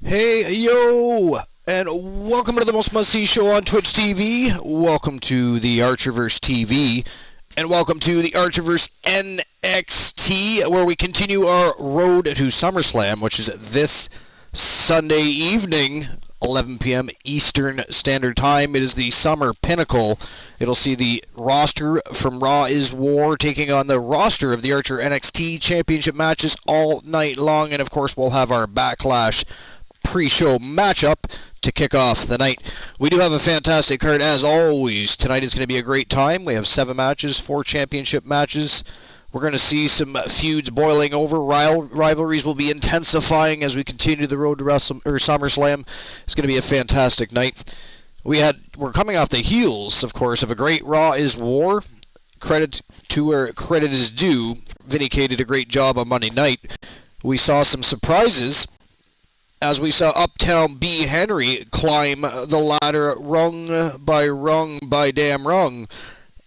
Hey, yo, and welcome to the most must-see show on Twitch TV. Welcome to the Archerverse TV, and welcome to the Archerverse NXT, where we continue our road to SummerSlam, which is this Sunday evening, 11 p.m. Eastern Standard Time. It is the Summer Pinnacle. It'll see the roster from Raw is War taking on the roster of the Archer NXT Championship matches all night long, and of course we'll have our Backlash pre-show matchup to kick off the night. We do have a fantastic card as always. Tonight is going to be a great time. We have 7 matches, 4 championship matches. We're going to see some feuds boiling over. Rivalries will be intensifying as we continue the road to SummerSlam. It's going to be a fantastic night. We're coming off the heels, of course, of a great Raw is War. Credit to where credit is due. Vinny K did a great job on Monday night. We saw some surprises as we saw Uptown B. Henry climb the ladder rung by damn rung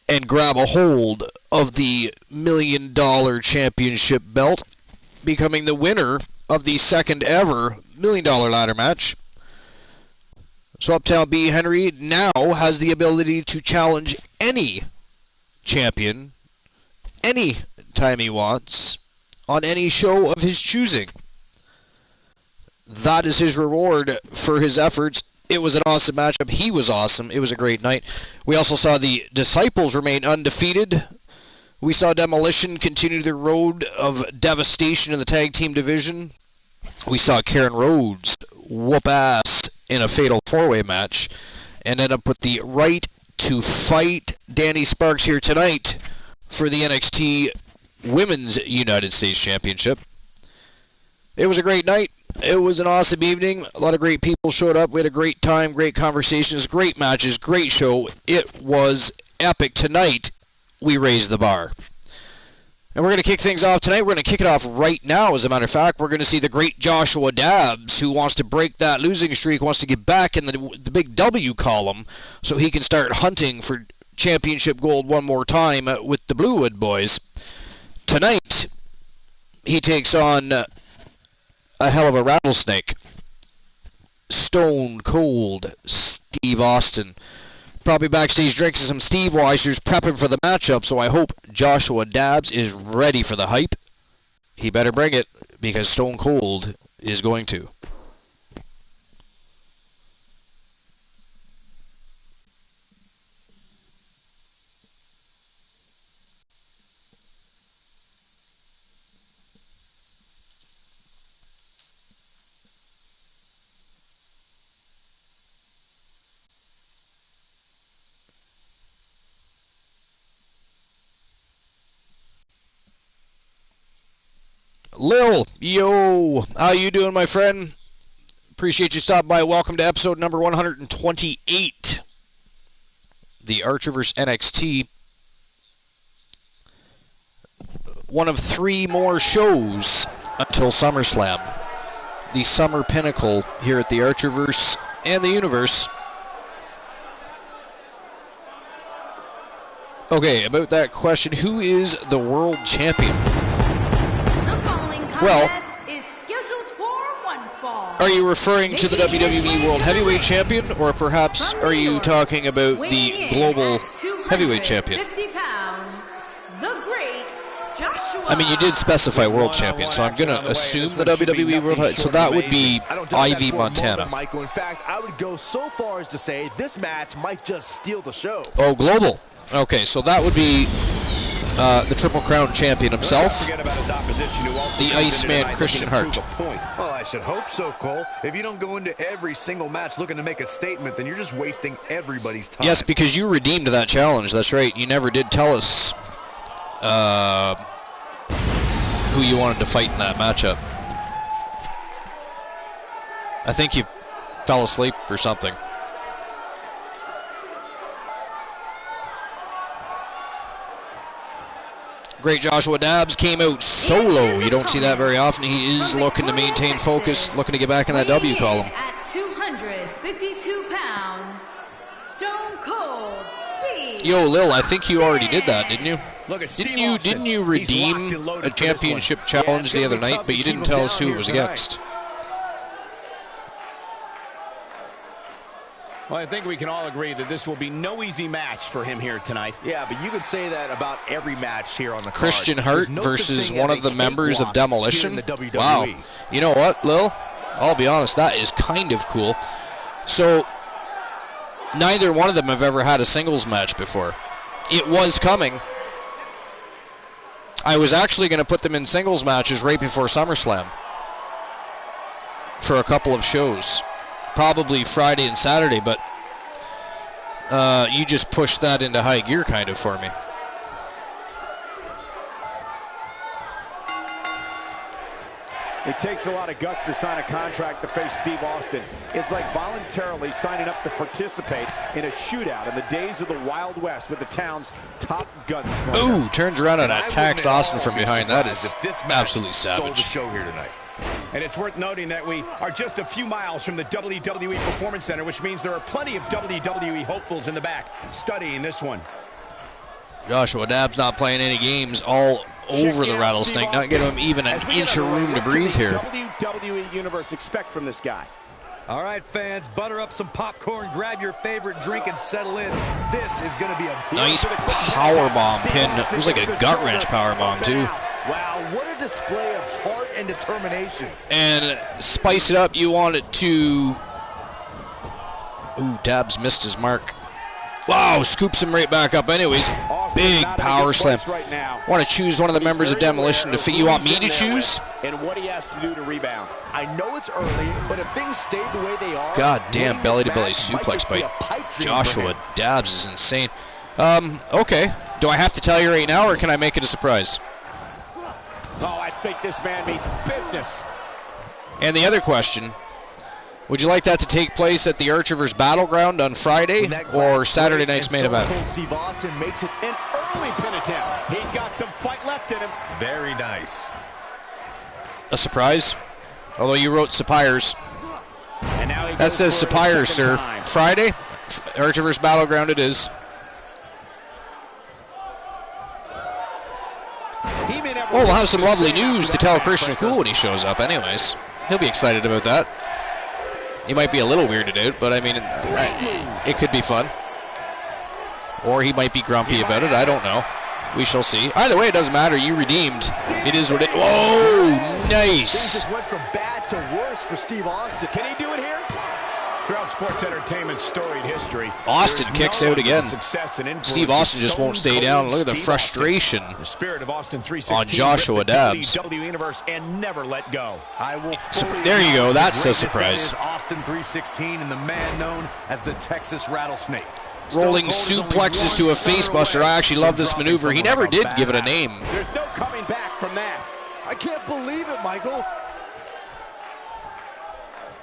and grab a hold of the $1 million championship belt, becoming the winner of the second ever $1 million ladder match. So Uptown B. Henry now has the ability to challenge any champion any time he wants on any show of his choosing. That is his reward for his efforts. It was an awesome matchup. He was awesome. It was a great night. We also saw the Disciples remain undefeated. We saw Demolition continue their road of devastation in the tag team division. We saw Karen Rhodes whoop ass in a fatal 4-way match and end up with the right to fight Danny Sparks here tonight for the NXT Women's United States Championship. It was a great night. It was an awesome evening. A lot of great people showed up. We had a great time, great conversations, great matches, great show. It was epic. Tonight, we raised the bar. And we're going to kick things off tonight. We're going to kick it off right now, as a matter of fact. We're going to see the great Joshua Dabbs, who wants to break that losing streak, wants to get back in the big W column so he can start hunting for championship gold one more time with the Bluewood Boys. Tonight, he takes on a hell of a rattlesnake, Stone Cold Steve Austin. Probably backstage drinking some Steve Weissers, prepping for the matchup, so I hope Joshua Dabbs is ready for the hype. He better bring it, because Stone Cold is going to. Lil, yo, how you doing, my friend? Appreciate you stopping by. Welcome to episode number 128, the Archerverse NXT. One of 3 more shows until SummerSlam. The Summer Pinnacle here at the Archerverse and the Universe. Okay, about that question, who is the world champion? Well, is scheduled for one fall. Are you referring to the WWE World Heavyweight Champion, or perhaps are you talking about the Global Heavyweight Champion? Pounds, the great Joshua. I mean, you did specify World Champion, so I'm going to assume the WWE World Heavyweight. So that would be Ivy Montana. Michael, in fact, I would go so far as to say this match might just steal the show. Oh, Global. Okay, so that would be the Triple Crown Champion himself, the Iceman Christian Hart. Well, I should hope so, Cole. If you don't go into every single match looking to make a statement, then you're just wasting everybody's time. Yes, because you redeemed that challenge. That's right. You never did tell us who you wanted to fight in that matchup. I think you fell asleep or something. Great Joshua Dabbs came out solo. You don't see that very often. He is looking to maintain focus, looking to get back in that W column. At 252 pounds, Stone Cold Steve. Yo, Lil, I think you already did that, didn't you? Look at Didn't you redeem a championship challenge the other night, but you didn't tell us who it was against? Well, I think we can all agree that this will be no easy match for him here tonight. Yeah, but you could say that about every match here on the card. Christian Hart versus one of the members of Demolition. In the WWE. Wow. You know what, Lil? I'll be honest, that is kind of cool. So, neither one of them have ever had a singles match before. It was coming. I was actually going to put them in singles matches right before SummerSlam for a couple of shows. Probably Friday and Saturday, but you just pushed that into high gear kind of for me. It takes a lot of guts to sign a contract to face Steve Austin. It's like voluntarily signing up to participate in a shootout in the days of the Wild West with the town's top gunslinger. Ooh, turns around and attacks Austin from behind. That is absolutely savage. The show here tonight. And it's worth noting that we are just a few miles from the WWE Performance Center, which means there are plenty of WWE hopefuls in the back studying this one. Joshua Dabbs not playing any games all over the Rattlesnake, not giving him even an inch of room to breathe here. WWE Universe expect from this guy. All right, fans, butter up some popcorn, grab your favorite drink, and settle in. This is going to be a nice powerbomb pin. It was like a gut-wrench powerbomb, too. Wow, what a display of heart and determination. And spice it up, you want it to... Ooh, Dabbs missed his mark. Wow, scoops him right back up anyways. Big power slam. Want to choose one of the members of Demolition to fit. You want me to choose? And what he has to do to rebound. I know it's early, but if things stay the way they are... God damn, belly-to-belly suplex by Joshua Dabbs is insane. Okay. Do I have to tell you right now, or can I make it a surprise? Oh, I think this man means business. And the other question... Would you like that to take place at the Archerverse Battleground on Friday or Saturday night's main event? Steve Austin makes it An early pin attempt. He's got some fight left in him. very nice. A surprise? Although you wrote Sapires. And now he That goes says for it a Sapires, second sir. time. Friday, Archerverse Battleground it is. Well, we'll have some lovely news to tell Christian Cool when he shows up anyways. He'll be excited about that. He might be a little weirded out, but I mean, it could be fun. Or he might be grumpy about it. I don't know. We shall see. Either way, it doesn't matter. You redeemed. It is what it... Whoa! Things Nice! just went from bad to worse for Steve Austin. Can he do it here? Throughout sports entertainment's storied history, Austin there's kicks no out again. success and influence Steve Austin just won't stay down. Look at the Steve frustration Austin. The spirit of Austin 316 on Joshua ripped the Dabbs. WWE Universe and never let go. I will So, fully there you go. That's a greatness that surprise. is Austin 316 and the man known as the Texas Rattlesnake. Rolling Stone Cold is only suplexes to a one stunner facebuster. away I actually love from this dropping maneuver. He someone never like did a give it a badass. name. There's no coming back from that. I can't believe it, Michael.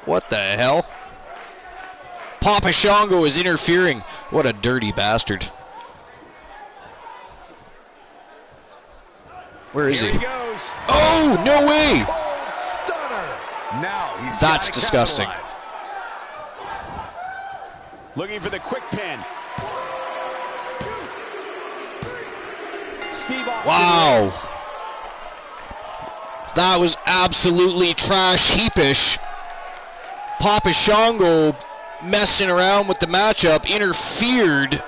What the hell? Papa Shango is interfering. What a dirty bastard. Where is Here he? he goes. Oh, no way! Cold stunner. Now he's That's gotta disgusting. capitalize. Looking for the quick pin. Steve Austin Wow. wins. That was absolutely trash heapish. Papa Shango messing around with the matchup, interfered.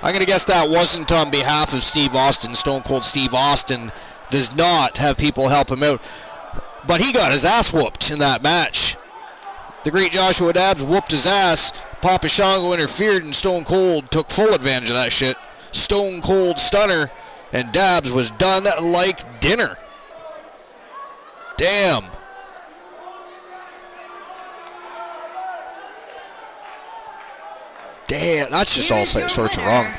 I'm going to guess that wasn't on behalf of Steve Austin. Stone Cold Steve Austin does not have people help him out. But he got his ass whooped in that match. The great Joshua Dabbs whooped his ass. Papa Shango interfered, and Stone Cold took full advantage of that shit. Stone Cold stunner, and Dabbs was done like dinner. Damn. Damn, that's just all sorts of wrong.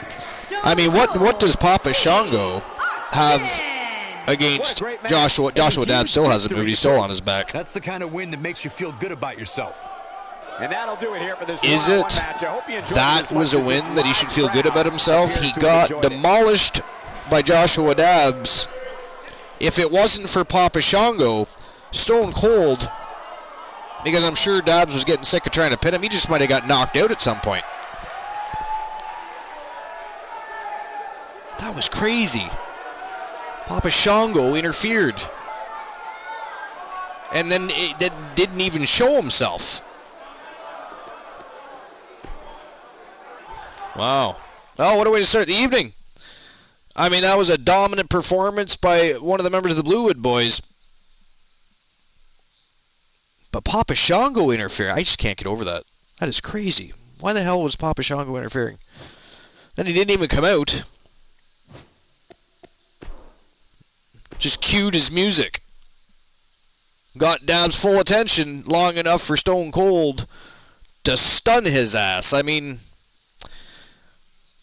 I mean, what does Papa Shango have against Joshua? Joshua Dabbs still hasn't moved. He's still on his back. That's the kind of win that makes you feel good about yourself. And that'll do it here for this Is round it one match. I hope you enjoyed it that as was a much as win this that he should live feel good about crowd himself? appears He to have got enjoyed it. demolished by Joshua Dabbs. If it wasn't for Papa Shango, Stone Cold, because I'm sure Dabbs was getting sick of trying to pin him, he just might have got knocked out at some point. That was crazy. Papa Shango interfered. And then it didn't even show himself. Wow. Oh, what a way to start the evening. I mean, that was a dominant performance by one of the members of the Bluewood Boys. But Papa Shango interfering, I just can't get over that. That is crazy. Why the hell was Papa Shango interfering? Then he didn't even come out. Just cued his music. Got Dab's full attention long enough for Stone Cold to stun his ass. I mean,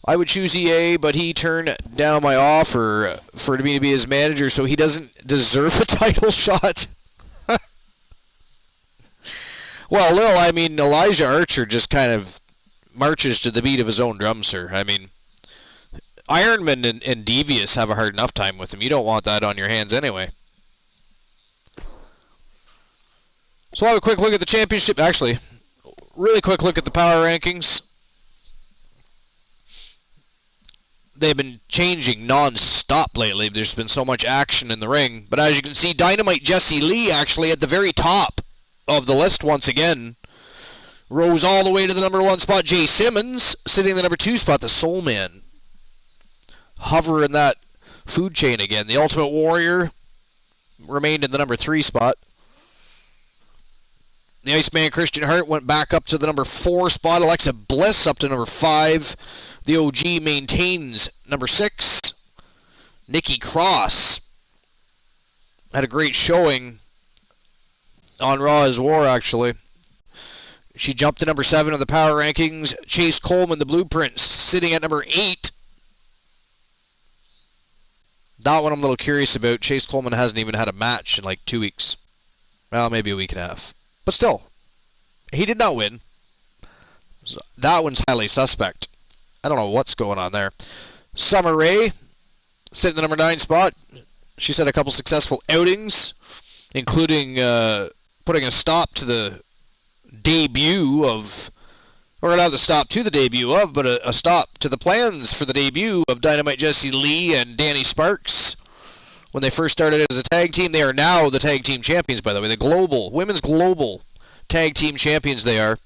I would choose EA, but he turned down my offer for me to be his manager, so he doesn't deserve a title shot. Well, Lil, I mean, Elijah Archer just kind of marches to the beat of his own drum, sir. I mean, Ironman and Devious have a hard enough time with him. You don't want that on your hands anyway. So I'll have a quick look at the championship. Actually, really quick look at the power rankings. They've been changing non-stop lately. There's been so much action in the ring. But as you can see, Dynamite Jesse Lee actually at the very top of the list once again. Rose all the way to the number 1 spot. Jay Simmons sitting in the number 2 spot. The Soul Man. Hover in that food chain again. The Ultimate Warrior remained in the number 3 spot. The Iceman Christian Hart went back up to the number 4 spot. Alexa Bliss up to number 5. The OG maintains number 6. Nikki Cross had a great showing on Raw is War, actually. She jumped to number 7 on the power rankings. Chase Coleman, the Blueprint, sitting at number 8. That one I'm a little curious about. Chase Coleman hasn't even had a match in like 2 weeks. Well, maybe a week and a half. But still, he did not win. So that one's highly suspect. I don't know what's going on there. Summer Rae, sitting in the number 9 spot. She's had a couple successful outings, including putting a stop to the debut of, or not the stop to the debut of, but a stop to the plans for the debut of Dynamite Jesse Lee and Danny Sparks. When they first started as a tag team, they are now the tag team champions, by the way. The women's global tag team champions they are.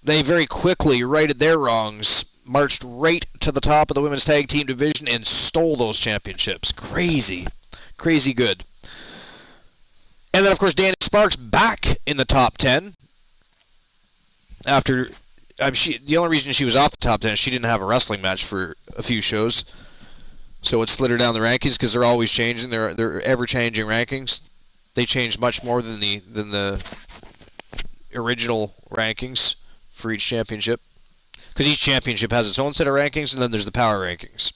They very quickly righted their wrongs, marched right to the top of the women's tag team division, and stole those championships. Crazy. Crazy good. And then, of course, Danny Sparks back in the top 10. After, the only reason she was off the top 10 is she didn't have a wrestling match for a few shows. So it slid her down the rankings because they're always changing. They're ever-changing rankings. They change much more than the original rankings for each championship. Because each championship has its own set of rankings, and then there's the power rankings.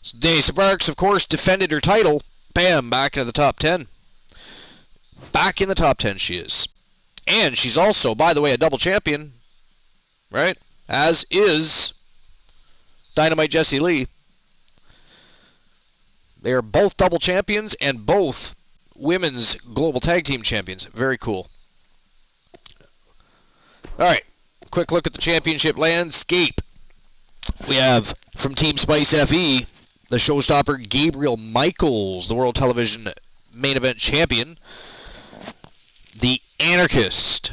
So Danny Sparks, of course, defended her title. Bam, back into the top 10. Back in the top 10 she is. And she's also, by the way, a double champion. Right? As is Dynamite Jesse Lee. They are both double champions and both women's global tag team champions. Very cool. Alright, quick look at the championship landscape. We have, from Team Spice FE, the showstopper Gabriel Michaels, the World Television Main Event Champion. The Anarchist,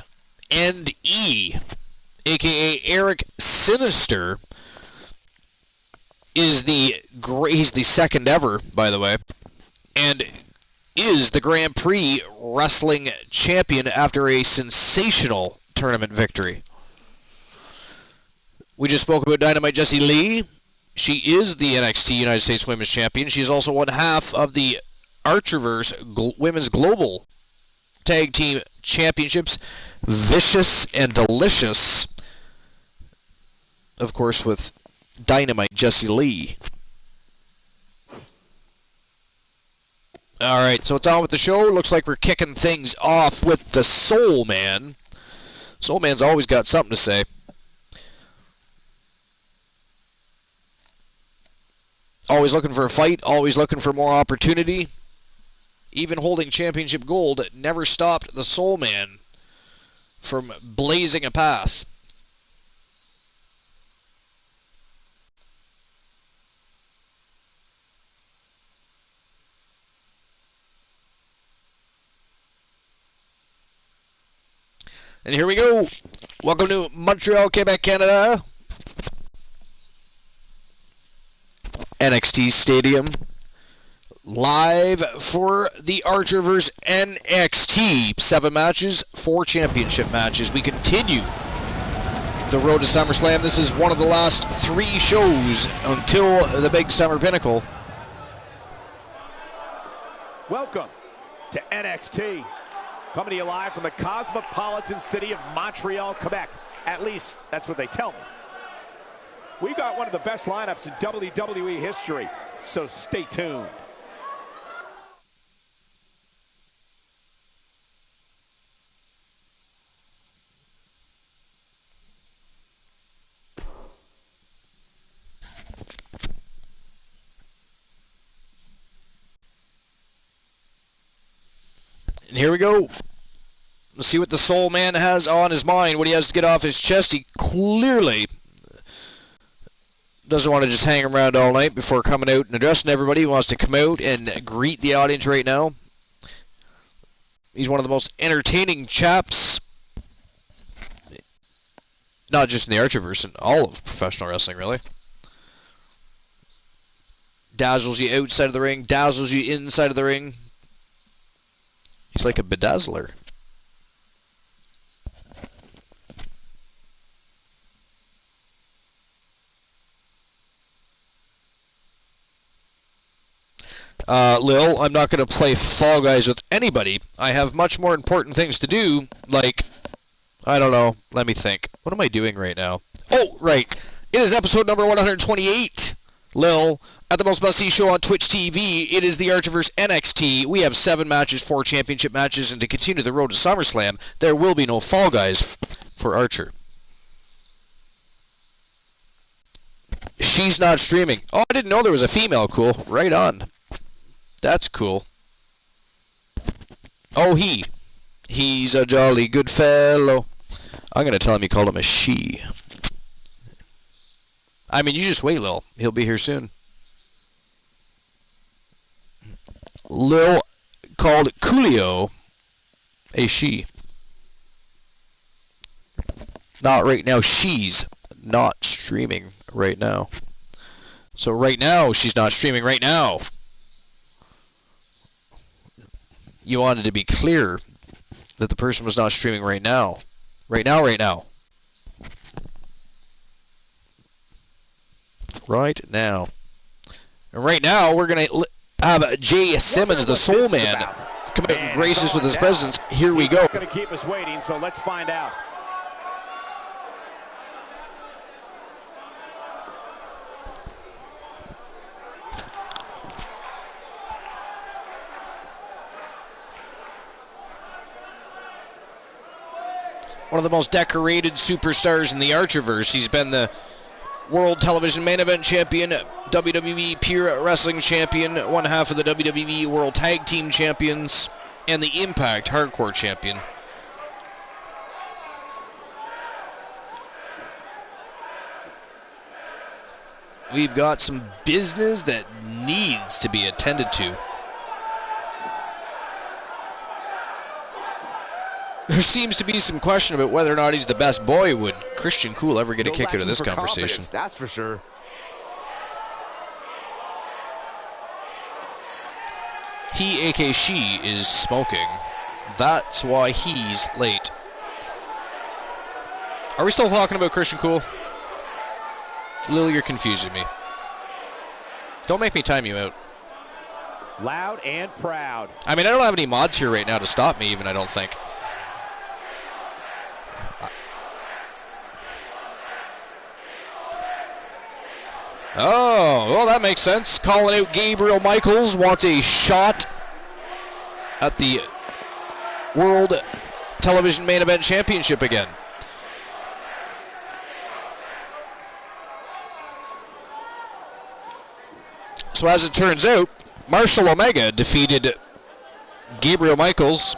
NE, a.k.a. Eric Sinister, he's the second ever, by the way, and is the Grand Prix Wrestling Champion after a sensational tournament victory. We just spoke about Dynamite Jesse Lee. She is the NXT United States Women's Champion. She is also one half of the Archerverse Women's Global Tag Team Championships. Vicious and Delicious, of course, with Dynamite Jesse Lee. Alright, so it's on with the show. Looks like we're kicking things off with the Soul Man. Soul Man's always got something to say. Always looking for a fight, always looking for more opportunity. Even holding championship gold, it never stopped the Soul Man from blazing a path. And here we go. Welcome to Montreal, Quebec, Canada. NXT Stadium. Live for the Archerverse NXT. 7 matches, 4 championship matches. We continue the road to SummerSlam. This is one of the last 3 shows until the big summer pinnacle. Welcome to NXT. Coming to you live from the cosmopolitan city of Montreal, Quebec. At least, that's what they tell me. We've got one of the best lineups in WWE history, so stay tuned. And here we go. Let's see what the Soul Man has on his mind, what he has to get off his chest. He clearly doesn't want to just hang around all night before coming out and addressing everybody. He wants to come out and greet the audience right now. He's one of the most entertaining chaps, not just in the Archerverse, in all of professional wrestling, really. Dazzles you outside of the ring, dazzles you inside of the ring. He's like a bedazzler. Lil, I'm not going to play Fall Guys with anybody. I have much more important things to do, like, I don't know, let me think. What am I doing right now? Oh, right. It is episode number 128, Lil. At the most must-see show on Twitch TV, it is the Archerverse NXT. We have 7 matches, 4 championship matches, and to continue the road to SummerSlam, there will be no Fall Guys for Archer. She's not streaming. Oh, I didn't know there was a female. Cool. Right on. That's cool. Oh, he's a jolly good fellow. I'm going to tell him you called him a she. I mean, you just wait, Lil. He'll be here soon. Lil called Coolio a she. Not right now. She's not streaming right now. So right now, she's not streaming right now. You wanted to be clear that the person was not streaming right now. Right now, right now. Right now. And right now, we're going to have Jay Simmons, the Soul Man, come out and grace us with his presence. Here we go. He's going to keep us waiting, so let's find out. One of the most decorated superstars in the Archerverse. He's been the World Television Main Event Champion, WWE Pure Wrestling Champion, one half of the WWE World Tag Team Champions, and the Impact Hardcore Champion. We've got some business that needs to be attended to. There seems to be some question about whether or not he's the best boy. Would Christian Cool ever get a kick out of this conversation? That's for sure. He, aka she, is smoking. That's why he's late. Are we still talking about Christian Cool? Lil, you're confusing me. Don't make me time you out. Loud and proud. I mean, I don't have any mods here right now to stop me even, I don't think. Oh, well, that makes sense. Calling out Gabriel Michaels, wants a shot at the World Television Main Event Championship again. So as it turns out, Marshall Omega defeated Gabriel Michaels.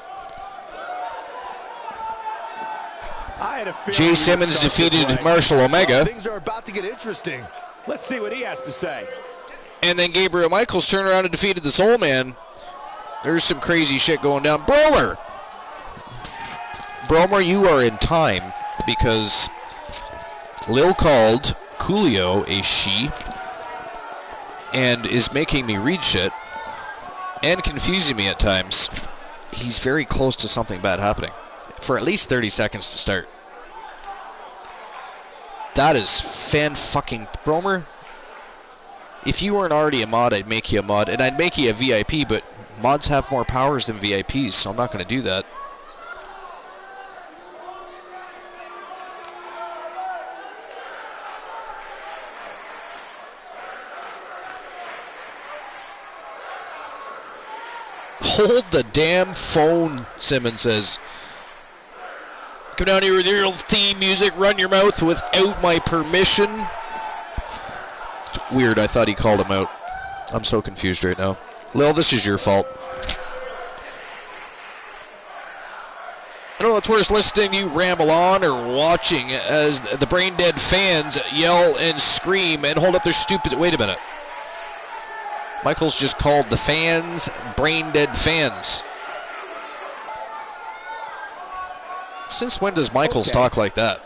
Jay Simmons defeated Marshall Omega. Things are about to get interesting. Let's see what he has to say. And then Gabriel Michaels turned around and defeated the Soul Man. There's some crazy shit going down. Bromer, you are in time. because Lil called Coolio a she and is making me read shit and confusing me at times. He's very close to something bad happening for at least 30 seconds to start. That is fan-fucking Bromer. If you weren't already a mod, I'd make you a mod, and I'd make you a VIP, but mods have more powers than VIPs, so I'm not going to do that. Hold the damn phone, Simmons says. Come down here with your little theme music, run your mouth without my permission. It's weird, I thought he called him out. I'm so confused right now. Lil, this is your fault. I don't know what's worse, listening to you ramble on or watching as the brain-dead fans yell and scream and hold up their stupid... Wait a minute. Michael's just called the fans brain-dead fans. Since when does Michaels talk like that?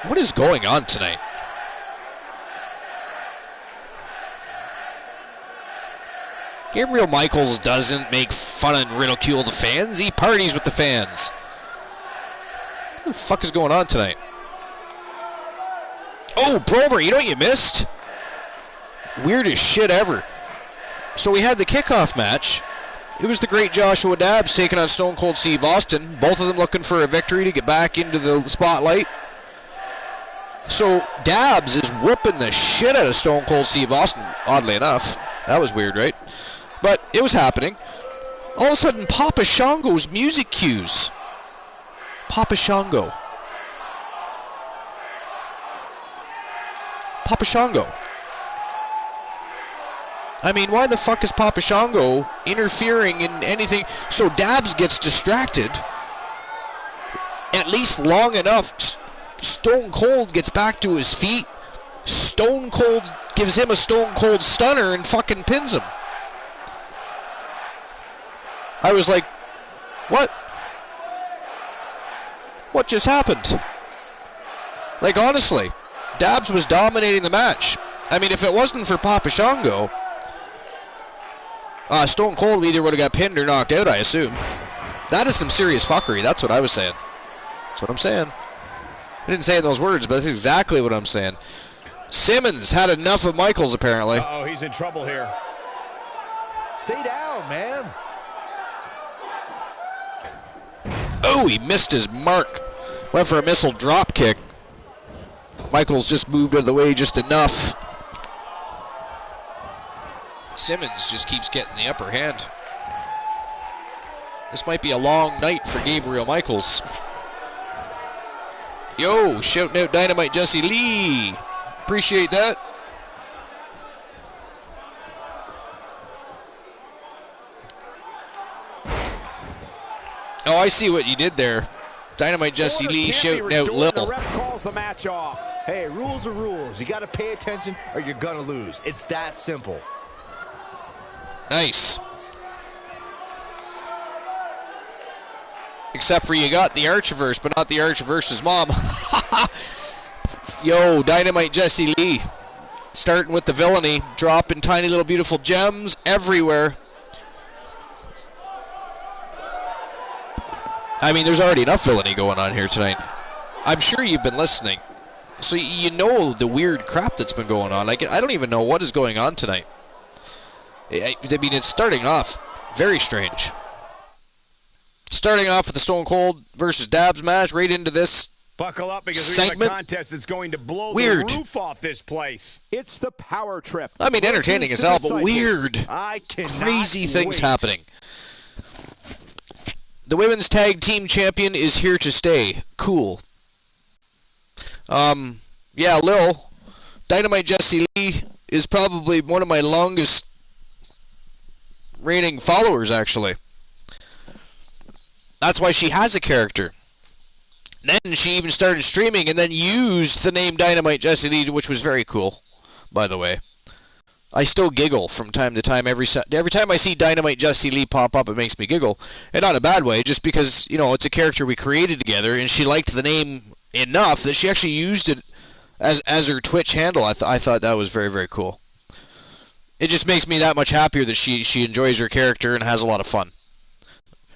What is going on tonight? Gabriel Michaels doesn't make fun and ridicule the fans. He parties with the fans. What the fuck is going on tonight? Oh, Bromer, you know what you missed? Weirdest shit ever. So we had the kickoff match. It was the great Joshua Dabbs taking on Stone Cold Steve Austin. Both of them looking for a victory to get back into the spotlight. So Dabbs is whooping the shit out of Stone Cold Steve Austin, oddly enough. That was weird, right? But it was happening. All of a sudden, Papa Shango's music cues. Papa Shango. Papa Shango. I mean, why the fuck is Papa Shango interfering in anything? So Dabbs gets distracted. At least long enough. Stone Cold gets back to his feet. Stone Cold gives him a Stone Cold stunner and fucking pins him. I was like, what? What just happened? Like, honestly, Dabbs was dominating the match. I mean, if it wasn't for Papa Shango, Stone Cold either would have got pinned or knocked out, I assume. That is some serious fuckery. That's what I was saying. That's what I'm saying. I didn't say it in those words, but that's exactly what I'm saying. Simmons had enough of Michaels, apparently. Uh-oh, he's in trouble here. Stay down, man. Oh, he missed his mark. Went for a missile drop kick. Michaels just moved out of the way just enough. Simmons just keeps getting the upper hand. This might be a long night for Gabriel Michaels. Yo, shouting out Dynamite Jesse Lee. Appreciate that. Oh, I see what you did there. Dynamite Jesse Lee shouting out Lil. The ref calls the match off. Hey, rules are rules. You got to pay attention or you're going to lose. It's that simple. Nice. Except for you got the Archiverse, but not the Archiverse's mom. Yo, Dynamite Jesse Lee. Starting with the villainy, dropping tiny little beautiful gems everywhere. I mean, there's already enough villainy going on here tonight. I'm sure you've been listening. So you know the weird crap that's been going on. I don't even know what is going on tonight. I mean, it's starting off very strange. Starting off with the Stone Cold versus Dabbs match, right into this Buckle up because segment. we have a contest that's going to blow Weird. the roof off this place. It's the power trip. I mean, entertaining as hell, but weird. I cannot Crazy things wait. happening. The women's tag team champion is here to stay. Cool. Yeah, Lil. Dynamite Jesse Lee is probably one of my longest reigning followers, actually. That's why she has a character. Then she even started streaming and then used the name Dynamite Jesse Lee, which was very cool, by the way. I still giggle from time to time. Every time I see Dynamite Jessie Lee pop up, it makes me giggle. And not in a bad way, just because, it's a character we created together, and she liked the name enough that she actually used it as her Twitch handle. I thought that was very, very cool. It just makes me that much happier that she enjoys her character and has a lot of fun.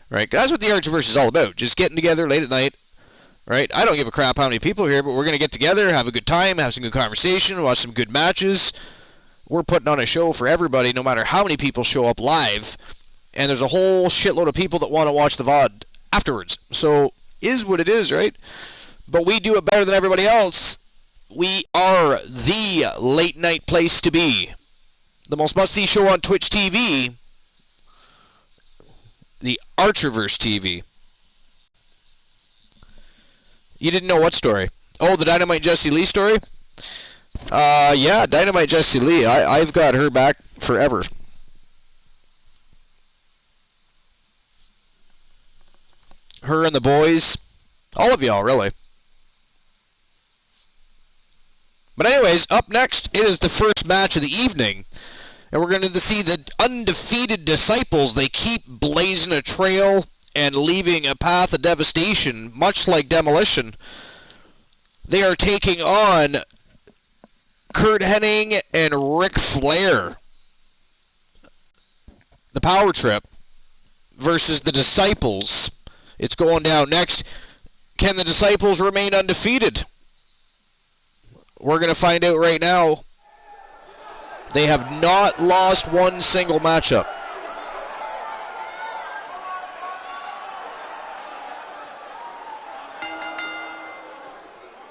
Right? That's what the Archiverse is all about. Just getting together late at night. Right? I don't give a crap how many people are here, but we're going to get together, have a good time, have some good conversation, watch some good matches. We're putting on a show for everybody, no matter how many people show up live. And there's a whole shitload of people that want to watch the VOD afterwards. So, is what it is, right? But we do it better than everybody else. We are the late night place to be. The most must-see show on Twitch TV, the Archiverse TV. You didn't know what story? Oh, the Dynamite Jessie Lee story? Yeah, Dynamite Jessie Lee. I've got her back forever. Her and the boys. All of y'all, really. But anyways, up next, it is the first match of the evening. And we're going to see the undefeated Disciples. They keep blazing a trail and leaving a path of devastation, much like Demolition. They are taking on Kurt Hennig and Ric Flair. The Power Trip versus the Disciples. It's going down next. Can the Disciples remain undefeated? We're going to find out right now. They have not lost one single matchup.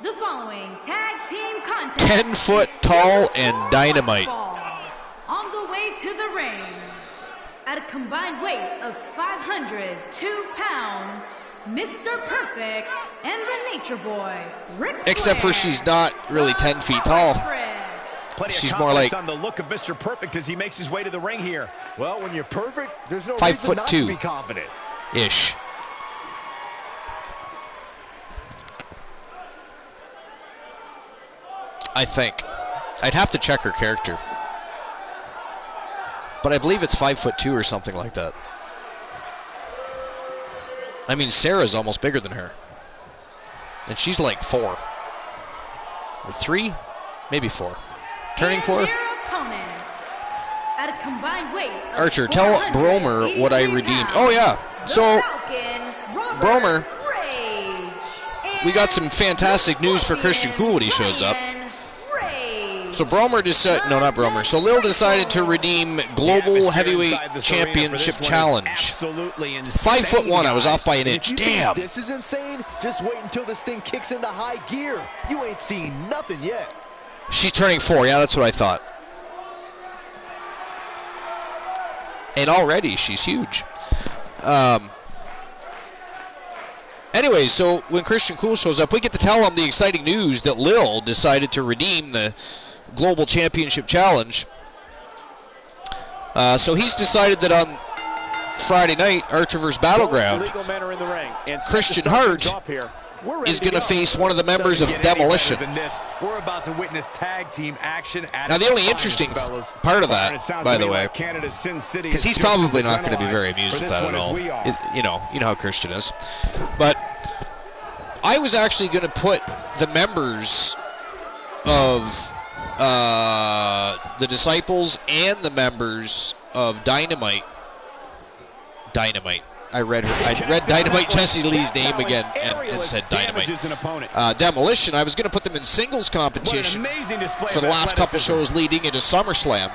The following tag team contest 10 foot tall and dynamite. On the way to the ring, at a combined weight of 502 pounds, Mr. Perfect and the Nature Boy, Ric Flair. Except for she's not really 10 feet tall. She's more like on the look of Mr. Perfect as he makes his way to the ring here. Well, when you're perfect, there's no 5'2" reason not to be confident. Ish. I think. I'd have to check her character. But I believe it's 5'2" or something like that. I mean, Sarah's almost bigger than her. And she's like 4. Or 3? Maybe 4. Turning 4? At a combined weight of Archer, tell Bromer what I redeemed. Oh, yeah. So, Bromer, we got some fantastic news for Christian Cool when he shows up. So Bromer decided, no, not Bromer. So Lil decided to redeem Global Heavyweight Championship Challenge. 5'1", I was off by an inch. Damn. This is insane. Just wait until this thing kicks into high gear. You ain't seen nothing yet. She's turning 4. Yeah, that's what I thought. And already she's huge. Anyway, so when Christian Cool shows up, we get to tell him the exciting news that Lil decided to redeem the Global Championship Challenge. So he's decided that on Friday night, Archiverse Battleground, Christian Hart is going to face one of the members of Demolition. We're about to witness tag team action. Now, the only interesting part of that, by the way, because he's probably not going to be very amused with that at all. You know how Christian is. But I was actually going to put the members of the Disciples and the members of Dynamite. I read Dynamite Jessie Lee's name again and said Dynamite. Demolition, I was going to put them in singles competition for the last couple shows leading into SummerSlam.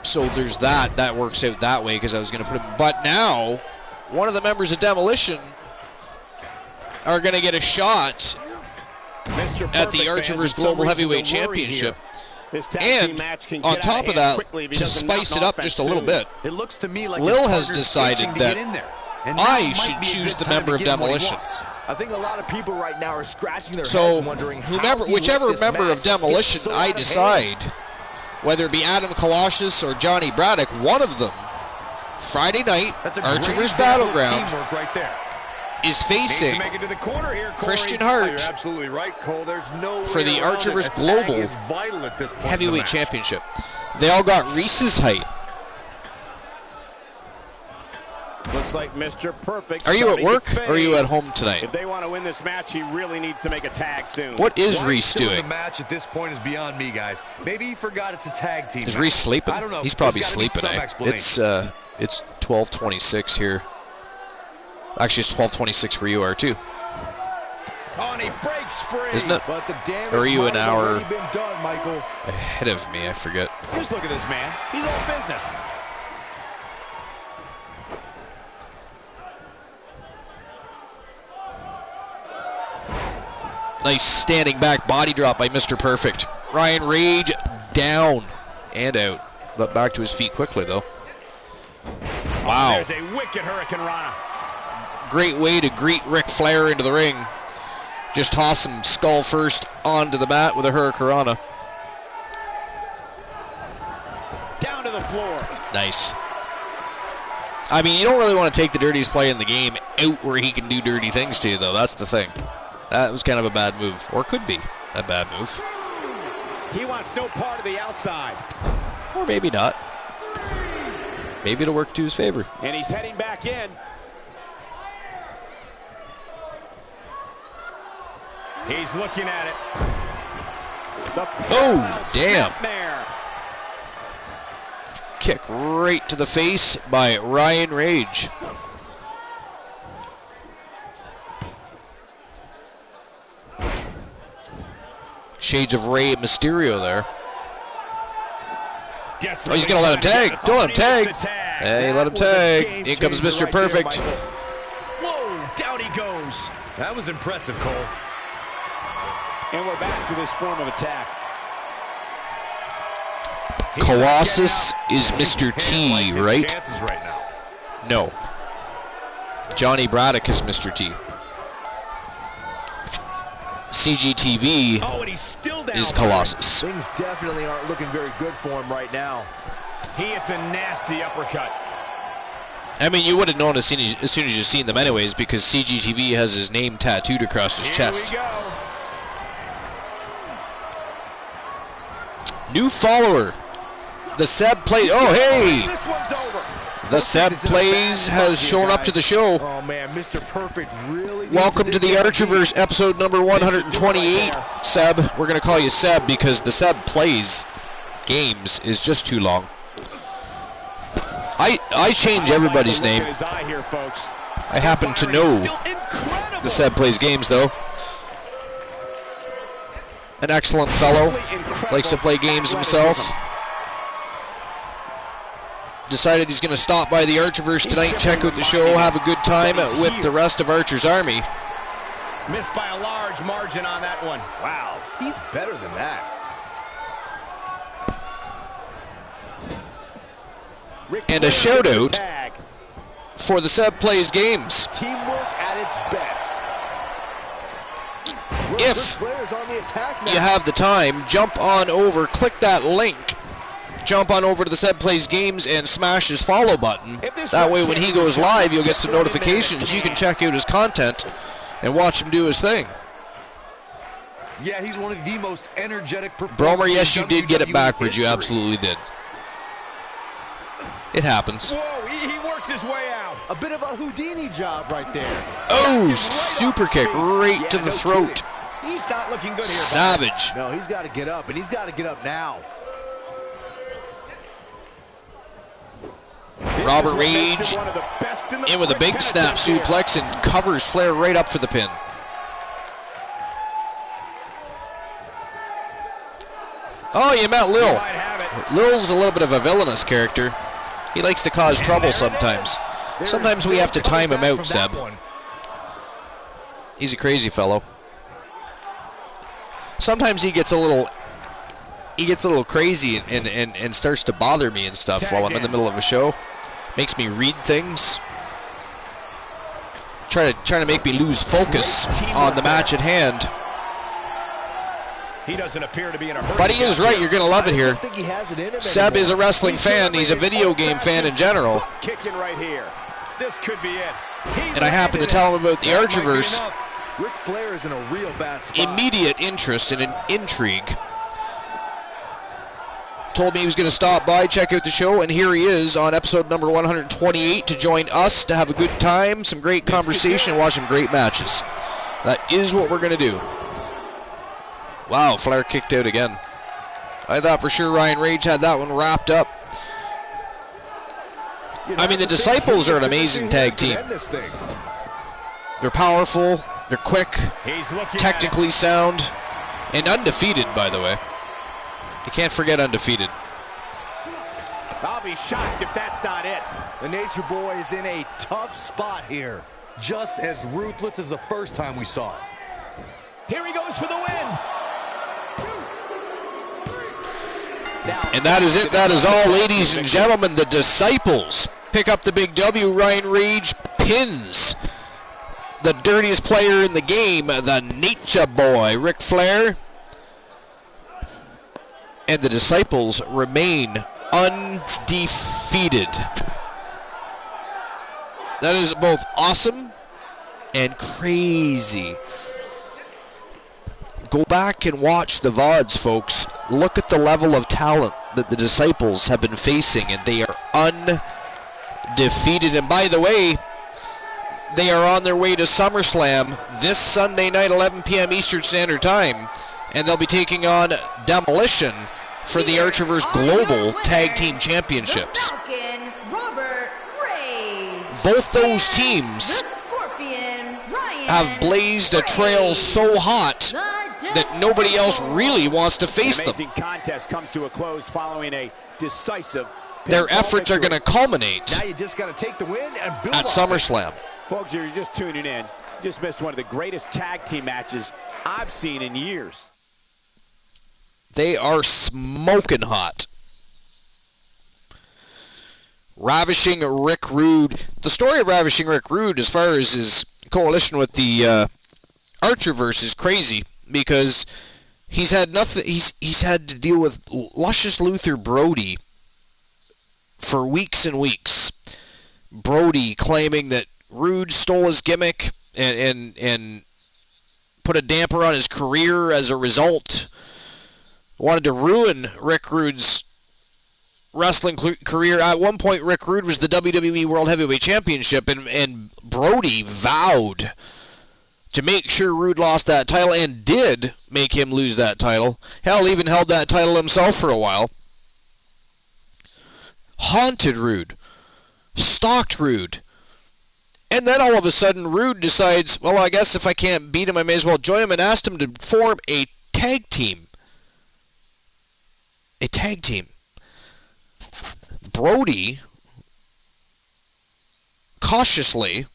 So there's that. That works out that way because I was going to put him. But now, one of the members of Demolition are going to get a shot at the Archiverse Global Heavyweight Championship. And on top of that, to spice it up just a little bit, It looks to me like Lil has decided that I should choose the member of Demolition. I think a lot of people right now are scratching their So heads wondering how whichever member of Demolition I decide, whether it be Adam Colossus or Johnny Braddock, one of them, Friday night, Archiverse Battleground, right there. is facing Make it to the corner here, Corey. Christian You're Hart absolutely right, Cole. There's no for way the around it. Archerverse A tag Global is vital at this point in the Heavyweight match. Championship. They all got Reese's height. Looks like Mr. Perfect. Are you at starting work to or are you fade. at home tonight? If they want to win this match, he really needs to make a tag soon. What is Why Reese he's still in doing? the match at this point is beyond me, guys. Maybe he forgot it's a tag team. Is match. Reese sleeping? I don't know. He's probably There's gotta be sleeping. some explanation. It's 12:26 here. Actually, it's 12:26 where you are too, Oh, and he breaks free. isn't it? But the damage Or are you an might have hour already been done, Michael. ahead of me? I forget. Just look at this man. He's all business. Nice standing back body drop by Mr. Perfect. Ryan Rage down and out, but back to his feet quickly though. Wow. There's a wicked Hurricane Rana. Great way to greet Ric Flair into the ring. Just toss him skull first onto the mat with a Hurricanrana. Down to the floor. Nice. I mean, you don't really want to take the dirtiest player in the game out where he can do dirty things to you, though. That's the thing. That was kind of a bad move, or could be a bad move. He wants no part of the outside. Or maybe not. Maybe it'll work to his favor. And he's heading back in. He's looking at it. Oh, damn. Snapmare. Kick right to the face by Ryan Rage. Shades of Rey Mysterio there. Oh, he's going to let him tag. Don't let him tag. Hey, let him tag. In comes Mr. Perfect. Whoa, down he goes. That was impressive, Cole. And we're back to this form of attack. Colossus is Mr. T, right? Chances right now. No. Johnny Braddock is Mr. T. CGTV Oh, and he's still down. is Colossus. Things definitely aren't looking very good for him right now. He hits a nasty uppercut. I mean, you would have known as soon as you've seen them anyways, because CGTV has his name tattooed across his chest. Here we go. New follower. The Seb Plays. Oh, hey! This one's over. The Seb Plays has shown up to the show. Oh man, Mr. Perfect really. Welcome to the Archerverse, episode number 128. Seb, we're going to call you Seb because the Seb Plays games is just too long. I change everybody's name. His eye here, folks. I happen to know Still incredible. the Seb Plays games, though. An excellent fellow. Likes to play games himself. Decided he's going to stop by the Archerverse tonight, check out the show, have a good time with the rest of Archer's Army. Missed by a large margin on that one. Wow, he's better than that. And a shout out for the Seb Plays games. Teamwork at its best. If Flair's on the attack now. you have the time, jump on over, click that link. Jump on over to the Seb Plays Games and smash his follow button. That way when he goes live, you'll get some notifications. You can check out his content and watch him do his thing. Yeah, he's one of the most energetic performers. Bromer, yes, you did get it WWE backwards. You history. absolutely did. It happens. Whoa, he works his way out. A bit of a Houdini job right there. Oh, super kick right to the no throat. kidding. He's not looking good here. Savage. No, he's got to get up, and he's got to get up now. Robert Rage in with a big snap suplex and covers Flair right up for the pin. Oh, you met Lil. Lil's a little bit of a villainous character. He likes to cause trouble sometimes. Sometimes we have to time him out, Seb. He's a crazy fellow. Sometimes he gets a little crazy and starts to bother me and stuff while I'm in the middle of a show. Makes me read things. Trying to make me lose focus on the match at hand. He doesn't appear to be in a hurry. But he is right. You're going to love it here. I think he has it in him Seb is a anymore. wrestling fan. He's a video game fan in general. Kicking right here. This could be it. and I happened to tell him about the Archerverse, Ric Flair is in a real bad spot. immediate interest and an intrigue. Told me he was going to stop by, check out the show, and here he is on episode number 128 to join us, to have a good time, some great conversation, and watch some great matches. That is what we're going to do. Wow, Flair kicked out again. I thought for sure Ryan Rage had that one wrapped up. I mean, the Disciples are an amazing tag team. They're powerful, they're quick, technically sound, and undefeated, by the way. You can't forget undefeated. I'll be shocked if that's not it. The Nature Boy is in a tough spot here. Just as ruthless as the first time we saw it. Here he goes for the win. And that is it. That is all, ladies and gentlemen. The Disciples pick up the big W. Ryan Rage pins the dirtiest player in the game, the Nature Boy, Ric Flair. And the Disciples remain undefeated. That is both awesome and crazy. Go back and watch the VODs, folks. Look at the level of talent that the Disciples have been facing, and they are undefeated. And by the way, they are on their way to SummerSlam this Sunday night, 11 p.m. Eastern Standard Time, and they'll be taking on Demolition for the Archerverse Global Tag Team Championships. Both those teams have blazed a trail so hot that nobody else really wants to face them. The amazing contest comes to a close following a decisive. Their efforts are going to culminate Now you just got to take the win and build at SummerSlam. Folks, you're just tuning in. You just missed one of the greatest tag team matches I've seen in years. They are smoking hot. Ravishing Rick Rude. The story of Ravishing Rick Rude, as far as his coalition with the Archerverse, is crazy, because he's had nothing. He's had to deal with Luscious Luther Brody for weeks and weeks. Brody claiming that Rude stole his gimmick and put a damper on his career as a result. Wanted to ruin Rick Rude's wrestling career. At one point, Rick Rude was the WWE World Heavyweight Championship, and Brody vowed to make sure Rude lost that title, and did make him lose that title. Hell, even held that title himself for a while. Haunted Rude. Stalked Rude. And then all of a sudden, Rude decides, well, I guess if I can't beat him, I may as well join him, and asked him to form a tag team. A tag team. Brody cautiously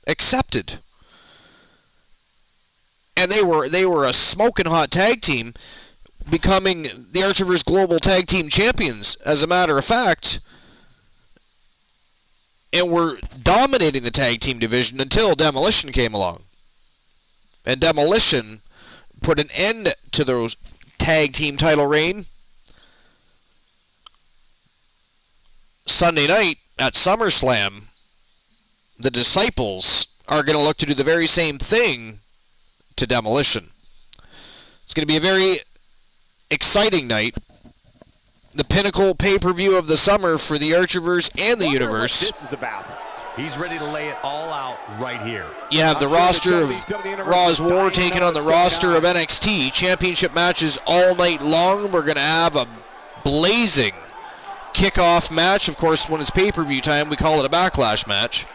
accepted. And they were a smoking hot tag team, becoming the Archerverse Global Tag Team Champions, as a matter of fact, and were dominating the tag team division until Demolition came along. And Demolition put an end to those tag team title reign. Sunday night at SummerSlam, the Disciples are going to look to do the very same thing to Demolition. It's going to be a very exciting night. The pinnacle pay-per-view of the summer for the Archerverse and the universe. What this is about. He's ready to lay it all out right here. You have the roster of Raw's War taking on the roster of NXT. Championship matches all night long. We're going to have a blazing kickoff match. Of course, when it's pay-per-view time, we call it a backlash match.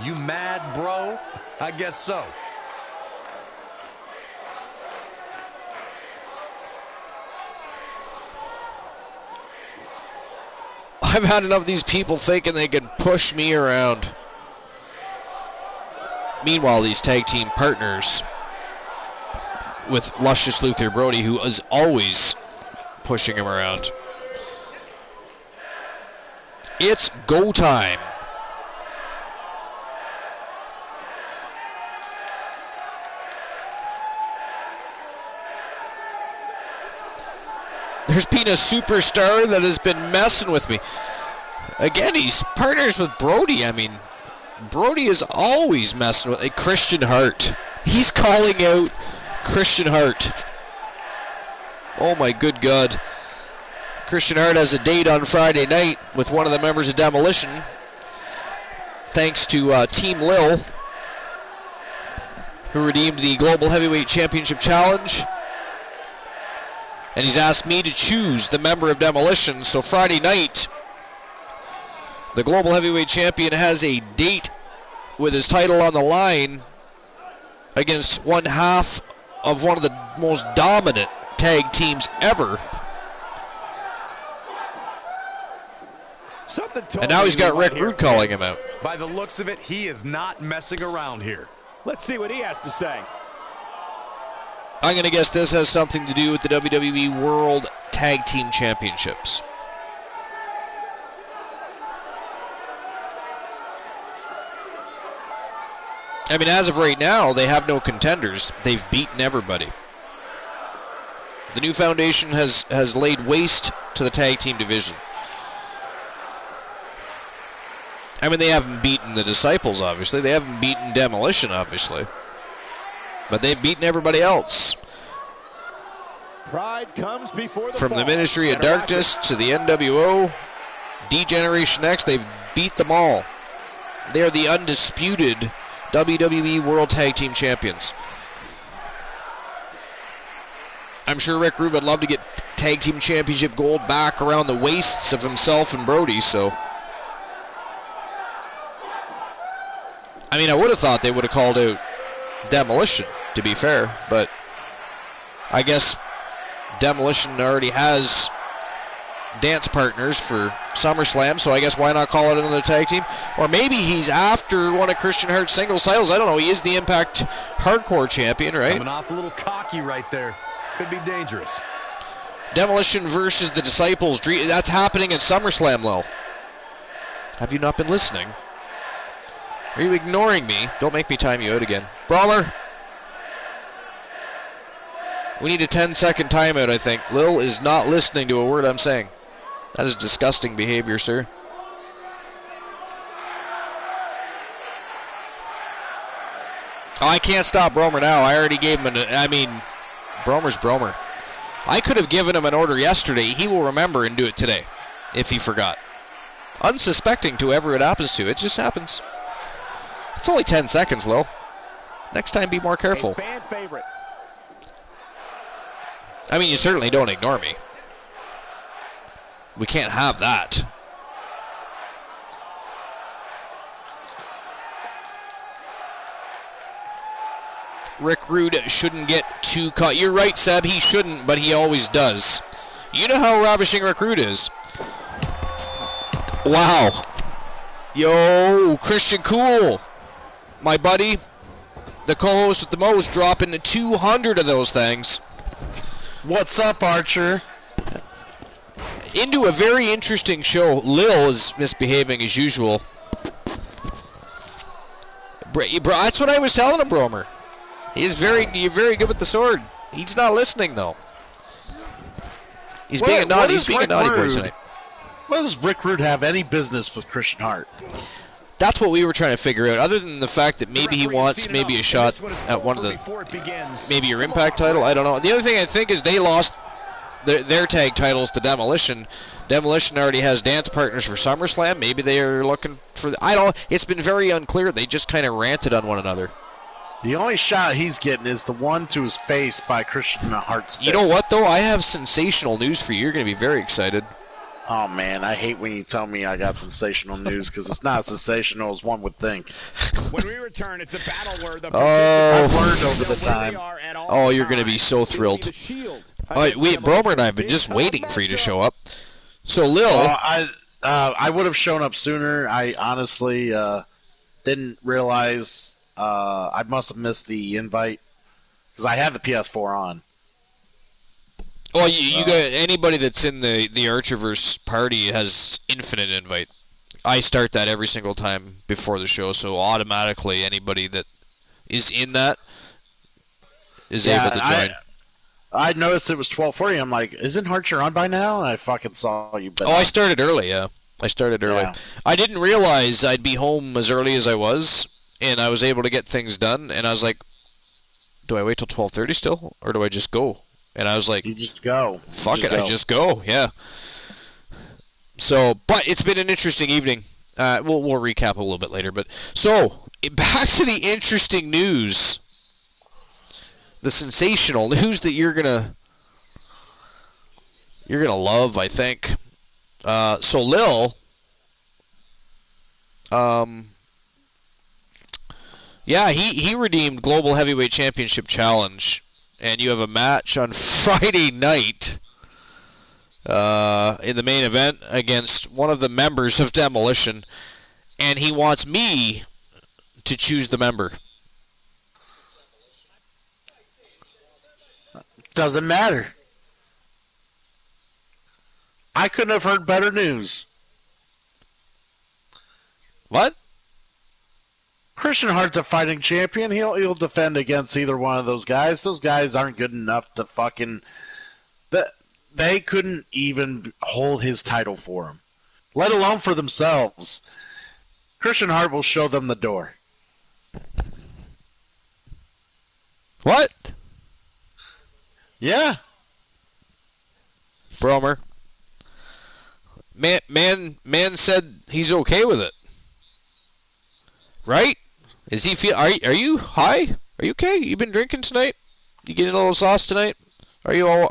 You mad, bro? I guess so. I've had enough of these people thinking they can push me around. Meanwhile, these tag team partners with Luscious Luther Brody, who is always pushing him around. It's go time. There's been a superstar that has been messing with me. Again, he's partners with Brody. I mean, Brody is always messing with Christian Hart. He's calling out Christian Hart. Oh my good God. Christian Hart has a date on Friday night with one of the members of Demolition. Thanks to Team Lil, who redeemed the Global Heavyweight Championship Challenge. And he's asked me to choose the member of Demolition. So Friday night, the Global Heavyweight Champion has a date with his title on the line against one half of one of the most dominant tag teams ever. And now he's got Rick Rude calling him out. By the looks of it, he is not messing around here. Let's see what he has to say. I'm going to guess this has something to do with the WWE World Tag Team Championships. I mean, as of right now, they have no contenders. They've beaten everybody. The new foundation has laid waste to the tag team division. I mean, they haven't beaten the Disciples, obviously. They haven't beaten Demolition, obviously. But they've beaten everybody else. Pride comes before the From fall. the Ministry of Darkness to the NWO, D-Generation X, they've beat them all. They are the undisputed WWE World Tag Team Champions. I'm sure Rick Rude would love to get Tag Team Championship gold back around the waists of himself and Brody, so... I mean, I would have thought they would have called out Demolition, to be fair, but I guess Demolition already has dance partners for SummerSlam, so I guess why not call it another tag team? Or maybe he's after one of Christian Hart's singles titles. I don't know. He is the Impact Hardcore Champion, right? Coming off a little cocky right there. Could be dangerous. Demolition versus the Disciples. That's happening at SummerSlam, Lil. Have you not been listening? Are you ignoring me? Don't make me time you out again. Brawler. We need a 10-second timeout, I think. Lil is not listening to a word I'm saying. That is disgusting behavior, sir. Oh, I can't stop Bromer now. I already gave him Bromer's Bromer. I could have given him an order yesterday. He will remember and do it today, if he forgot. Unsuspecting to whoever it happens to. It just happens. It's only 10 seconds, Lil. Next time, be more careful. A fan favorite. I mean, you certainly don't ignore me. We can't have that. Rick Rude shouldn't get too caught. You're right, Seb. He shouldn't, but he always does. You know how ravishing Rick Rude is. Wow. Yo, Christian Cool. My buddy, the co-host with the most, dropping 200 of those things. What's up, Archer? Into a very interesting show. Lil is misbehaving as usual. That's what I was telling him, Bromer. You're very good with the sword. He's not listening, though. He's being a naughty boy tonight. Why does Rick Rude have any business with Christian Hart? That's what we were trying to figure out, other than the fact that maybe he wants maybe a shot at one of the, maybe your Impact title, I don't know. The other thing I think is they lost their tag titles to Demolition. Demolition already has dance partners for SummerSlam. Maybe they are looking for, it's been very unclear. They just kind of ranted on one another. The only shot he's getting is the one to his face by Christian Hart's fist. You know what, though? I have sensational news for you. You're going to be very excited. Oh, man, I hate when you tell me I got sensational news, because it's not as sensational as one would think. When we return, it's a battle where the I've learned over the time. Oh, you're going to be so thrilled. Wait, Bromer and I have been just waiting for you to show up. So, Lil... I would have shown up sooner. I honestly didn't realize I must have missed the invite, because I had the PS4 on. Well, you got anybody that's in the Archerverse party has infinite invite. I start that every single time before the show, so automatically anybody that is in that is able to join. I noticed it was 12:40. I'm like, isn't Archer on by now? And I fucking saw you. I started early, yeah. I started early. Yeah. I didn't realize I'd be home as early as I was, and I was able to get things done, and I was like, do I wait till 12:30 still, or do I just go? And I was like, you just go. Fuck it, I just go, yeah. So, but it's been an interesting evening. We'll recap a little bit later, but so back to the interesting news, the sensational news that you're gonna love, I think. So Lil, yeah, he redeemed Global Heavyweight Championship Challenge, and you have a match on Friday night in the main event against one of the members of Demolition, and he wants me to choose the member. Doesn't matter. I couldn't have heard better news. What? Christian Hart's a fighting champion. He'll defend against either one of those guys. Those guys aren't good enough to fucking... They couldn't even hold his title for him, let alone for themselves. Christian Hart will show them the door. What? Yeah. Bromer. Man said he's okay with it. Right? Is he feel? Are you high? Are you okay? You been drinking tonight? You getting a little sauce tonight? Are you well?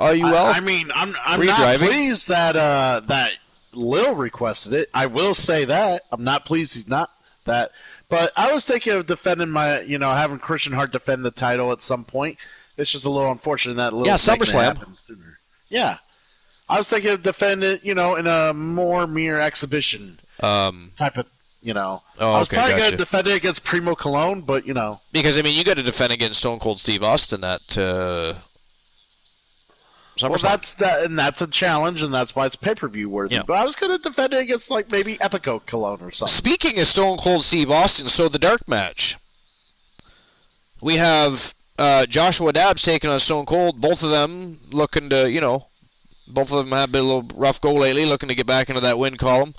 I mean, I'm not pleased that Lil requested it. I will say that I'm not pleased he's not that. But I was thinking of defending having Christian Hart defend the title at some point. It's just a little unfortunate that Lil SummerSlam. Sooner. Yeah, I was thinking of defending it, in a more mere exhibition type of. Oh, I was okay, probably gotcha. going to defend it against Primo Cologne, but because you got to defend against Stone Cold Steve Austin at SummerSlam. Well, that's a challenge, and that's why it's pay-per-view worthy. Yeah. But I was going to defend it against maybe Epico Cologne or something. Speaking of Stone Cold Steve Austin, so the dark match, we have Joshua Dabbs taking on Stone Cold. Both of them looking to, both of them have been a little rough go lately, looking to get back into that win column.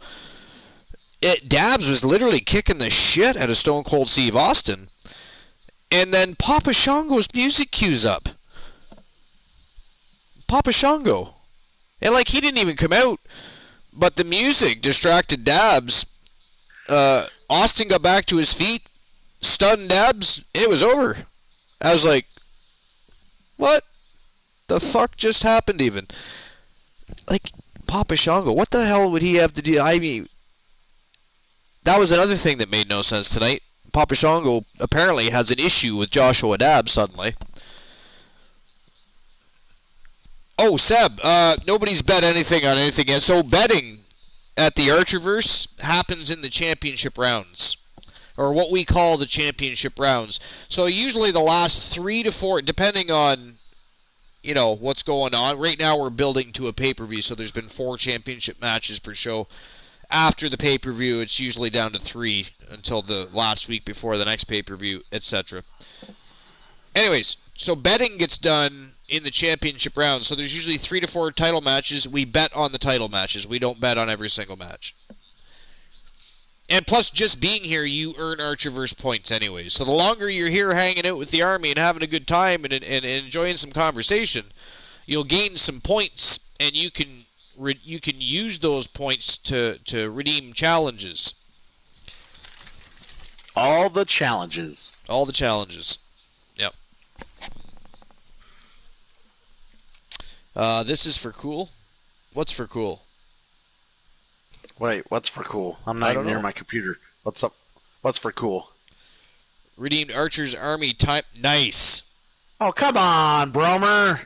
Dabbs was literally kicking the shit out of Stone Cold Steve Austin. And then Papa Shango's music cues up. Papa Shango. And he didn't even come out, but the music distracted Dabbs. Austin got back to his feet, stunned Dabbs, and it was over. I was like, what the fuck just happened even? Papa Shango, what the hell would he have to do? I mean, that was another thing that made no sense tonight. Papa Shango apparently has an issue with Joshua Dabbs suddenly. Oh, Seb, nobody's bet anything on anything yet. So betting at the Archerverse happens in the championship rounds, or what we call the championship rounds. So usually the last 3 to 4, depending on, what's going on. Right now we're building to a pay-per-view, so there's been 4 championship matches per show. After the pay-per-view, it's usually down to 3 until the last week before the next pay-per-view, etc. Anyways, so betting gets done in the championship round. So there's usually 3 to 4 title matches. We bet on the title matches. We don't bet on every single match. And plus, just being here, you earn Archerverse points anyways. So the longer you're here hanging out with the Army and having a good time and enjoying some conversation, you'll gain some points, and you can use those points to redeem challenges. All the challenges. All the challenges. Yep. This is for cool. What's for cool? Wait, what's for cool? I'm not even near my computer. What's up? What's for cool? Redeemed Archer's Army time. Nice. Oh, come on, Bromer.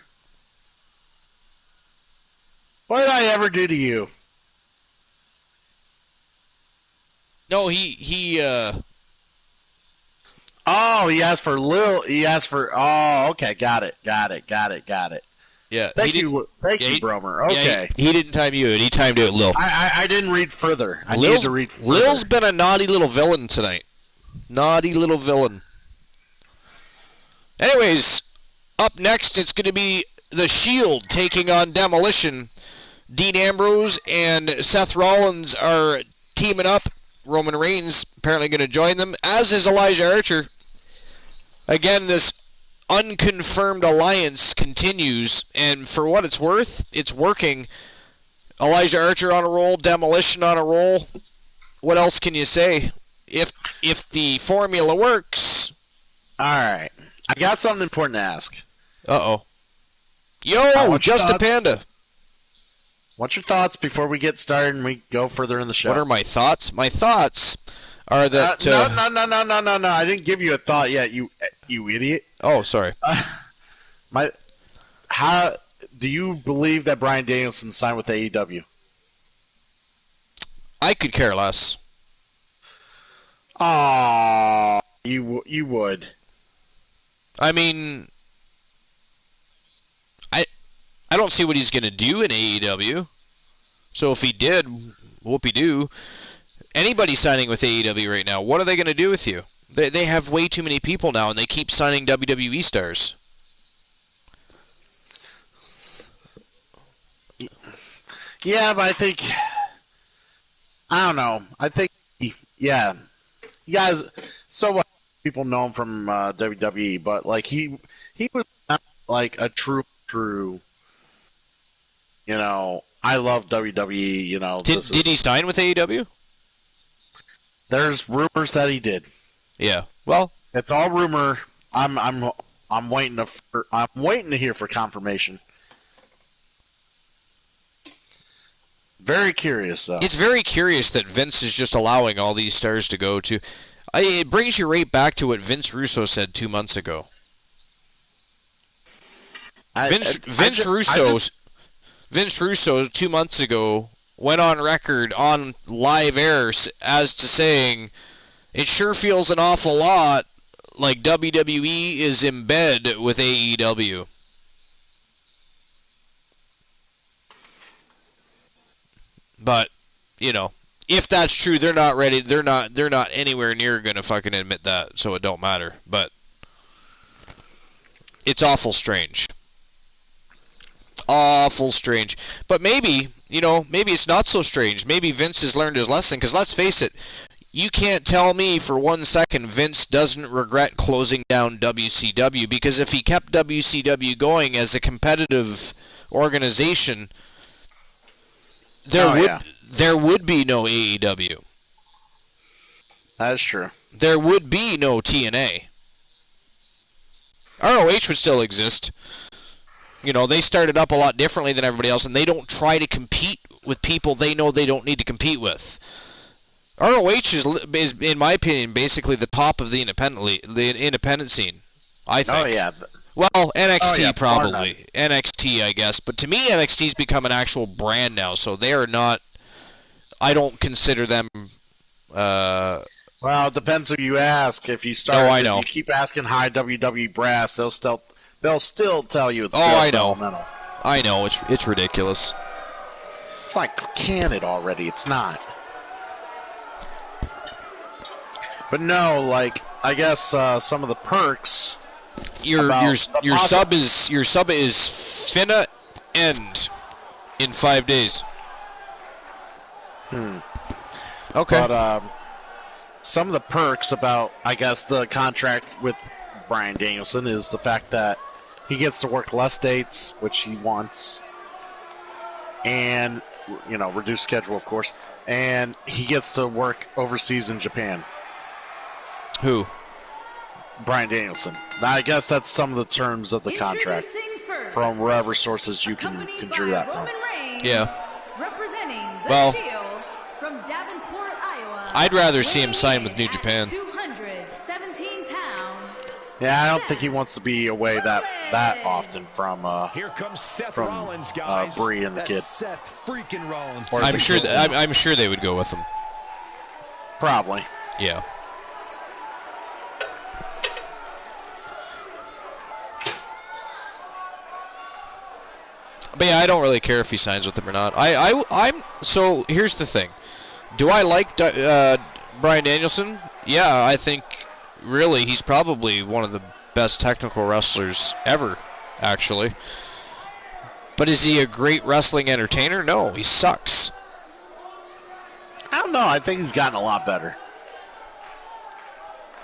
What did I ever do to you? No, he Oh, he asked for Lil. He asked for. Oh, okay, got it. Yeah. Thank you, Bromer. Okay. Yeah, he didn't time you. He timed it, Lil. I didn't read further. I needed to read further. Lil's been a naughty little villain tonight. Naughty little villain. Anyways, up next it's going to be The Shield taking on Demolition. Dean Ambrose and Seth Rollins are teaming up. Roman Reigns apparently going to join them, as is Elijah Archer. Again, this unconfirmed alliance continues, and for what it's worth, it's working. Elijah Archer on a roll, Demolition on a roll. What else can you say? If the formula works. All right. I got something important to ask. Uh-oh. Yo, Just a Panda. What's your thoughts before we get started and we go further in the show? What are my thoughts? My thoughts are that... No. I didn't give you a thought yet, you idiot. Oh, sorry. How do you believe that Bryan Danielson signed with AEW? I could care less. Oh, you would. I mean, I don't see what he's going to do in AEW. So if he did, whoopee-doo. Anybody signing with AEW right now, what are they going to do with you? They have way too many people now, and they keep signing WWE stars. Yeah, but I don't know. I think, yeah. You guys, so what? People know him from WWE, but like he was not like a true. You know, I love WWE. You know, did he sign with AEW? There's rumors that he did. Yeah. Well, it's all rumor. I'm waiting to hear for confirmation. Very curious, though. It's very curious that Vince is just allowing all these stars to go to. It brings you right back to what Vince Russo said 2 months ago. Vince Russo 2 months ago went on record on live air as to saying, it sure feels an awful lot like WWE is in bed with AEW. But, you know, if that's true, they're not ready. They're not anywhere near going to fucking admit that, so it don't matter. But it's awful strange. Awful strange. But maybe, you know, maybe it's not so strange. Maybe Vince has learned his lesson, because let's face it, you can't tell me for 1 second Vince doesn't regret closing down WCW, because if he kept WCW going as a competitive organization, there would be no AEW. That's true. There would be no TNA. ROH would still exist. You know, they started up a lot differently than everybody else, and they don't try to compete with people they know they don't need to compete with. ROH is in my opinion, basically the top of the independent scene, I think. Oh, yeah. Well, NXT probably. NXT, I guess. But to me, NXT's become an actual brand now, so they are not... I don't consider them... Well, it depends who you ask. If you start... Oh, I know. If you keep asking high WWE brass, they'll still tell you it's I know. developmental. I know. It's ridiculous. It's like, can it already? It's not. But no, like, I guess some of the perks... Your sub is finna end in 5 days. Okay. But some of the perks about, I guess, the contract with Bryan Danielson is the fact that he gets to work less dates, which he wants, and, you know, reduced schedule, of course, and he gets to work overseas in Japan. Who? Bryan Danielson. Now, I guess that's some of the terms of the contract from wherever sources you can conjure that from. Yeah. Representing the Well, Shield from Davenport, Iowa. I'd rather see him sign with New Japan. 217 pounds. Yeah, I don't think he wants to be away that often from Here comes Seth Rollins, guys. Bree and the kid. Seth freaking Rollins. I'm sure they would go with him. Probably. Yeah. But yeah, I don't really care if he signs with them or not. So here's the thing. Do I like Bryan Danielson? Yeah, I think really he's probably one of the best technical wrestlers ever, actually. But is he a great wrestling entertainer? No, he sucks. I don't know. I think he's gotten a lot better.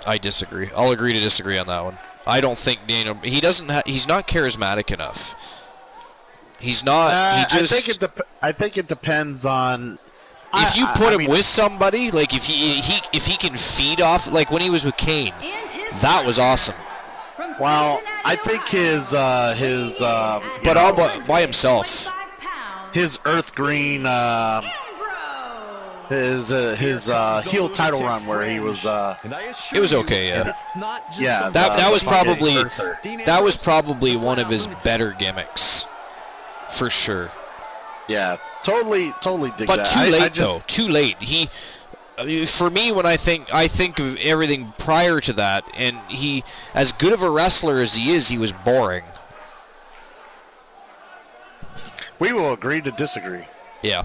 I disagree. I'll agree to disagree on that one. I don't think Daniel. He's not charismatic enough. He's not. He just. I think it depends on. If you put him with somebody, like if he can feed off, like when he was with Kane, that was awesome. Well, I think his but all by himself. His Earth Green, his heel title run where he was. It was okay, yeah. Yeah, that was probably one of his better gimmicks, for sure. Yeah, totally dig but that. Too late though. Too late. For me, when I think of everything prior to that, and he, as good of a wrestler as he was boring. We will agree to disagree. Yeah.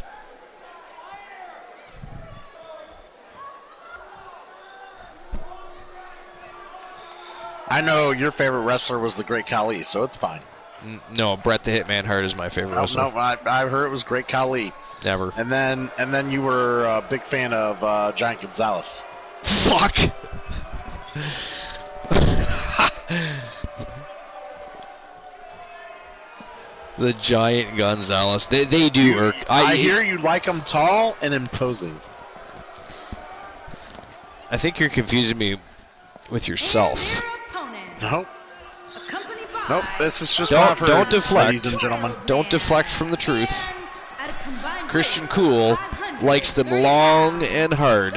I know your favorite wrestler was the Great Khali, so it's fine. No, Bret the Hitman Hart is my favorite wrestler. No, I heard it was Great Khali. Never. And then you were a big fan of Giant Gonzalez. Fuck. The Giant Gonzalez. They do irk. I hear you like them tall and imposing. I think you're confusing me with yourself. Nope. Nope, this is just don't deflect, ladies and gentlemen. Don't deflect from the truth. Christian Cool likes them long and hard.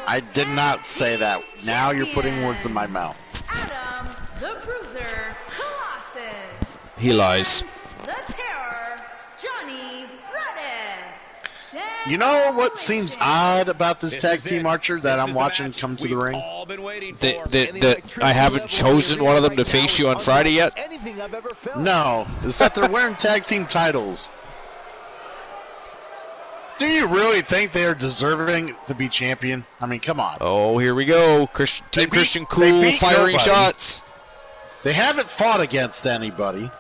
I did not say that. Now you're putting words in my mouth. Adam, the Bruiser, Colossus. He lies. The Terror, Johnny Reddick. You know what seems odd about this tag team, Archer, that I'm watching come to the ring? That I haven't chosen one of them to face you on Friday yet? No, is that they're wearing tag team titles. Do you really think they are deserving to be champion? I mean, come on. Oh, here we go. Team Christian Cool firing shots. They haven't fought against anybody.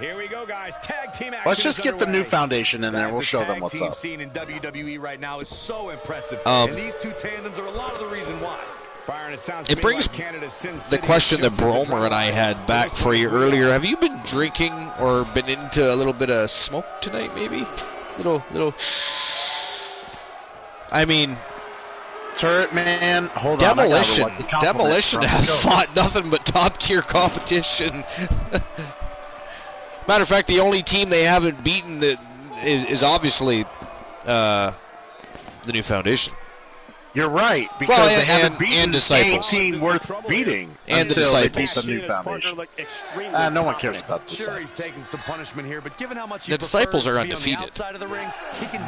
Here we go, guys. Tag team action. Let's just get the new foundation in there. We'll show them what's up. The scene in WWE right now is so impressive, and these two tandems are a lot of the reason why. Byron, it brings the question that Bromer and I had back for you earlier. Have you been drinking or been into a little bit of smoke tonight, maybe? Little. I mean, Turret Man, hold Demolition. on. Demolition have fought nothing but top-tier competition. Matter of fact, the only team they haven't beaten that is obviously the New Foundation. You're right, because they haven't beaten a team worth beating and until the they beat Disciples. the New Foundation. No one cares about the Disciples. Taking some punishment here, but given how much The Disciples are undefeated.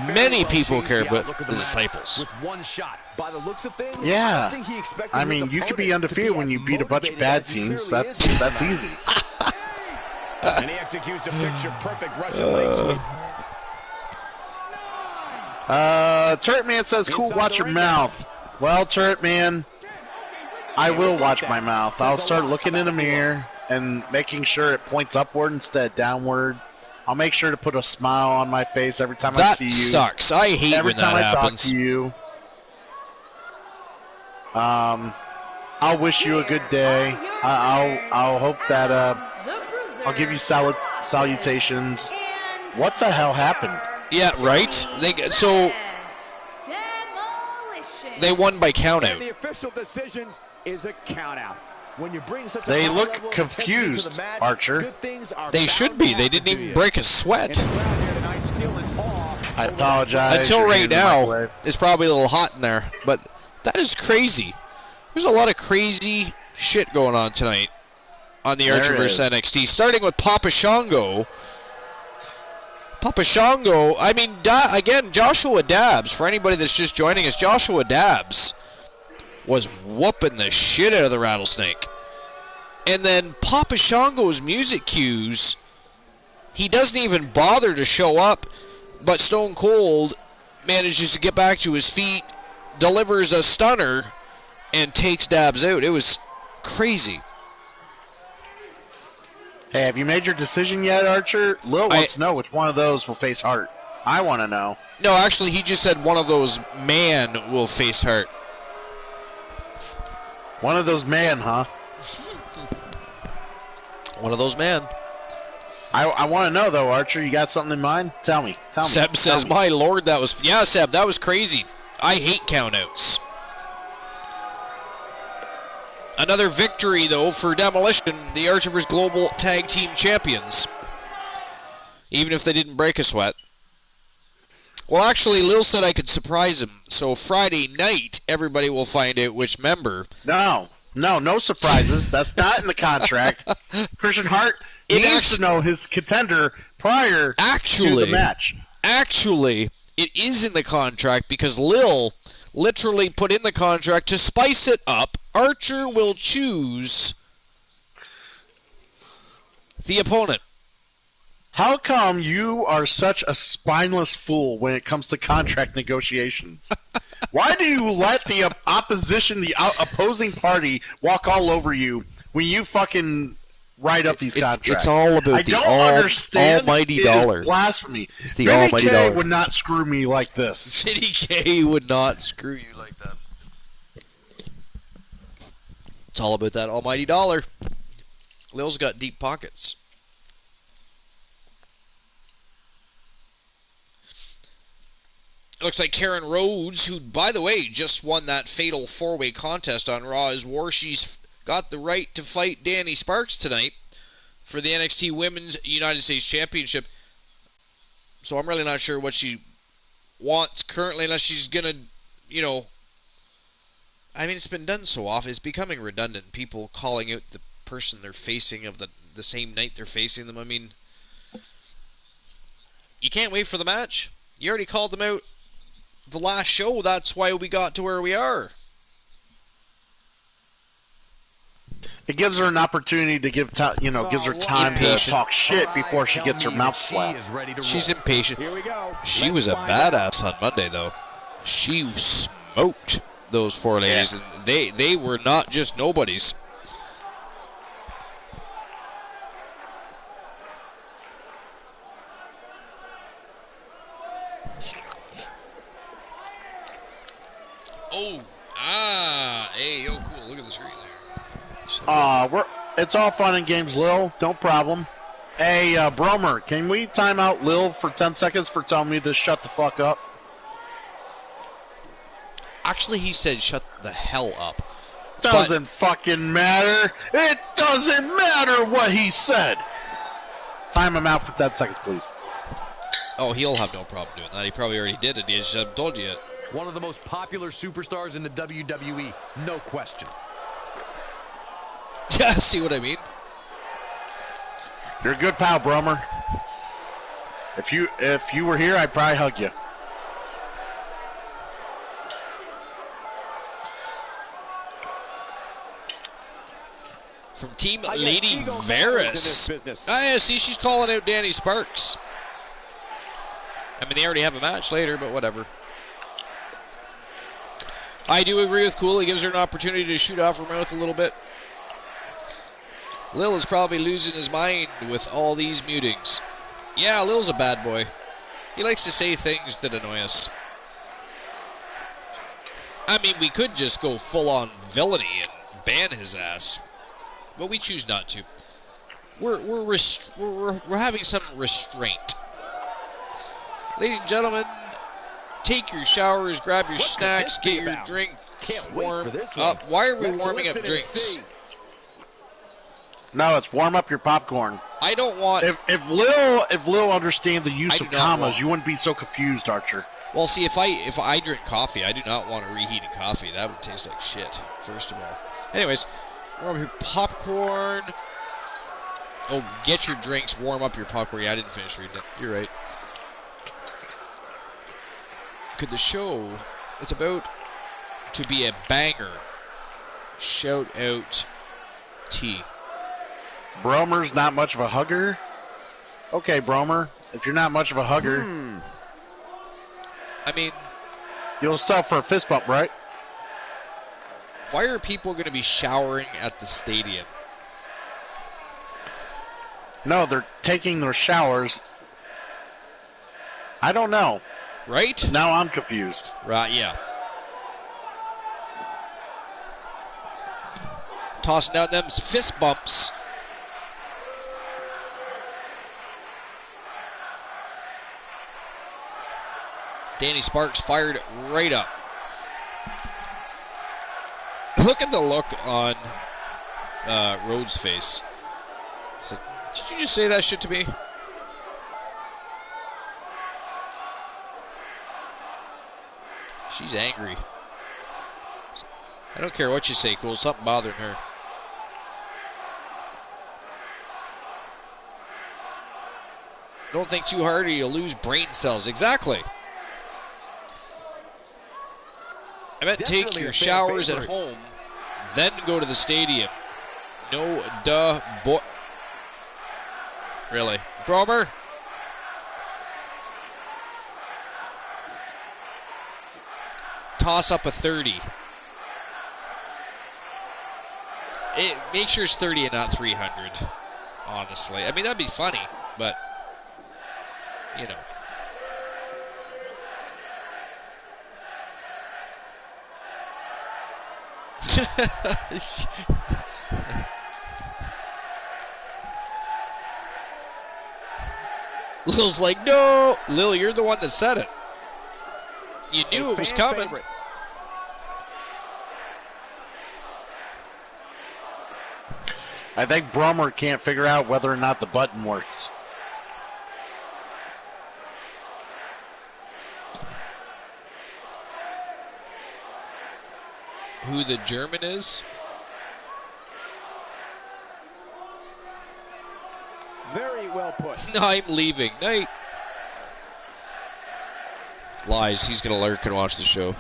Many people care about the Disciples. With one shot. By the looks of things, Yeah. I think he expected I his mean, you could be opponent to undefeated when you beat a bunch of motivated bad as he teams. clearly is. That's easy. And he executes a picture-perfect Russian leg sweep. Turret Man says, cool, watch your mouth. Well, Turret Man, I will watch my mouth. I'll start looking in the mirror and making sure it points upward instead of downward. I'll make sure to put a smile on my face every time I see you. That sucks. I hate every when that time I happens. talk to you. I'll wish you a good day. I'll hope that I'll give you salutations. What the hell happened? Yeah, right? They won by countout. The official decision is a countout. When you bring such They a look high level of intensity to confused, the match, Archer. good things are They bound should be. to They happen didn't to even you. break a sweat. I apologize. Until You're right in the now, microwave. it's probably a little hot in there. But that is crazy. There's a lot of crazy shit going on tonight on the There Archerverse is. NXT. Starting with Papa Shango. Papa Shango, I mean, again, Joshua Dabbs. For anybody that's just joining us, Joshua Dabbs was whooping the shit out of the Rattlesnake. And then Papa Shango's music cues, he doesn't even bother to show up, but Stone Cold manages to get back to his feet, delivers a stunner, and takes Dabbs out. It was crazy. Hey, have you made your decision yet, Archer? Lil wants to know which one of those will face Hart. I want to know. No, actually, he just said one of those man will face Hart. One of those man, huh? One of those man. I want to know, though, Archer. You got something in mind? Tell me. Seb says, my lord, that was... Yeah, Seb, that was crazy. I hate countouts. Another victory, though, for Demolition, the Archivers Global Tag Team Champions. Even if they didn't break a sweat. Well, actually, Lil said I could surprise him. So Friday night, everybody will find out which member. No surprises. That's not in the contract. Christian Hart needs to know his contender prior to the match. Actually, it is in the contract because Lil literally put in the contract to spice it up. Archer will choose the opponent. How come you are such a spineless fool when it comes to contract negotiations? Why do you let the opposition, the opposing party, walk all over you when you fucking write up these contracts? It's all about the almighty dollar. It's blasphemy. It's the almighty dollar. would not screw me like this. City K would not screw you like that. It's all about that almighty dollar. Lil's got deep pockets. It looks like Karen Rhodes, who, by the way, just won that fatal four-way contest on Raw as War. She's got the right to fight Danny Sparks tonight for the NXT Women's United States Championship. So I'm really not sure what she wants currently, unless she's going to, I mean, it's been done so often. It's becoming redundant. People calling out the person they're facing of the same night they're facing them. I mean, you can't wait for the match. You already called them out the last show. That's why we got to where we are. It gives her an opportunity to gives her time to talk shit before she gets her mouth slapped. She's impatient. She was a badass on Monday, though. She smoked those four ladies, and they were not just nobodies. Hey, cool. Look at the screen there. It's all fun and games, Lil. No problem. Hey, Bromer, can we time out Lil for 10 seconds for telling me to shut the fuck up? Actually, he said shut the hell up. Doesn't fucking matter. It doesn't matter what he said. Time him out for 10 seconds, please. Oh, he'll have no problem doing that. He probably already did it. He just hasn't told you yet. One of the most popular superstars in the WWE, no question. Yeah, see what I mean? You're a good pal, Bromer. If you were here, I'd probably hug you. From Team Lady Varys. Oh, yeah, see, she's calling out Danny Sparks. I mean, they already have a match later, but whatever. I do agree with Cool. He gives her an opportunity to shoot off her mouth a little bit. Lil is probably losing his mind with all these mutings. Yeah, Lil's a bad boy. He likes to say things that annoy us. I mean, we could just go full-on villainy and ban his ass, but we choose not to. We're having some restraint. Ladies and gentlemen, take your showers, grab your snacks, get your drink warmed up. Why are we warming up drinks? No, it's warm up your popcorn. I don't want... If Lil understand the use of commas, you wouldn't be so confused, Archer. Well, see, if I drink coffee, I do not want a reheated coffee. That would taste like shit, first of all. Anyways, warm up your popcorn. Oh, get your drinks, warm up your popcorn. Yeah, I didn't finish reading it. You're right. Could the show, it's about to be a banger. Shout out T. Bromer's not much of a hugger? Okay, Bromer, if you're not much of a hugger... I mean... You'll sell for a fist bump, right? Why are people going to be showering at the stadium? No, they're taking their showers. I don't know. Right? Now I'm confused. Right, yeah. Tossing down them fist bumps. Danny Sparks fired right up. Look at the look on Rhodes' face. So, did you just say that shit to me? She's angry. I don't care what you say, Cool. Something bothering her. Don't think too hard or you'll lose brain cells. Exactly. I meant take your showers at home, then go to the stadium. No duh boy. Really? Bromer? Toss up a 30. Make sure it's 30 and not 300, honestly. I mean, that'd be funny, but, you know. Lil's like, no. Lil, you're the one that said it. You knew it was coming. Favorite. I think Bromer can't figure out whether or not the button works. Who the German is? Very well put. No, I'm leaving. Night. Lies. He's going to lurk and watch the show.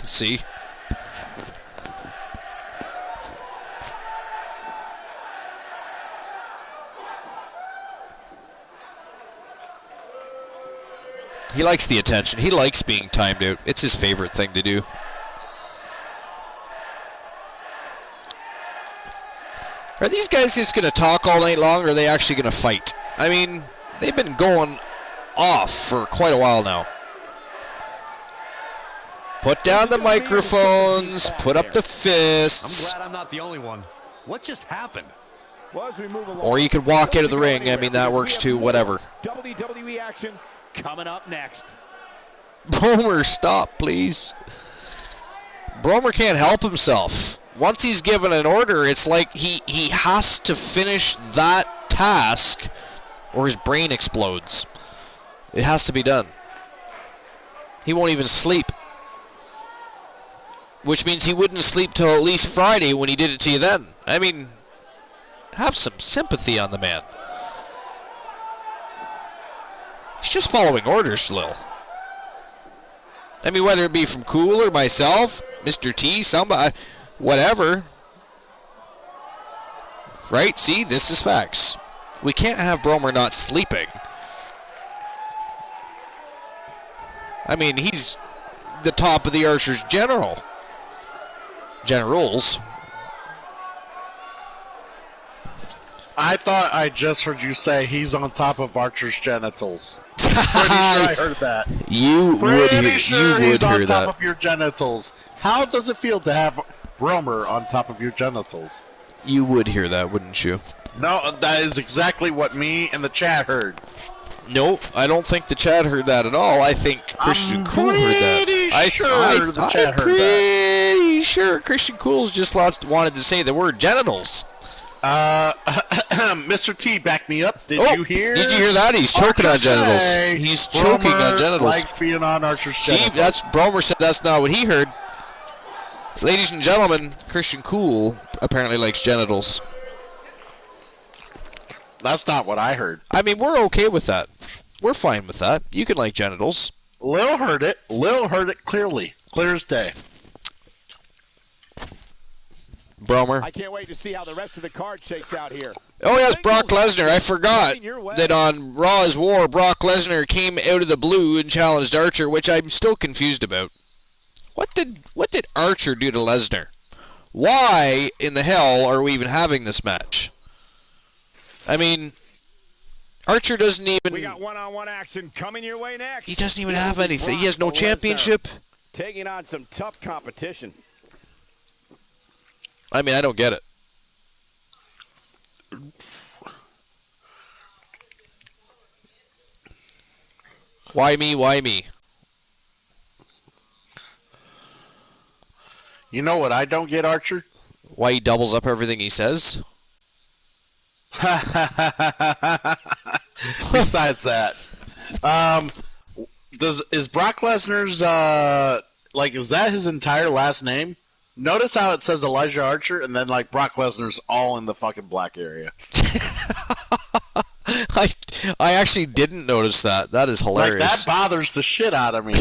See? He likes the attention. He likes being timed out. It's his favorite thing to do. Are these guys just going to talk all night long, or are they actually going to fight? I mean, they've been going off for quite a while now. Put down the microphones, put up the fists. I'm glad I'm not the only one. What just happened? Well, as we move along, Or you could walk out of the ring. I mean, that works too, whatever. WWE action coming up next. Bromer, stop, please. Bromer can't help himself. Once he's given an order, it's like he has to finish that task or his brain explodes. It has to be done. He won't even sleep. Which means he wouldn't sleep till at least Friday when he did it to you then. I mean, have some sympathy on the man. He's just following orders, Lil. I mean, whether it be from Cool or myself, Mr. T, somebody, whatever. Right? See, this is facts. We can't have Bromer not sleeping. I mean, he's the top of the Archer's generals. I thought I just heard you say he's on top of Archer's genitals. Pretty sure I heard that. You would hear, he's on hear top that. of your genitals. How does it feel to have Bromer on top of your genitals? You would hear that, wouldn't you? No, that is exactly what me and the chat heard. Nope, I don't think the chat heard that at all. I think Christian Cool heard that. I'm pretty sure Christian Cool's just wanted to say the word genitals. Mr. T, back me up. Did you hear? Did you hear that? He's choking on genitals. He's choking on genitals. Likes being on Archer's genitals. See, Bromer said that's not what he heard. Ladies and gentlemen, Christian Cool apparently likes genitals. That's not what I heard. I mean, we're okay with that. We're fine with that. You can like genitals. Lil heard it. Lil heard it clearly. Clear as day. Bromer. I can't wait to see how the rest of the card shakes out here. Oh, yes, Brock Lesnar. I forgot that on Raw's War, Brock Lesnar came out of the blue and challenged Archer, which I'm still confused about. What did Archer do to Lesnar? Why in the hell are we even having this match? I mean, Archer doesn't even... We got one-on-one action coming your way next. He doesn't even have anything. He has no championship. Taking on some tough competition. I mean, I don't get it. Why me? Why me? You know what I don't get, Archer? Why he doubles up everything he says? Besides that, is Brock Lesnar's is that his entire last name? Notice how it says Elijah Archer and then like Brock Lesnar's all in the fucking black area. I actually didn't notice that. That is hilarious. Like, that bothers the shit out of me.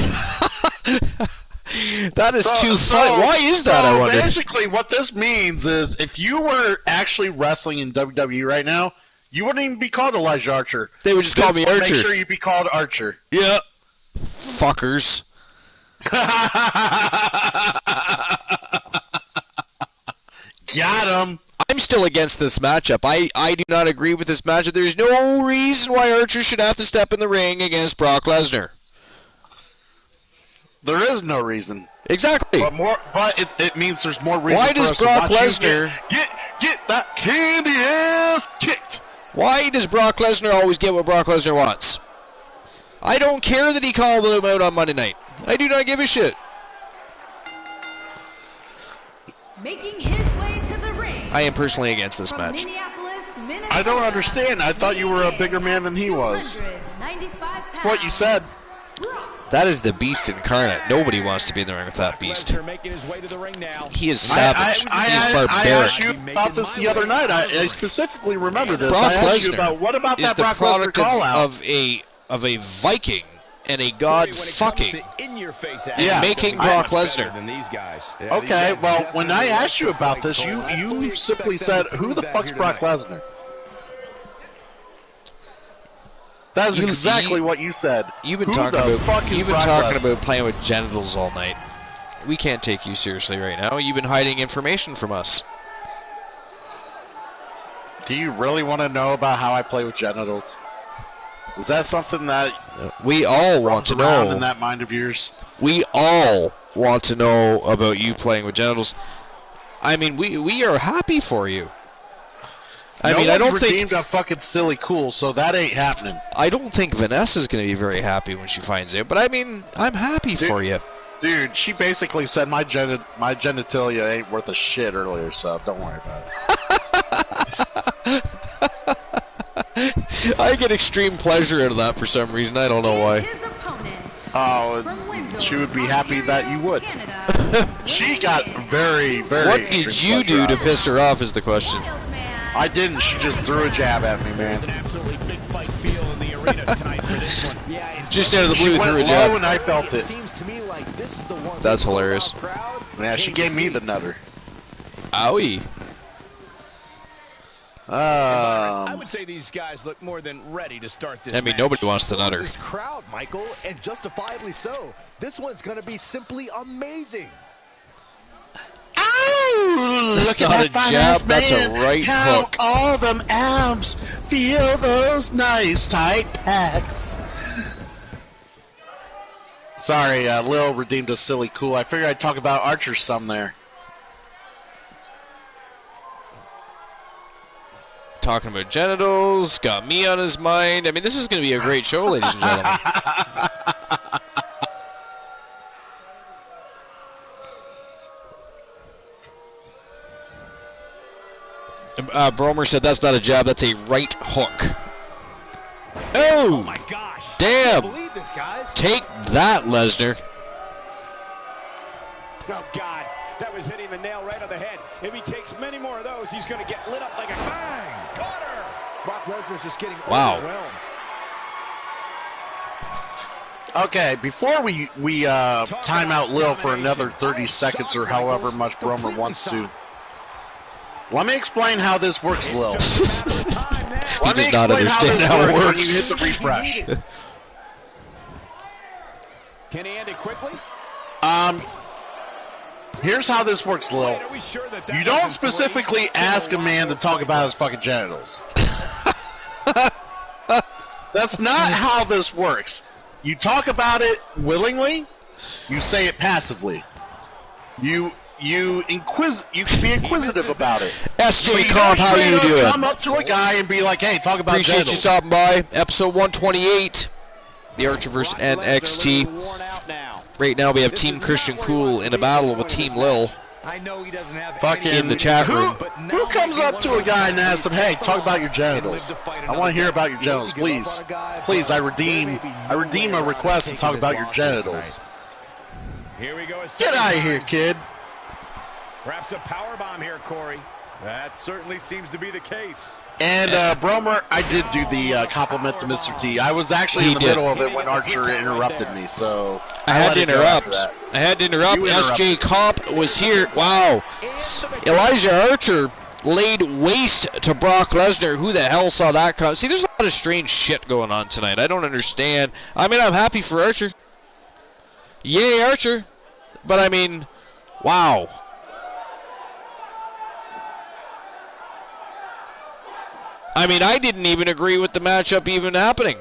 That is too funny. Why is that, I wonder? Basically, what this means is if you were actually wrestling in WWE right now, you wouldn't even be called Elijah Archer. They would just call me Archer. Make sure you be called Archer. Yeah. Fuckers. Got him. I'm still against this matchup. I do not agree with this matchup. There's no reason why Archer should have to step in the ring against Brock Lesnar. There is no reason. Exactly. But it means there's more reason. Why does Brock Lesnar get that candy ass kicked? Why does Brock Lesnar always get what Brock Lesnar wants? I don't care that he called him out on Monday night. I do not give a shit. Making his way to the ring. I am personally against this match. I don't understand. I thought you were a bigger man than he was. That's what you said. That is the beast incarnate. Nobody wants to be in the ring with that beast. He is savage. He is barbaric. I asked you about this the other night. I specifically remember this. Brock I asked you Lesnar about what about that Brock is the Lesnar product call out of a Viking and a god fucking and making Brock Lesnar. Okay, well, when I asked you about this, you simply said, "Who the fuck's Brock Lesnar?" That's exactly what you said. You've been talking about playing with genitals all night. We can't take you seriously right now. You've been hiding information from us. Do you really want to know about how I play with genitals? Is that something that we all want to know in that mind of yours? We all want to know about you playing with genitals. I mean, we are happy for you. I don't think a fucking silly cool, so that ain't happening. I don't think Vanessa's going to be very happy when she finds out, but I mean, I'm happy for you. Dude, she basically said my genitalia ain't worth a shit earlier, so don't worry about it. I get extreme pleasure out of that for some reason. I don't know why. Oh, she would be happy that you would. She got very, very. What did you do to piss her off? Is the question. I didn't. She just threw a jab at me, man. Just out of the blue, threw a jab. Low and I felt it. That's hilarious. Yeah, she gave me the nutter. Owie. I would say these guys look more than ready to start this match. Nobody wants the nutter. This crowd, Michael, and justifiably so. This one's going to be simply amazing. Oh, that's not a jab, that's a right hook. All them abs, feel those nice tight pecs. Sorry, Lil redeemed a silly cool. I figured I'd talk about Archer some there. Talking about genitals, got me on his mind. I mean, this is going to be a great show, ladies and gentlemen. Bromer said that's not a jab, that's a right hook. Oh my gosh. Damn. I can't believe this, guys. Take that, Lesnar. Oh, God. That was hitting the nail right on the head. If he takes many more of those, he's going to get lit up like a bang. Got her. Brock Lesnar's just getting overwhelmed. Okay, before we time out Lil for another 30 seconds or however much Bromer wants to, let me explain how this works, Lil. He does not understand how it works. When you hit the refresh. Can he end it quickly? Here's how this works, Lil. You don't specifically ask a man to talk about his fucking genitals. That's not how this works. You talk about it willingly. You say it passively. You can be inquisitive about it. SJ Comp, how you doing? Come up to a guy and be like, "Hey, talk about Appreciate genitals." you stopping by. Episode 128, the Archer vs. NXT. Right now we have Team Christian Cool in a battle with Team Lil. I know he doesn't have Fucking in the chat room. Who comes up to a guy and asks him, "Hey, talk about your genitals. I want to hear about your genitals, please. Please, I redeem a request to talk about your genitals." Here we go. Get out of here, kid. Perhaps a power bomb here, Corey. That certainly seems to be the case. And Bromer, I did do the compliment to Mr. T. I was actually in the middle of it when Archer interrupted me, so I had to interrupt. SJ Comp was here. Wow. Elijah Archer laid waste to Brock Lesnar. Who the hell saw that come? See, there's a lot of strange shit going on tonight. I don't understand. I mean, I'm happy for Archer. Yay, Archer. But, I mean, wow. I mean, I didn't even agree with the matchup even happening.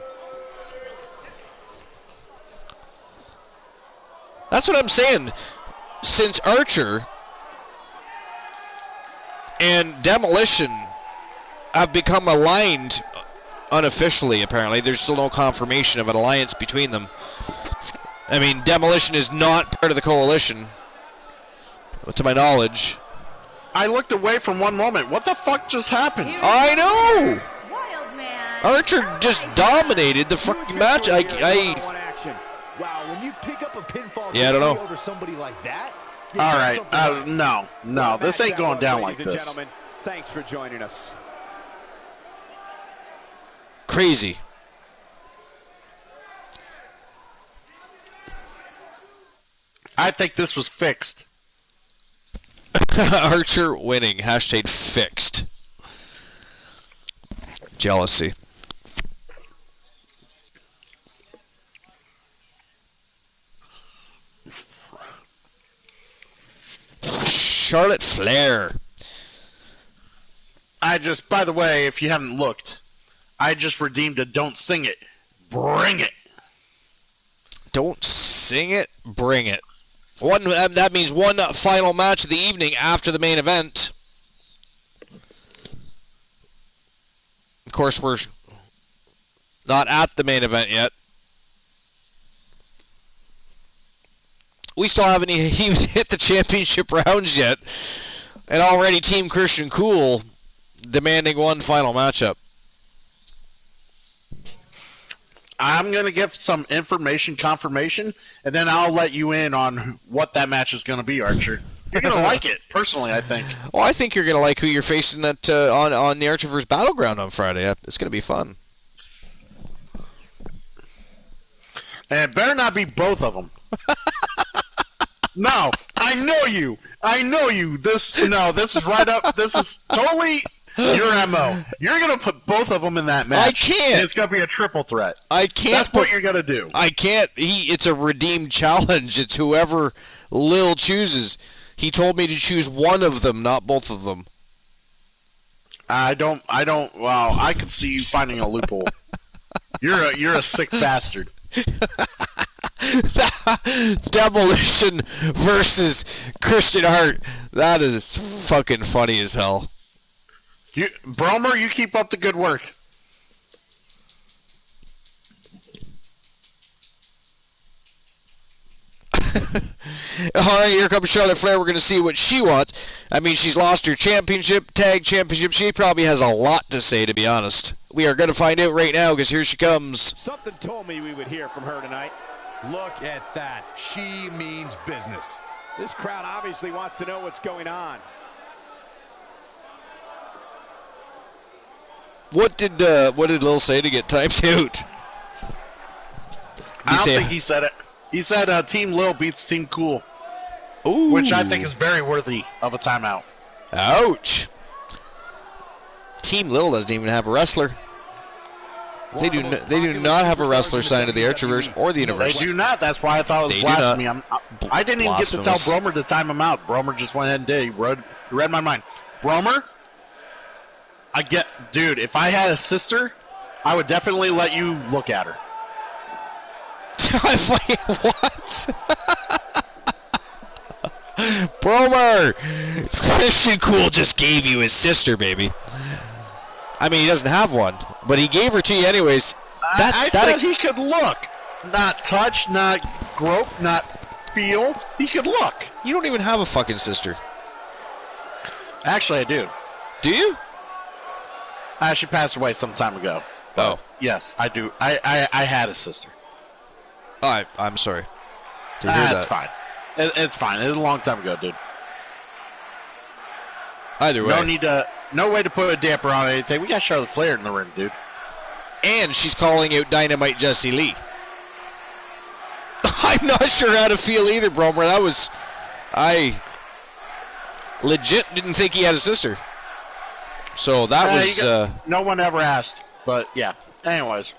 That's what I'm saying. Since Archer and Demolition have become aligned unofficially, apparently, there's still no confirmation of an alliance between them. I mean, Demolition is not part of the coalition, to my knowledge. I looked away from one moment. What the fuck just happened? I know! Wild man. Archer just dominated the fucking match. Wow, when you pick up a pinfall I don't know. over somebody like that. All right, no, this ain't going down like Ladies and this. gentlemen, thanks for joining us. Crazy. I think this was fixed. Archer winning. Hashtag fixed. Jealousy. Charlotte Flair. By the way, if you haven't looked, I just redeemed a "Don't Sing It, Bring It." Don't sing it, bring it. That means one final match of the evening after the main event. Of course, we're not at the main event yet. We still haven't even hit the championship rounds yet. And already Team Christian Cool demanding one final matchup. I'm going to get some confirmation, and then I'll let you in on what that match is going to be, Archer. You're going to like it, personally, I think. Well, I think you're going to like who you're facing on the Archerverse Battleground on Friday. It's going to be fun. And it better not be both of them. No, I know you. This is right up. This is totally your MO. You're going to put both of them in that match. I can't. And it's going to be a triple threat. I can't. That's what you're going to do. I can't. It's a redeemed challenge. It's whoever Lil chooses. He told me to choose one of them, not both of them. I don't. Well, I could see you finding a loophole. You're a sick bastard. Demolition versus Christian Hart. That is fucking funny as hell. Bromer, you keep up the good work. Alright, here comes Charlotte Flair. We're going to see what she wants. I mean, she's lost her tag championship. She probably has a lot to say, to be honest. We are going to find out right now because here she comes. Something told me we would hear from her tonight. Look at that. She means business. This crowd obviously wants to know what's going on. What did Lil say to get timed out? I don't think he said it. He said Team Lil beats Team Cool. Ooh. Which I think is very worthy of a timeout. Ouch. Team Lil doesn't even have a wrestler. They do not have a wrestler signed to the Archerverse or the Universe. They do not. That's why I thought it was blasphemy. I didn't even get to tell Bromer to time him out. Bromer just went ahead and did. He read my mind. Bromer, dude, if I had a sister, I would definitely let you look at her. Wait, what? Bromer! Christian Cool just gave you his sister, baby. I mean, he doesn't have one, but he gave her to you anyways. I said he could look. Not touch, not grope, not feel. He could look. You don't even have a fucking sister. Actually, I do. Do you? She passed away some time ago. Oh. Yes, I do. I had a sister. I'm sorry to hear that. It's fine. It's fine. It was a long time ago, dude. Either way. No way to put a damper on anything. We got Charlotte Flair in the ring, dude. And she's calling out Dynamite Jessie Lee. I'm not sure how to feel either, Bromer. I legit didn't think he had a sister. So that was... no one ever asked, but yeah. Anyways.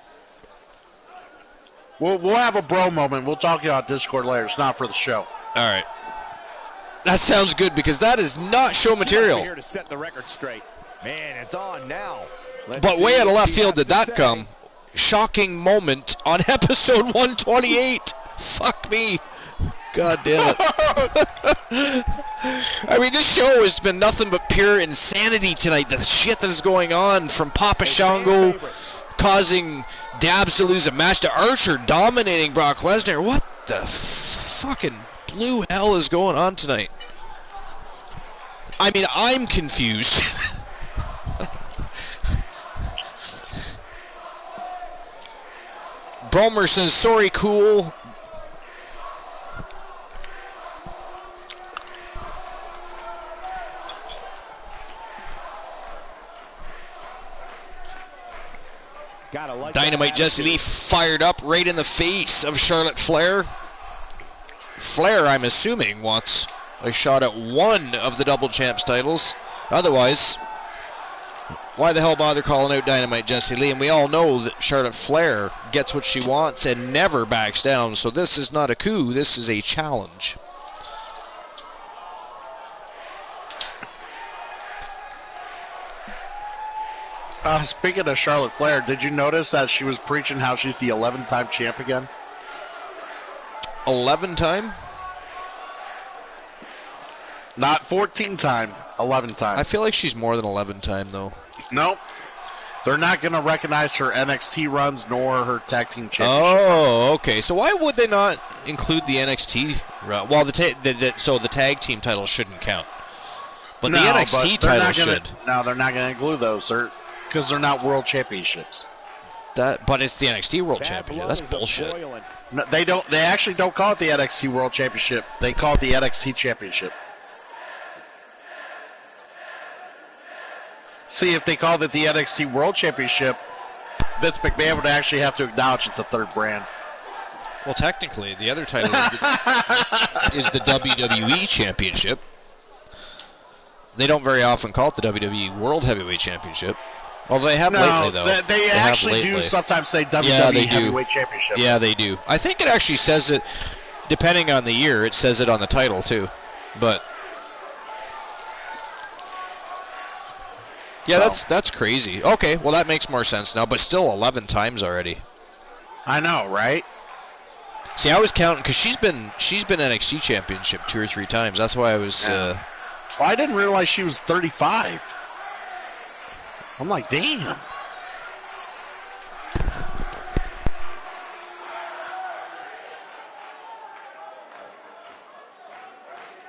We'll have a bro moment. We'll talk about Discord later. It's not for the show. All right. That sounds good because that is not show material. Here to set the record straight. Man, it's on now. But way out of left field did that come. Shocking moment on episode 128. Fuck me. God damn it. I mean, this show has been nothing but pure insanity tonight. The shit that is going on from Papa Shango causing Dabs to lose a match to Archer dominating Brock Lesnar. What the fucking blue hell is going on tonight? I mean, I'm confused. Bromer says, sorry, cool. Dynamite Jessie Lee fired up right in the face of Charlotte Flair. Flair, I'm assuming, wants a shot at one of the double champs titles. Otherwise, why the hell bother calling out Dynamite Jessie Lee? And we all know that Charlotte Flair gets what she wants and never backs down. So this is not a coup. This is a challenge. Speaking of Charlotte Flair, did you notice that she was preaching how she's the 11-time champ again? 11-time? Not 14-time, 11-time. I feel like she's more than 11-time, though. Nope. They're not going to recognize her NXT runs nor her tag team championship. Oh, okay. So why would they not include the NXT run? Well, so the tag team title shouldn't count. But the NXT title should. No, they're not going to include those. Because they're not world championships. But it's the NXT World Championship. That's bullshit. No, they don't. They actually don't call it the NXT World Championship. They call it the NXT Championship. See, if they called it the NXT World Championship, Vince McMahon would actually have to acknowledge it's a third brand. Well, technically, the other title is the WWE Championship. They don't very often call it the WWE World Heavyweight Championship. Although they have lately, though. They actually do sometimes say WWE Heavyweight Championship. Yeah, they do. I think it actually says it, depending on the year, it says it on the title, too. But, yeah, that's crazy. Okay, well, that makes more sense now, but still 11 times already. I know, right? See, I was counting, because she's been NXT Championship 2 or 3 times. That's why I was... Well, I didn't realize she was 35. I'm like, damn.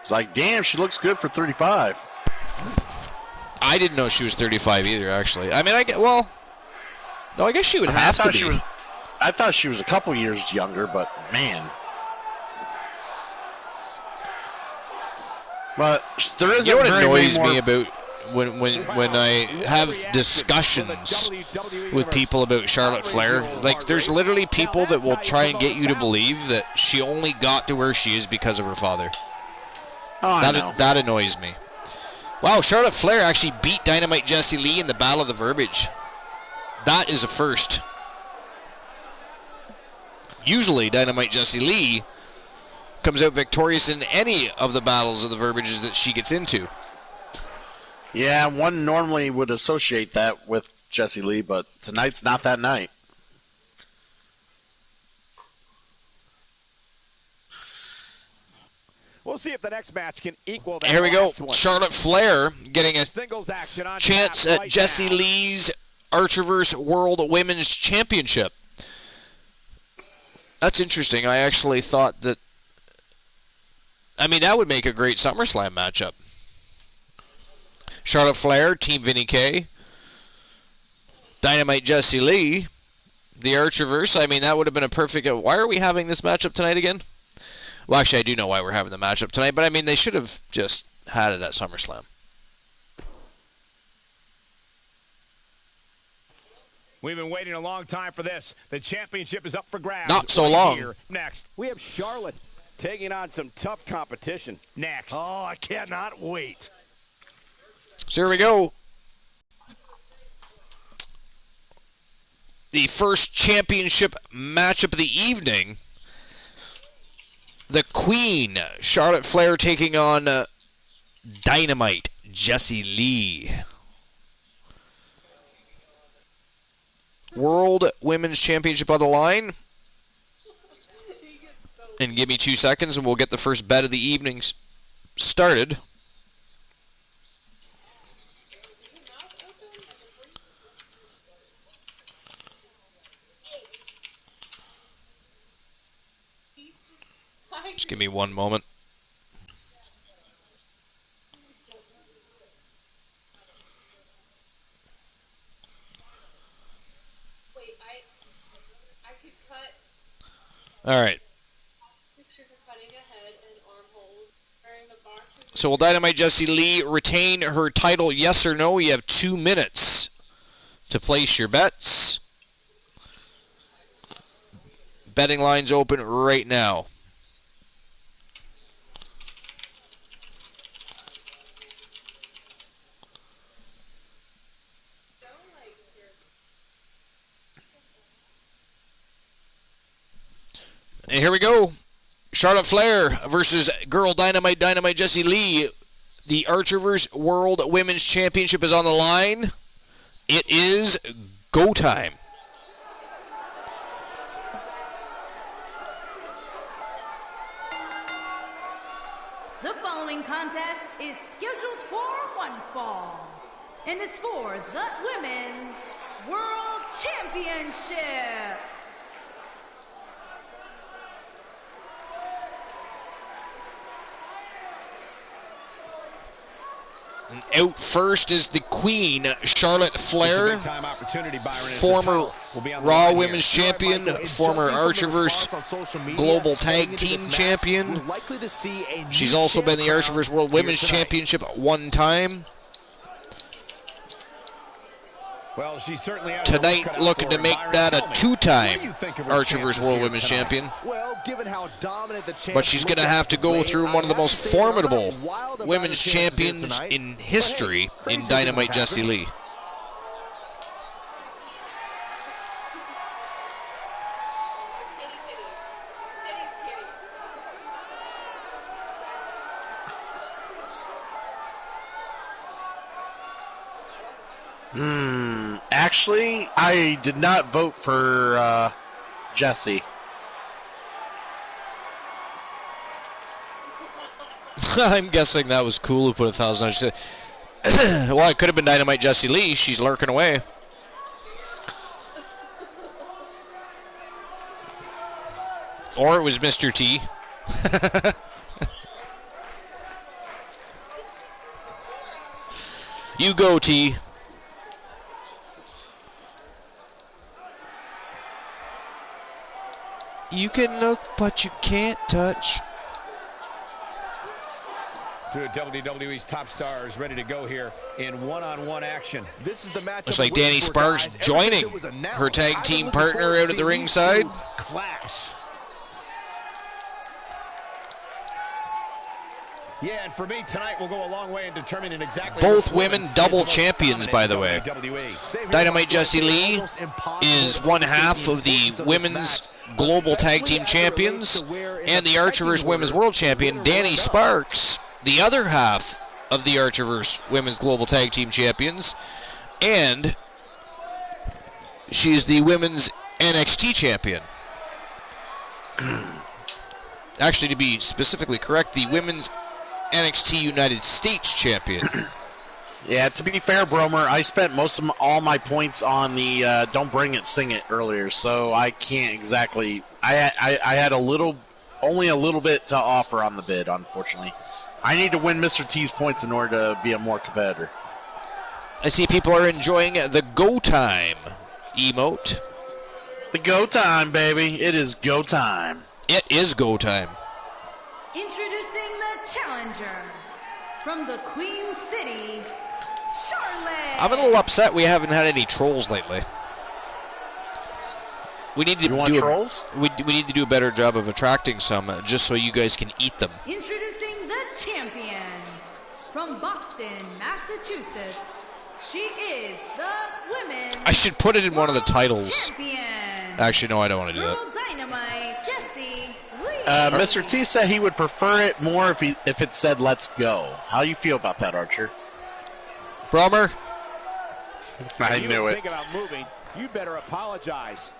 It's like, damn, she looks good for 35. I didn't know she was 35 either, actually. I mean, I guess she would have to be. I thought she was a couple years younger, but man. But there isn't. You know what very annoys many me about when I have discussions with people about Charlotte Flair? Like, there's literally people that will try and get you to believe that she only got to where she is because of her father. Oh, I know. That annoys me. Wow, Charlotte Flair actually beat Dynamite Jessie Lee in the Battle of the Verbiage. That is a first. usually Dynamite Jessie Lee comes out victorious in any of the battles of the verbiages that she gets into. Yeah, one normally would associate that with Jessie Lee, but tonight's not that night. We'll see if the next match can equal that. Here we go. One. Charlotte Flair getting a Singles action on chance at right Jessie now. Lee's Archerverse World Women's Championship. That's interesting. I actually thought that... I mean, that would make a great SummerSlam matchup. Charlotte Flair, Team Vinny K. Dynamite Jessie Lee. The Archerverse. I mean, that would have been a perfect... Why are we having this matchup tonight again? Well, actually, I do know why we're having the matchup tonight, but I mean, they should have just had it at SummerSlam. We've been waiting a long time for this. The championship is up for grabs. Not so long. Here. Next. We have Charlotte taking on some tough competition. Next. Oh, I cannot wait. So here we go. The first championship matchup of the evening. The Queen, Charlotte Flair, taking on Dynamite Jessie Lee. World Women's Championship on the line. And give me 2 seconds and we'll get the first bet of the evening started. Just give me one moment. All right. So will Dynamite Jessie Lee retain her title, yes or no? You have 2 minutes to place your bets. Betting lines open right now. And here we go. Charlotte Flair versus Girl Dynamite, Dynamite Jessie Lee. The Archerverse World Women's Championship is on the line. It is go time. The following contest is scheduled for one fall and is for the Women's World Championship. And out first is the Queen, Charlotte Flair, former Raw Women's Champion, former Archerverse Global Tag Team Champion. She's also been the Archerverse World Women's Championship one time. Well, she certainly has Tonight looking to make that a two-time Archerverse World Women's Champion. But she's going to have to go through one of the most formidable women's champions in history in Dynamite Jessie Lee. Actually, I did not vote for Jessie. I'm guessing that was cool who put 1,000. Well, it could have been Dynamite Jessie Lee. She's lurking away. Or it was Mr. T. You go, T. You can look, but you can't touch. Two of WWE's top stars ready to go here in one-on-one action. This is the match. Looks like Danny Sparks joining her tag team partner out at the ringside. Clash. Yeah, and for me, tonight will go a long way in determining exactly. Both women double champions, by the way. Dynamite Jessie Lee is one half of the women's global tag team champions, and the Archerverse Women's World Champion, Danny Sparks, the other half of the Archerverse Women's Global Tag Team Champions, and she's the Women's NXT Champion. Actually, to be specifically correct, the Women's NXT United States Champion. Yeah, to be fair, Bromer, I spent all my points on the "Don't Bring It, Sing It" earlier, so I can't exactly. I had only a little bit to offer on the bid, unfortunately. I need to win Mr. T's points in order to be a more competitor. I see people are enjoying the Go Time emote. The Go Time, baby! It is Go Time. It is Go Time. Introducing the challenger from the Queen City, Charlotte. I'm a little upset we haven't had any trolls lately. We need to do trolls? We need to do a better job of attracting some, just so you guys can eat them. Introducing the champion from Boston, Massachusetts. She is the women's. I should put it in one of the titles. Champion. Actually, no, I don't want to do that. Girl Dynamite, Jessie Lee. Mr. T said he would prefer it more if it said "Let's go." How do you feel about that, Archer? Bromer? I knew it. Think about moving. You better apologize.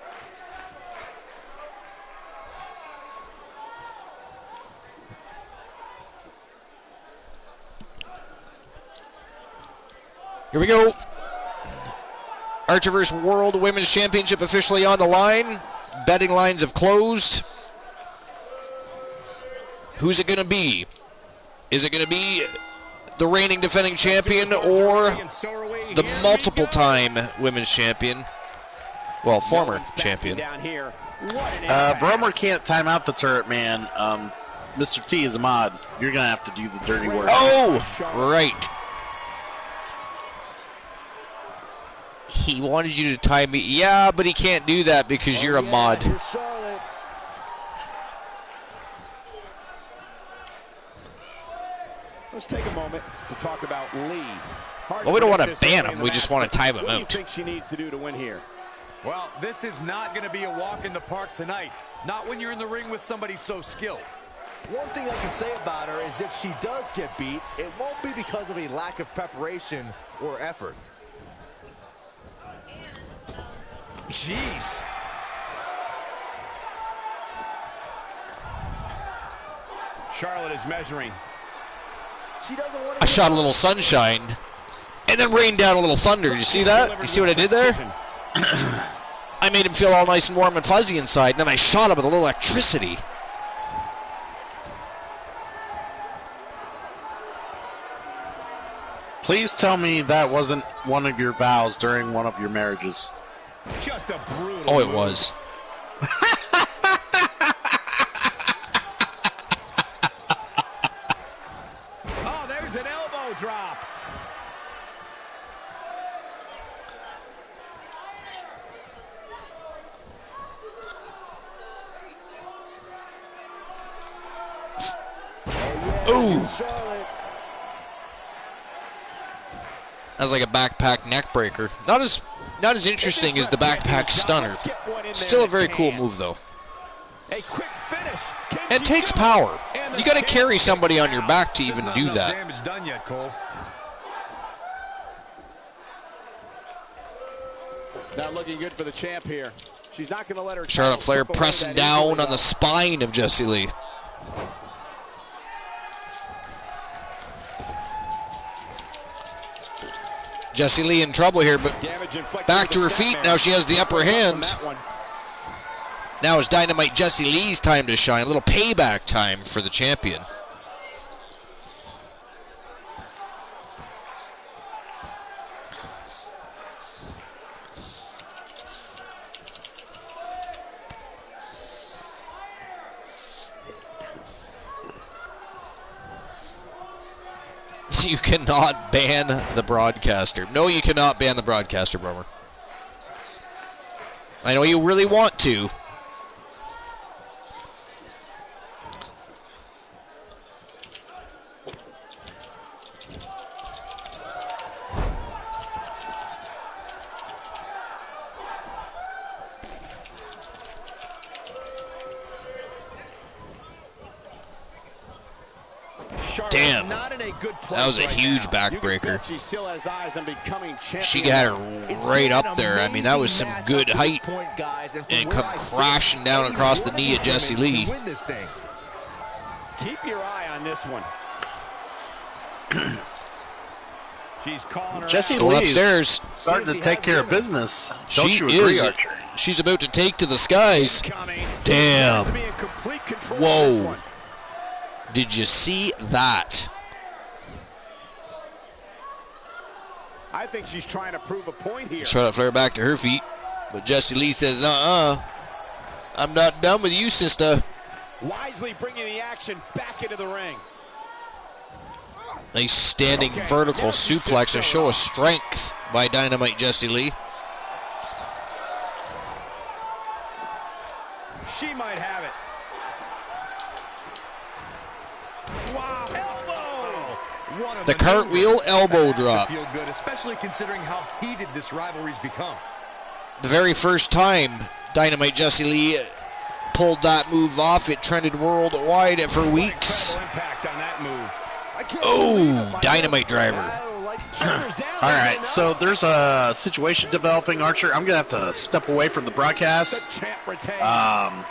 Here we go. Archerverse World Women's Championship officially on the line. Betting lines have closed. Who's it going to be? Is it going to be the reigning defending champion or the multiple-time women's champion? Well, former champion. Bromer can't time out the turret, man. Mr. T is a mod. You're going to have to do the dirty work. Oh, right. He wanted you to time me. Yeah, but he can't do that because you're a mod. Let's take a moment to talk about Lee. Well, we don't want to ban him. We just want to time him out. What do you out. think she needs to do to win here? Well, this is not going to be a walk in the park tonight. Not when you're in the ring with somebody so skilled. One thing I can say about her is if she does get beat, it won't be because of a lack of preparation or effort. Jeez. Charlotte is measuring. She doesn't want to. I shot a little sunshine and then rained down a little thunder. Did you see that? You see what I did there? I made him feel all nice and warm and fuzzy inside, and then I shot him with a little electricity. Please tell me that wasn't one of your vows during one of your marriages. Just a brutal Oh, it move. was. Oh, there's an elbow drop. Ooh. That was like a backpack neck breaker. Not as interesting as the backpack stunner. Still a very cool move, though. A quick finish. It takes power. You got to carry somebody on your back to even do that. Damage done yet, Cole. Not looking good for the champ here. She's not going to let her. Charlotte Flair pressing down on the spine of Jessie Lee. Jessie Lee in trouble here, but back to her feet. Now she has the upper hand. Now it's Dynamite Jessie Lee's time to shine. A little payback time for the champion. You cannot ban the broadcaster. No, you cannot ban the broadcaster, Bromer. I know you really want to. Damn. Not in a good place That was a right huge now. backbreaker. She still has eyes on becoming champion. She got her right up there. I mean, that was some good height. And it come crashing down across the knee of Jessie Lee. Keep your eye on this one. She's calling her Jessie Going Lee upstairs. starting to take care of business. Don't She you agree, is. Archer? She's about to take to the skies. coming. Damn. To be in complete control Whoa. of this one. Did you see that? I think she's trying to prove a point here. Try to flare back to her feet. But Jessie Lee says, I'm not done with you, sister. Wisely bringing the action back into the ring. Nice standing vertical suplex, a show of strength by Dynamite Jessie Lee. She might have it. Wow. Elbow. One of The cartwheel elbow drop. Feel good, especially considering how heated this rivalry's become. The very first time Dynamite Jessie Lee pulled that move off, it trended worldwide for weeks. Incredible impact on that move. Oh, Dynamite driver. All right, so there's a situation developing, Archer. I'm going to have to step away from the broadcast. Champ retains.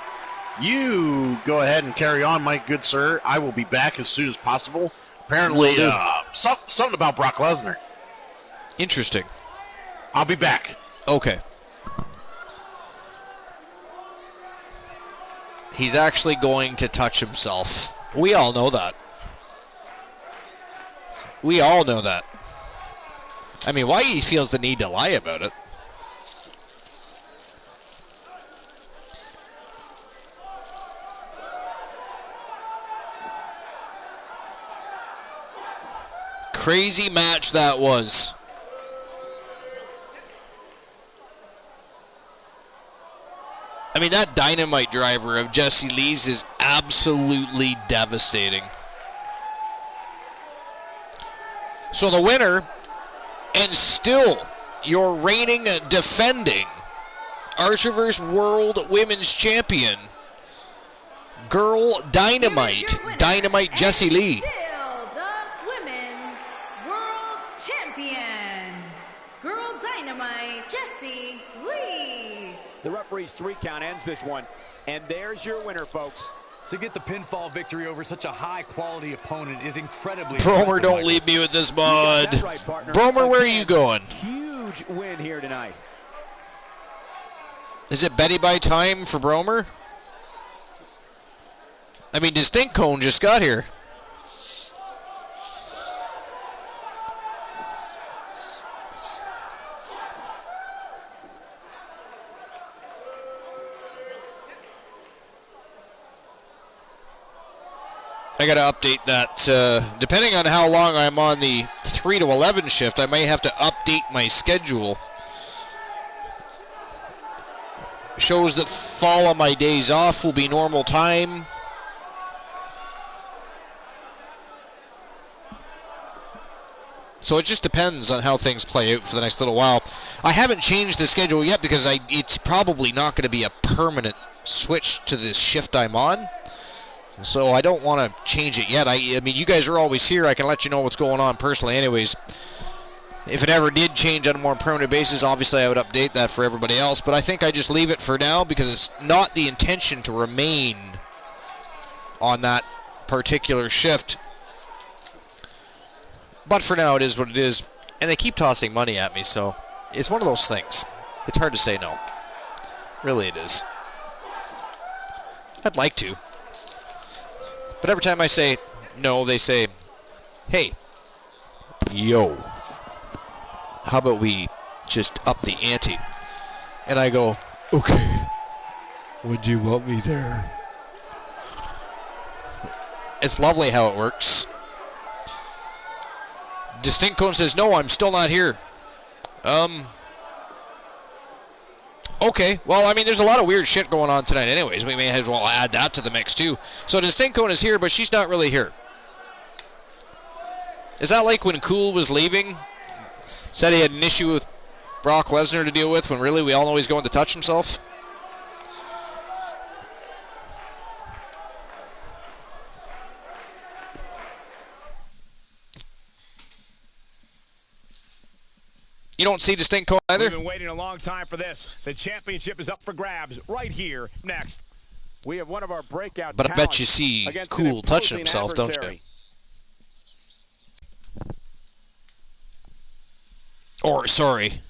You go ahead and carry on, my good sir. I will be back as soon as possible. Apparently, something about Brock Lesnar. Interesting. I'll be back. Okay. He's actually going to touch himself. We all know that. We all know that. I mean, why he feels the need to lie about it? Crazy match that was. I mean, that Dynamite driver of Jessie Lee's is absolutely devastating. So the winner, and still your reigning, defending Archerverse World Women's Champion, Girl Dynamite, Dynamite Jessie Lee. Still the Women's World Champion, Girl Dynamite Jessie Lee. The referee's 3 count ends this one. And there's your winner, folks. To get the pinfall victory over such a high-quality opponent is incredibly Bromer, impressive, don't Michael. leave me with this You got bud. that right, partner. Bromer, where are Again, you going? Huge win here tonight. Is it Betty by time for Bromer? I mean, Distinct Cone just got here. I got to update that. Depending on how long I'm on the 3 to 11 shift, I may have to update my schedule. Shows that fall on my days off will be normal time. So it just depends on how things play out for the next little while. I haven't changed the schedule yet because it's probably not going to be a permanent switch to this shift I'm on. So I don't want to change it yet. I mean, you guys are always here. I can let you know what's going on personally anyways. If it ever did change on a more permanent basis, obviously I would update that for everybody else. But I think I just leave it for now because it's not the intention to remain on that particular shift. But for now, it is what it is. And they keep tossing money at me, so it's one of those things. It's hard to say no. Really, it is. I'd like to. But every time I say no, they say, hey, yo, how about we just up the ante? And I go, okay, when do you want me there? It's lovely how it works. Distinct Cone says, no, I'm still not here. Okay, well, I mean, there's a lot of weird shit going on tonight anyways. We may as well add that to the mix, too. So Distinct Cone is here, but she's not really here. Is that like when Cool was leaving? Said he had an issue with Brock Lesnar to deal with when really we all know he's going to touch himself? You don't see distinct code either? We've been waiting a long time for this. The championship is up for grabs right here next. We have one of our breakout But I bet you see Cool touching himself, don't you? Or, sorry,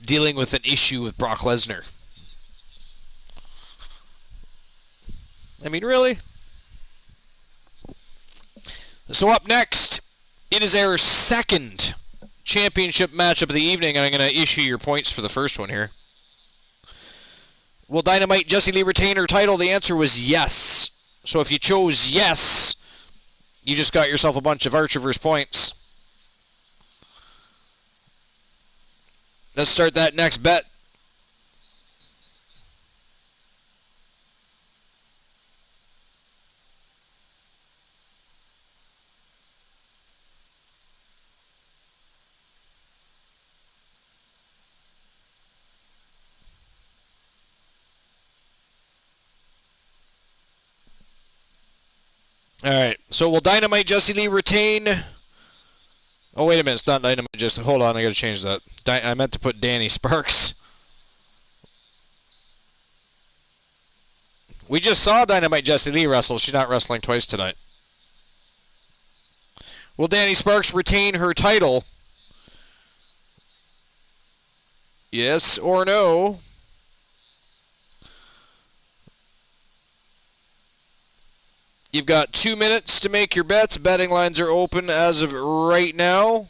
dealing with an issue with Brock Lesnar. I mean, really? So up next, it is our second championship matchup of the evening, and I'm going to issue your points for the first one here. Will Dynamite Jessie Lee retain her title? The answer was yes. So if you chose yes, you just got yourself a bunch of Archerverse points. Let's start that next bet. All right. So will Dynamite Jessie Lee retain? Oh, wait a minute. It's not Dynamite Jessie. Hold on. I got to change that. I meant to put Danny Sparks. We just saw Dynamite Jessie Lee wrestle. She's not wrestling twice tonight. Will Danny Sparks retain her title? Yes or no? You've got 2 minutes to make your bets. Betting lines are open as of right now.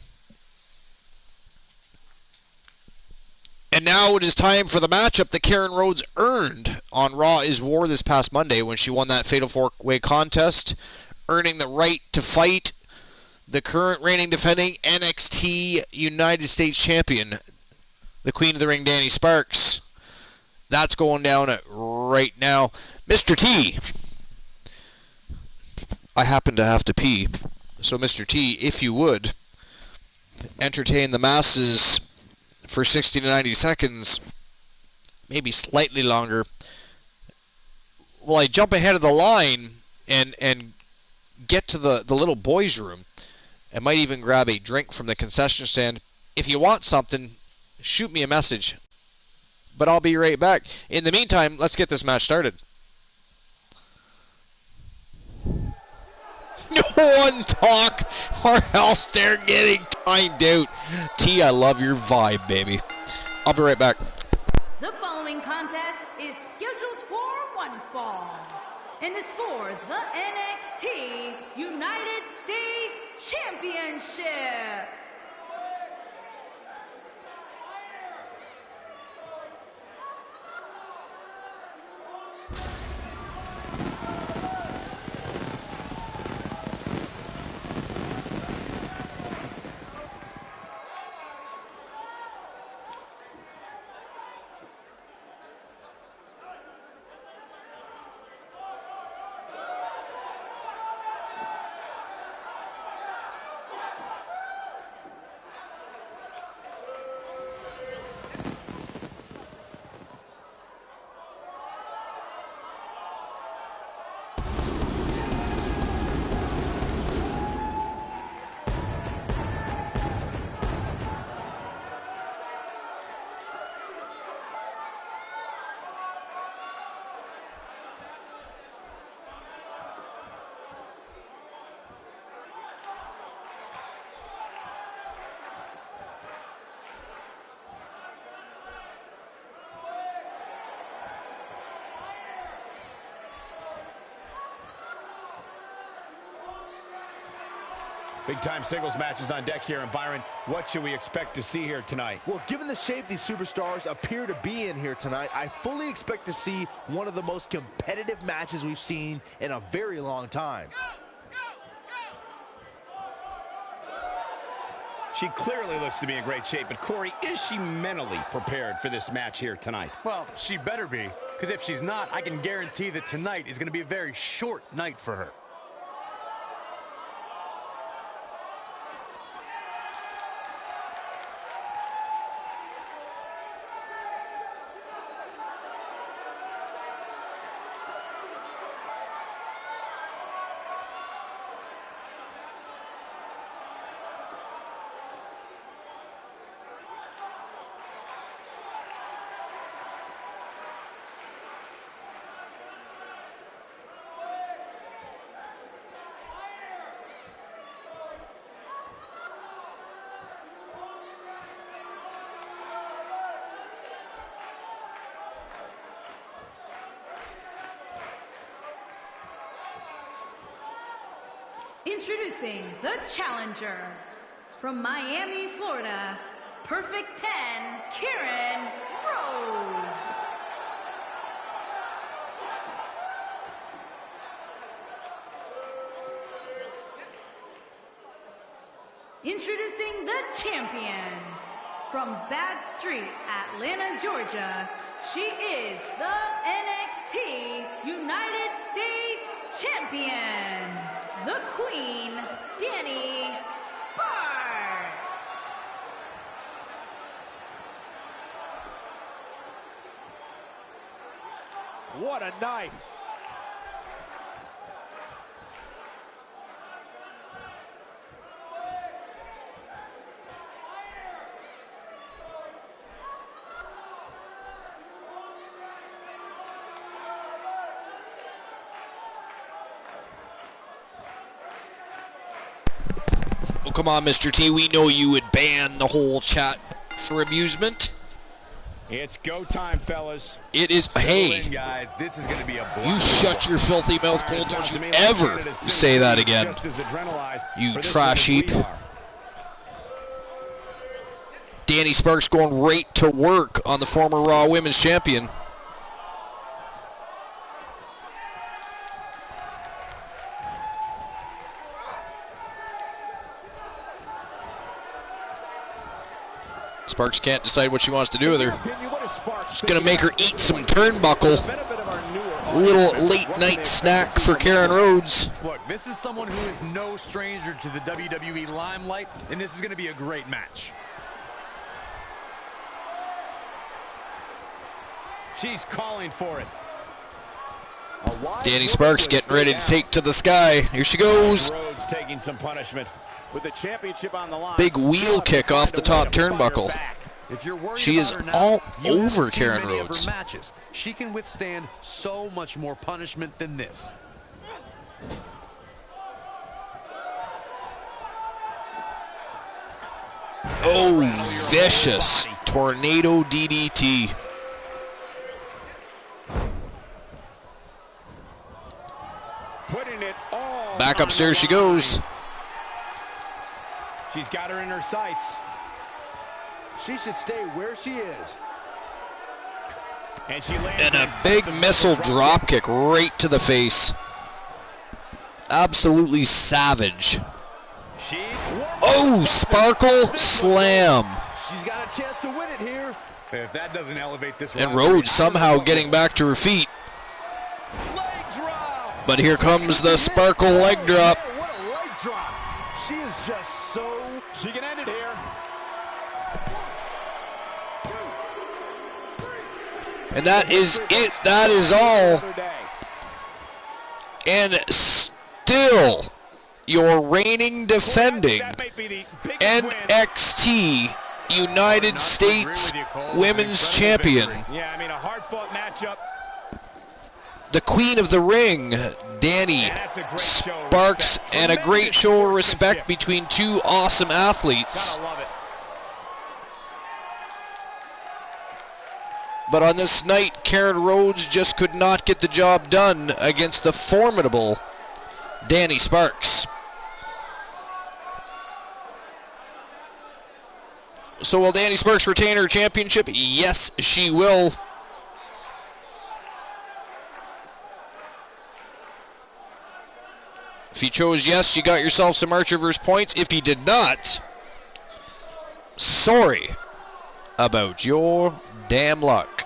And now it is time for the matchup that Karen Rhodes earned on Raw is War this past Monday when she won that Fatal 4-Way contest, earning the right to fight the current reigning defending NXT United States Champion, the Queen of the Ring, Danny Sparks. That's going down right now. Mr. T, I happen to have to pee. So, Mr. T, if you would, entertain the masses for 60 to 90 seconds, maybe slightly longer, while I jump ahead of the line and get to the little boys' room. I might even grab a drink from the concession stand. If you want something, shoot me a message. But I'll be right back. In the meantime, let's get this match started. No one talk, or else they're getting timed out. T, I love your vibe, baby. I'll be right back. The following contest is scheduled for one fall and is for the NXT United States Championship. Big-time singles matches on deck here. And Byron, what should we expect to see here tonight? Well, given the shape these superstars appear to be in here tonight, I fully expect to see one of the most competitive matches we've seen in a very long time. She clearly looks to be in great shape, but Corey, is she mentally prepared for this match here tonight? Well, she better be, because if she's not, I can guarantee that tonight is going to be a very short night for her. Introducing the challenger from Miami, Florida, Perfect 10, Karen Rhodes. Introducing the champion from Bad Street, Atlanta, Georgia. She is the NXT United States Champion, the Queen, Dani Sparks. What a night. Oh, come on, Mr. T. We know you would ban the whole chat for amusement. It's go time, fellas. It is. Settle Hey, in, guys. This is going to be a you blast. shut your filthy mouth, Cole. Don't you ever say that again. Just as adrenalized You for this trash one as we heap. are. Dani Sparks going right to work on the former Raw Women's Champion. Sparks can't decide what she wants to do with her. She's going to make her eat some turnbuckle. A little late night snack for Karen Rhodes. Look, this is someone who is no stranger to the WWE limelight, and this is going to be a great match. She's calling for it. Dani Sparks getting ready to take to the sky. Here she goes. Rhodes taking some punishment. With the championship on the line. Big wheel kick off the top turnbuckle. If you're worried She is about her now, all you haven't over seen Karen many of her Rhodes. matches. She can withstand so much more punishment than this. Oh, vicious tornado DDT. Putting it all Back on upstairs the she goes. line. She's got her in her sights. She should stay where she is. And she lands And a that big awesome missile drop drop kick right to the face. Absolutely savage. kick. Oh, sparkle slam. She's got a chance to win it here. If that doesn't elevate this And rivalry, Rhodes somehow getting back to her feet. Leg drop. But here comes the sparkle leg drop. Man, what a leg drop. She is just so... She can end it here. And that is it. That is all. Another day. And still, your reigning, defending That might be the biggest win. NXT United States Women's Champion, Yeah, I mean, a hard-fought matchup. the Queen of the Ring, Dani And that's a great show of Sparks, respect. and a great Tremendous show of sportsmanship. respect between two awesome athletes. Gotta love it. But on this night, Karen Rhodes just could not get the job done against the formidable Dani Sparks. So will Dani Sparks retain her championship? Yes, she will. If you chose yes, you got yourself some Archerverse points. If you did not, sorry about your damn luck.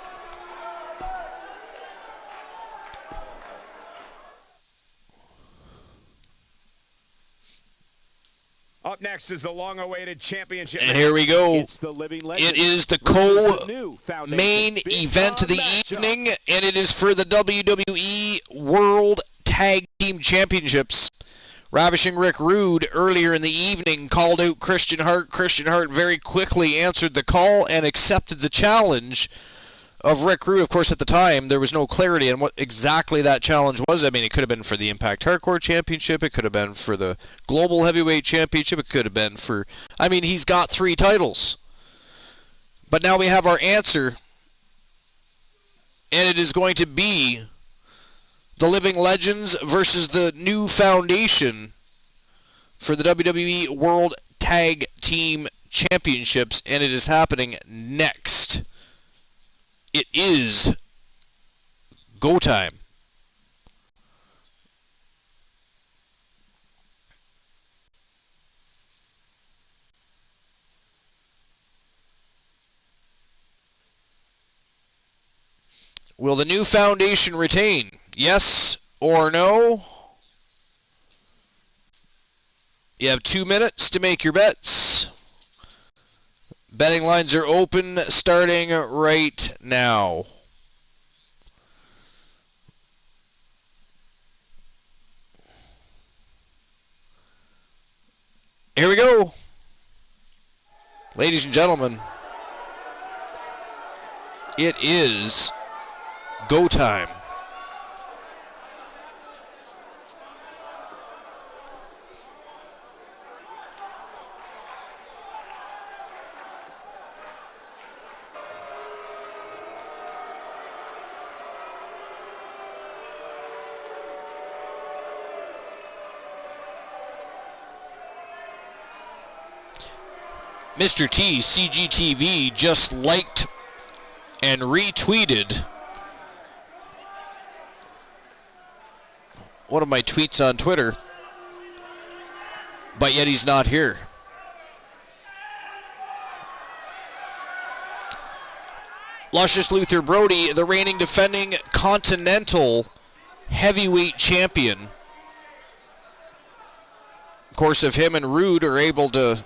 Up next is the long-awaited championship. And here we go. It's the living legend. It is the versus the new foundation. co-main Big event of the time matchup. evening, and it is for the WWE World Tag Team Championships. Ravishing Rick Rude earlier in the evening called out Christian Hart. Christian Hart very quickly answered the call and accepted the challenge of Rick Rude. Of course, at the time, there was no clarity on what exactly that challenge was. I mean, it could have been for the Impact Hardcore Championship. It could have been for the Global Heavyweight Championship. It could have been for... I mean, he's got 3 titles. But now we have our answer, and it is going to be the Living Legends versus the new foundation for the WWE World Tag Team Championships, and it is happening next. It is go time. Will the new foundation retain? Yes or no? You have 2 minutes to make your bets. Betting lines are open starting right now. Here we go. Ladies and gentlemen, it is go time. Mr. T, CGTV, just liked and retweeted one of my tweets on Twitter, but yet he's not here. Luscious Luther Brody, the reigning defending Continental Heavyweight Champion. Of course, if him and Rude are able to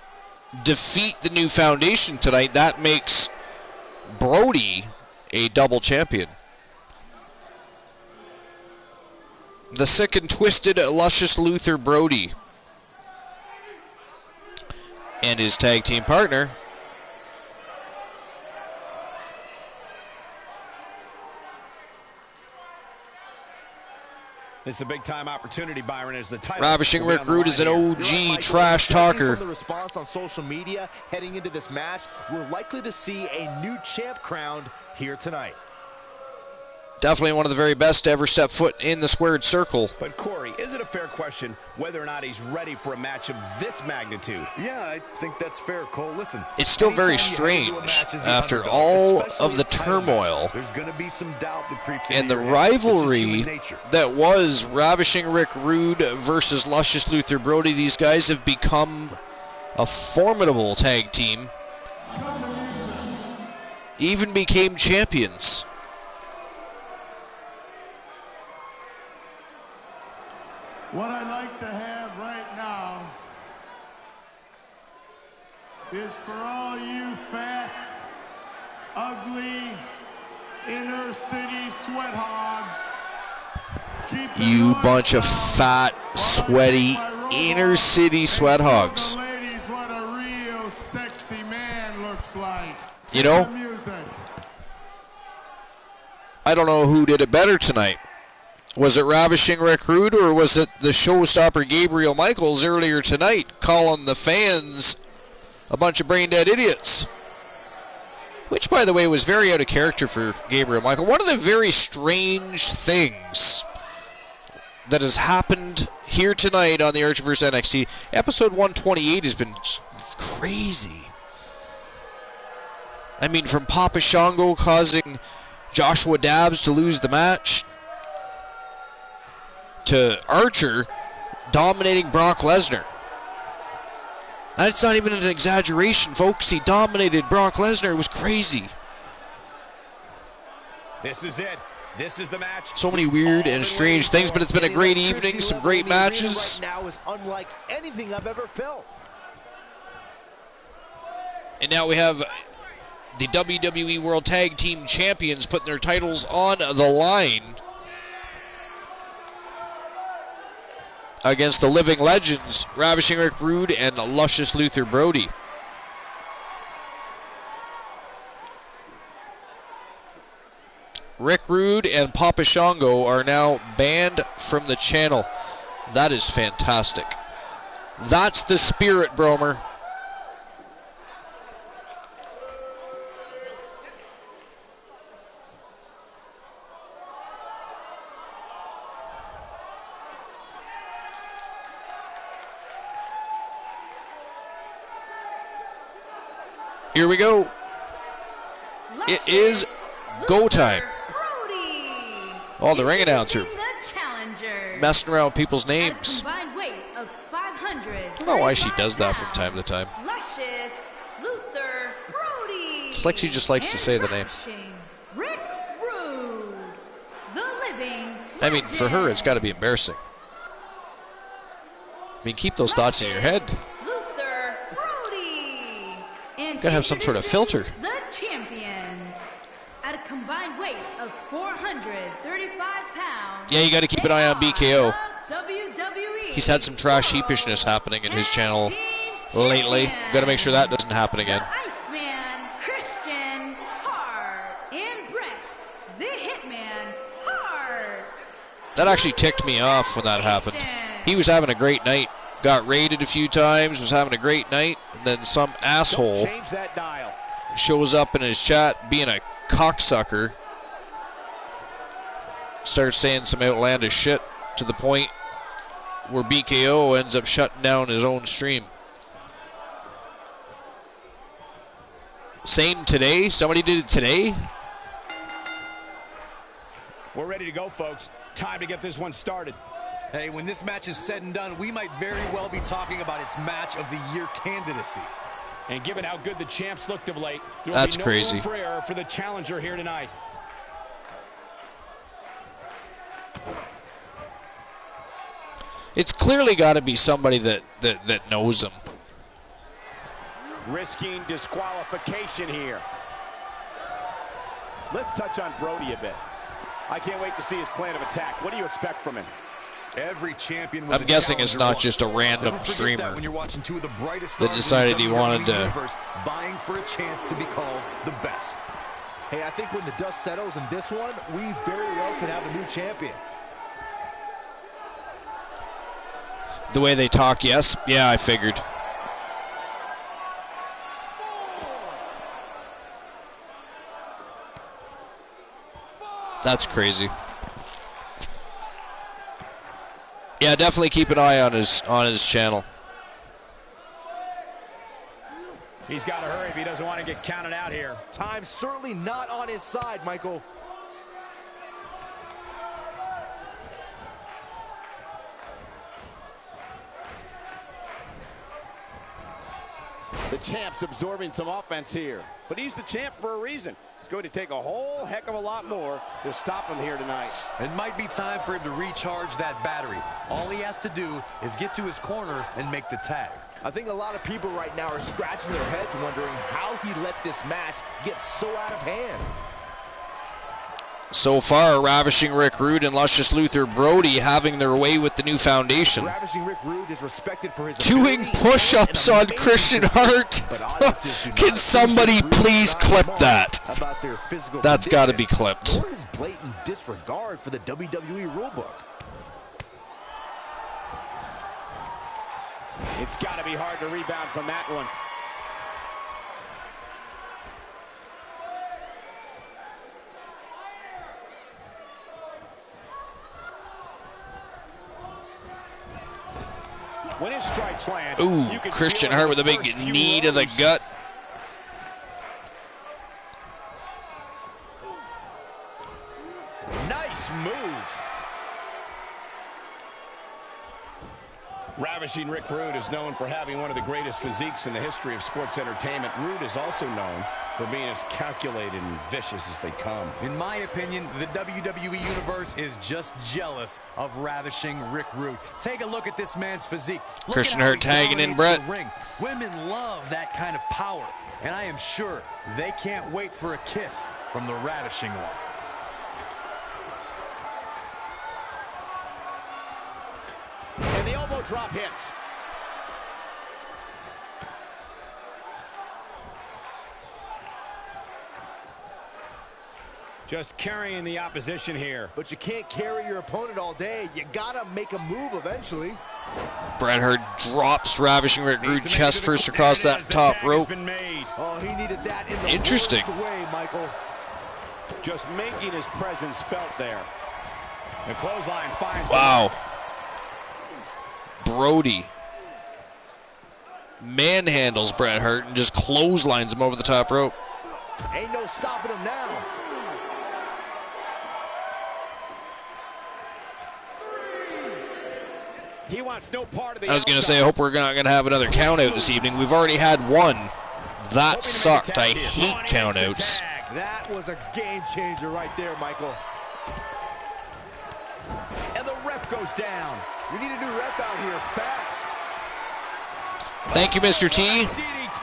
defeat the new foundation tonight, that makes Brody a double champion. The sick and twisted Luscious Luther Brody and his tag team partner, It's a big-time opportunity, Byron, as the title. Ravishing Rick Rude is an OG trash talker. From the response on social media heading into this match, we're likely to see a new champ crowned here tonight. Definitely one of the very best to ever step foot in the squared circle. But Corey, is it a fair question whether or not he's ready for a match of this magnitude? Yeah, I think that's fair, Cole. Listen, It's still very strange after all of the turmoil there's going to be some doubt that creeps and into the your head. It's just rivalry human nature. that was Ravishing Rick Rude versus Luscious Luther Brody. These guys have become a formidable tag team. Even became champions. What I'd like to have right now is for all you fat, ugly, inner city sweat hogs. You bunch of fat, sweaty, inner city sweat hogs. Ladies, what a real sexy man looks like. You know, I don't know who did it better tonight. Was it Ravishing Rick Rude or was it the showstopper Gabriel Michaels earlier tonight calling the fans a bunch of brain-dead idiots? Which, by the way, was very out of character for Gabriel Michael. One of the very strange things that has happened here tonight on the Archerverse NXT, episode 128 has been crazy. I mean, from Papa Shango causing Joshua Dabbs to lose the match, to Archer dominating Brock Lesnar. That's not even an exaggeration, folks. He dominated Brock Lesnar. It was crazy. This is it. This is the match. So many weird and strange things, but it's been a great evening. Some great matches. Right now is unlike anything I've ever felt. And now we have the WWE World Tag Team Champions putting their titles on the line against the living legends, Ravishing Rick Rude and Luscious Luther Brody. Rick Rude and Papa Shango are now banned from the channel. That is fantastic. That's the spirit, Bromer. Here we go. It is go time. Oh, the ring announcer messing around with people's names. I don't know why she does that from time to time. It's like she just likes to say the name. I mean, for her, it's got to be embarrassing. I mean, keep those thoughts in your head. Gotta have some sort of filter. The champions at a combined weight of 435 pounds. Yeah, you got to keep an eye on BKO. WWE. He's had some trash heapishness happening in his channel lately. Got to make sure that doesn't happen again. The Iceman, Christian Hart, and Brett, the Hitman Hart. That actually ticked me off when that happened. He was having a great night. Got raided a few times, was having a great night, and then some asshole shows up in his chat being a cocksucker, starts saying some outlandish shit to the point where BKO ends up shutting down his own stream. Same today? Somebody did it today? We're ready to go, folks. Time to get this one started. Hey, when this match is said and done, we might very well be talking about its match of the year candidacy. And given how good the champs looked of late, there will That's be no crazy. room for error for the challenger here tonight. It's clearly got to be somebody that knows him. Risking disqualification here. Let's touch on Brody a bit. I can't wait to see his plan of attack. What do you expect from him? Every champion was I'm guessing it's not just a random streamer when you're watching two of the brightest that decided he wanted to universe, vying for a chance to be called the best. Hey, I think when the dust settles in this one, we very well could have a new champion. the way they talk. Yes, yeah, I figured. That's crazy. Yeah, definitely keep an eye on his channel. He's got to hurry if he doesn't want to get counted out here. Time's certainly not on his side, Michael. The champ's absorbing some offense here, but he's the champ for a reason. It's going to take a whole heck of a lot more to stop him here tonight. It might be time for him to recharge that battery. All he has to do is get to his corner and make the tag. I think a lot of people right now are scratching their heads wondering how he let this match get so out of hand. So far, Ravishing Rick Rude and Luscious Luther Brody having their way with the new foundation. Ravishing Rick Rude is respected for his doing push-ups on Christian Hart. Can somebody please clip that? That's got to be clipped. Or his blatant disregard for the WWE rulebook. It's got to be hard to rebound from that one. When his strikes land, ooh, Christian Hart with a big knee to the gut. Nice move. Ravishing Rick Rude is known for having one of the greatest physiques in the history of sports entertainment. Rude is also known for being as calculated and vicious as they come. In my opinion, the WWE Universe is just jealous of Ravishing Rick Rude. Take a look at this man's physique. Look Christian at how Hart he tagging in dominates Brett. the ring. Women love that kind of power, and I am sure they can't wait for a kiss from the Ravishing one. And the elbow drop hits. Just carrying the opposition here. But you can't carry your opponent all day. You gotta make a move eventually. Bret Hart drops Ravishing Rick Rude chest first across that top rope. Oh, he needed that in the interesting worst way, Michael. Just making his presence felt there. The clothesline finds wow. Brody manhandles Bret Hart and just clotheslines him over the top rope. Ain't no stopping him now. He wants no part of the I was going to say, I hope we're not going to have another count out this evening. We've already had one. That sucked. I hate countouts. That was a game changer right there, Michael. And the ref goes down. We need a new ref out here fast. Thank you, Mr. T.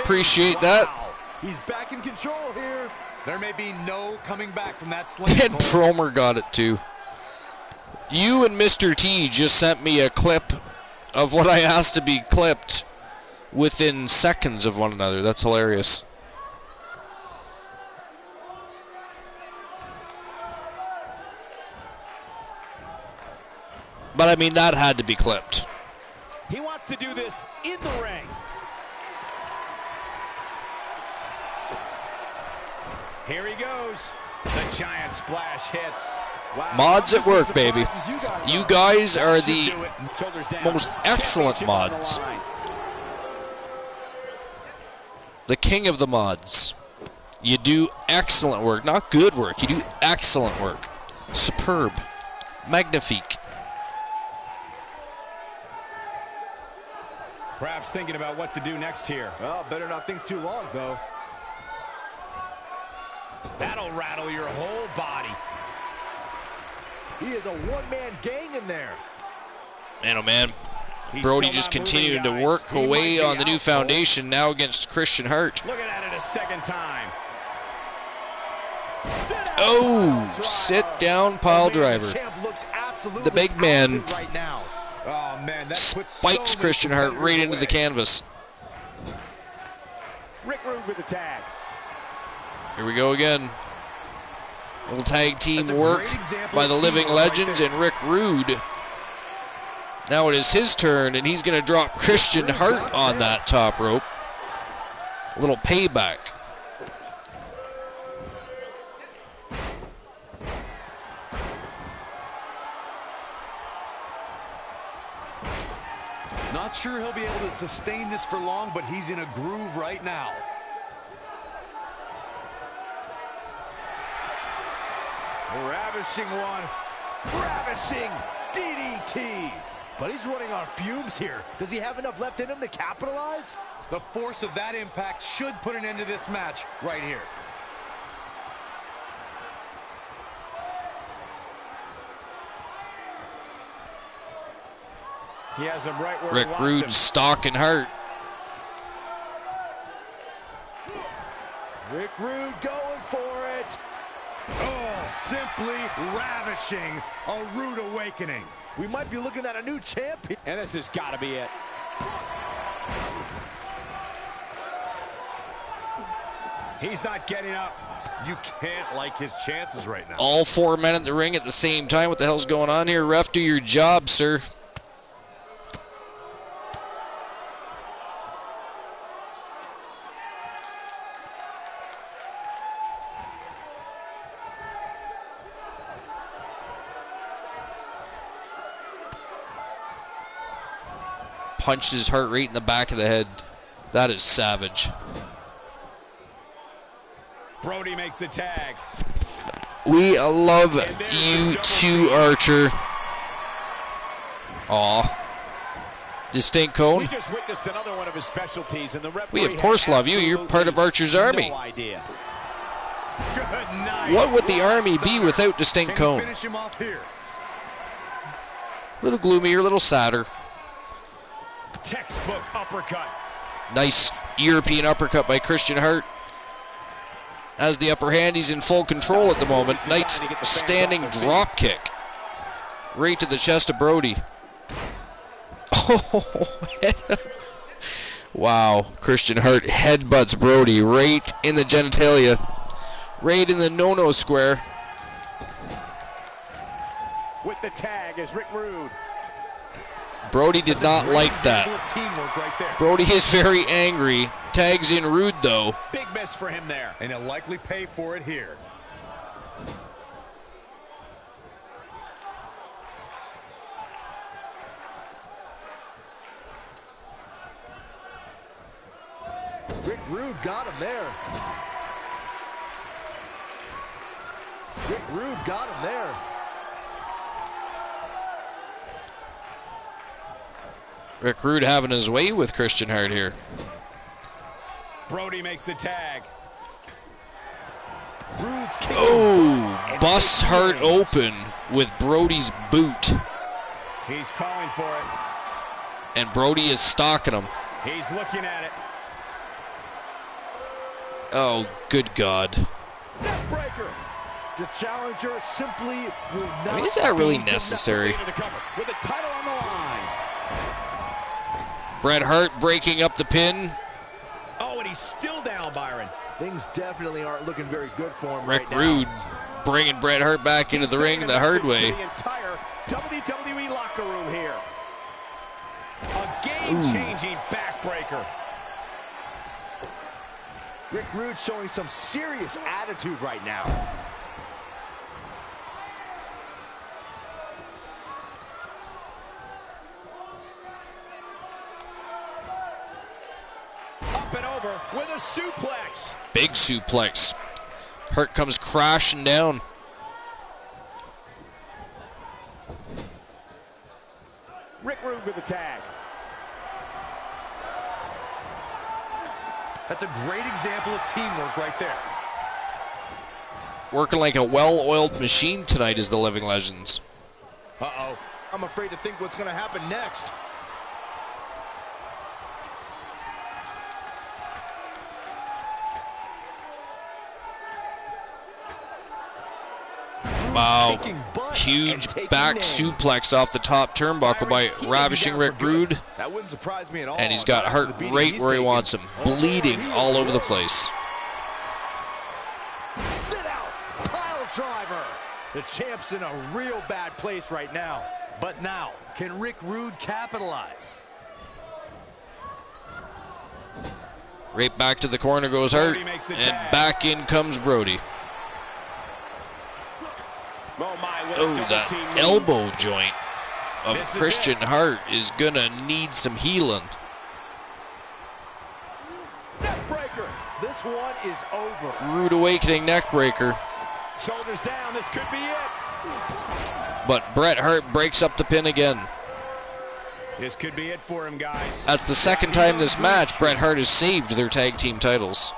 Appreciate that. He's back in control here. There may be no coming back from that slam. And Promer got it too. You and Mr. T just sent me a clip of what I asked to be clipped within seconds of one another. That's hilarious. But I mean, that had to be clipped. He wants to do this in the ring. Here he goes. The giant splash hits. Wow. Mods at work, baby. You guys are the most excellent mods. The king of the mods. You do excellent work. Not good work. You do excellent work. Superb. Magnifique. Perhaps thinking about what to do next here. Well, better not think too long, though. That'll rattle your whole body. He is a one-man gang in there. Man, oh man. Brody just continuing to work away on the new foundation now against Christian Hart. Looking at it a second time. Oh, sit down pile driver. The big man spikes Christian Hart right into the canvas. Rick Rude with the tag. Here we go again. Little tag team work by the Living Legends and Rick Rude. Now it is his turn, and he's going to drop Christian Hart on that top rope. A little payback. Not sure he'll be able to sustain this for long, but he's in a groove right now. Ravishing one. Ravishing DDT. But he's running on fumes here. Does he have enough left in him to capitalize? The force of that impact should put an end to this match right here. He has him right where Rick he wants Rude him. stalking Hart. Rick Rude going for it. Oh, simply ravishing. A rude awakening. We might be looking at a new champion. And this has got to be it. He's not getting up. You can't like his chances right now. All four men in the ring at the same time. What the hell's going on here? Ref, do your job, sir. Punches Hart right in the back of the head. That is savage. Brody makes the tag. We love you too, Archer. Aw. Distinct cone. We just witnessed another one of his specialties, and the referee We of course love you. You're part of Archer's army. No idea. Good night. What would the army be without Distinct Cone? Finish him off here. A little gloomier, a little sadder. Textbook uppercut. Nice European uppercut by Christian Hart. Has the upper hand. He's in full control at the moment. Nice standing drop kick. Right to the chest of Brody. Oh, wow. Christian Hart headbutts Brody right in the genitalia. Right in the no-no square. With the tag is Rick Rude. Brody did not like that. Teamwork right there. Brody is very angry. Tags in Rude, though. Big miss for him there. And he'll likely pay for it here. Rick Rude got him there. Rick Rude got him there. Rick Rude having his way with Christian Hart here. Brody makes the tag. Oh, busts Hart open with Brody's boot. He's calling for it. And Brody is stalking him. He's looking at it. Oh, good God. Neckbreaker. The challenger simply will not. I mean, is that really necessary? With the title on the line. Bret Hart breaking up the pin. Oh, and he's still down, Byron. Things definitely aren't looking very good for him Rick right Rude now. bringing Bret Hart back into the ring the hard way. The entire WWE locker room here. A game-changing backbreaker. Rick Rude showing some serious attitude right now. Up and over with a suplex. Big suplex. Hart comes crashing down. Rick Rude with the tag. That's a great example of teamwork right there. Working like a well-oiled machine tonight is the Living Legends. Uh-oh. I'm afraid to think what's going to happen next. Wow. Huge back suplex off the top turnbuckle by Ravishing Rick Rude. That wouldn't surprise me at all. And he's got Hart right where he wants him, bleeding all over the place. Sit out, pile driver. The champ's in a real bad place right now. But now, can Rick Rude capitalize? Right back to the corner goes Hart, and back in comes Brody. Oh, that elbow joint of Christian Hart is gonna need some healing. Neckbreaker. This one is over. Rude awakening neckbreaker. Shoulders down, this could be it. But Bret Hart breaks up the pin again. This could be it for him, guys. That's the second time this match Bret Hart has saved their tag team titles.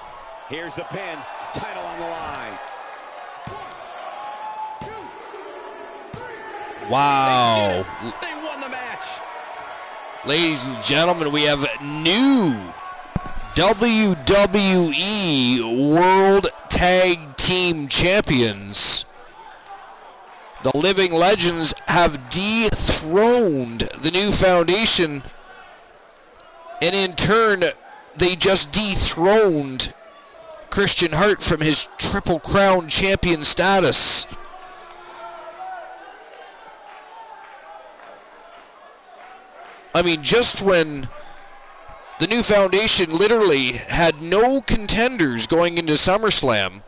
Here's the pin. Title on the line. Wow. They won the match. Ladies and gentlemen, we have new WWE World Tag Team Champions. The Living Legends have dethroned the New Foundation, and in turn, they just dethroned Christian Hart from his Triple Crown champion status. I mean, just when the New Foundation literally had no contenders going into SummerSlam,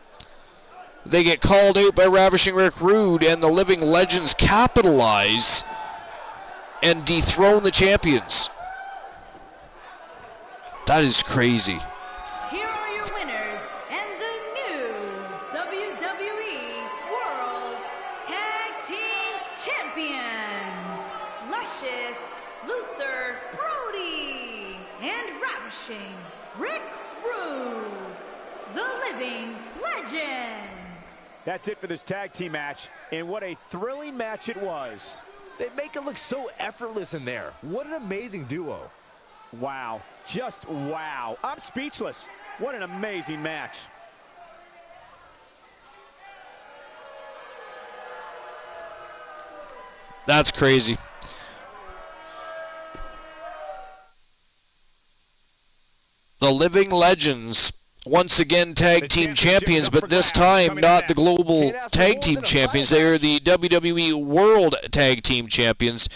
they get called out by Ravishing Rick Rude, and the Living Legends capitalize and dethrone the champions. That is crazy. Here are your winners and the new WWE World Tag Team Champions, Luscious Luther Brody and Ravishing Rick Rude, the Living Legends. That's it for this tag team match, and what a thrilling match it was. They make it look so effortless in there. What an amazing duo. Wow, just wow. I'm speechless. What an amazing match. That's crazy. The Living Legends, once again tag team champions, but this time not the global tag team champions. They are the WWE World Tag Team Champions.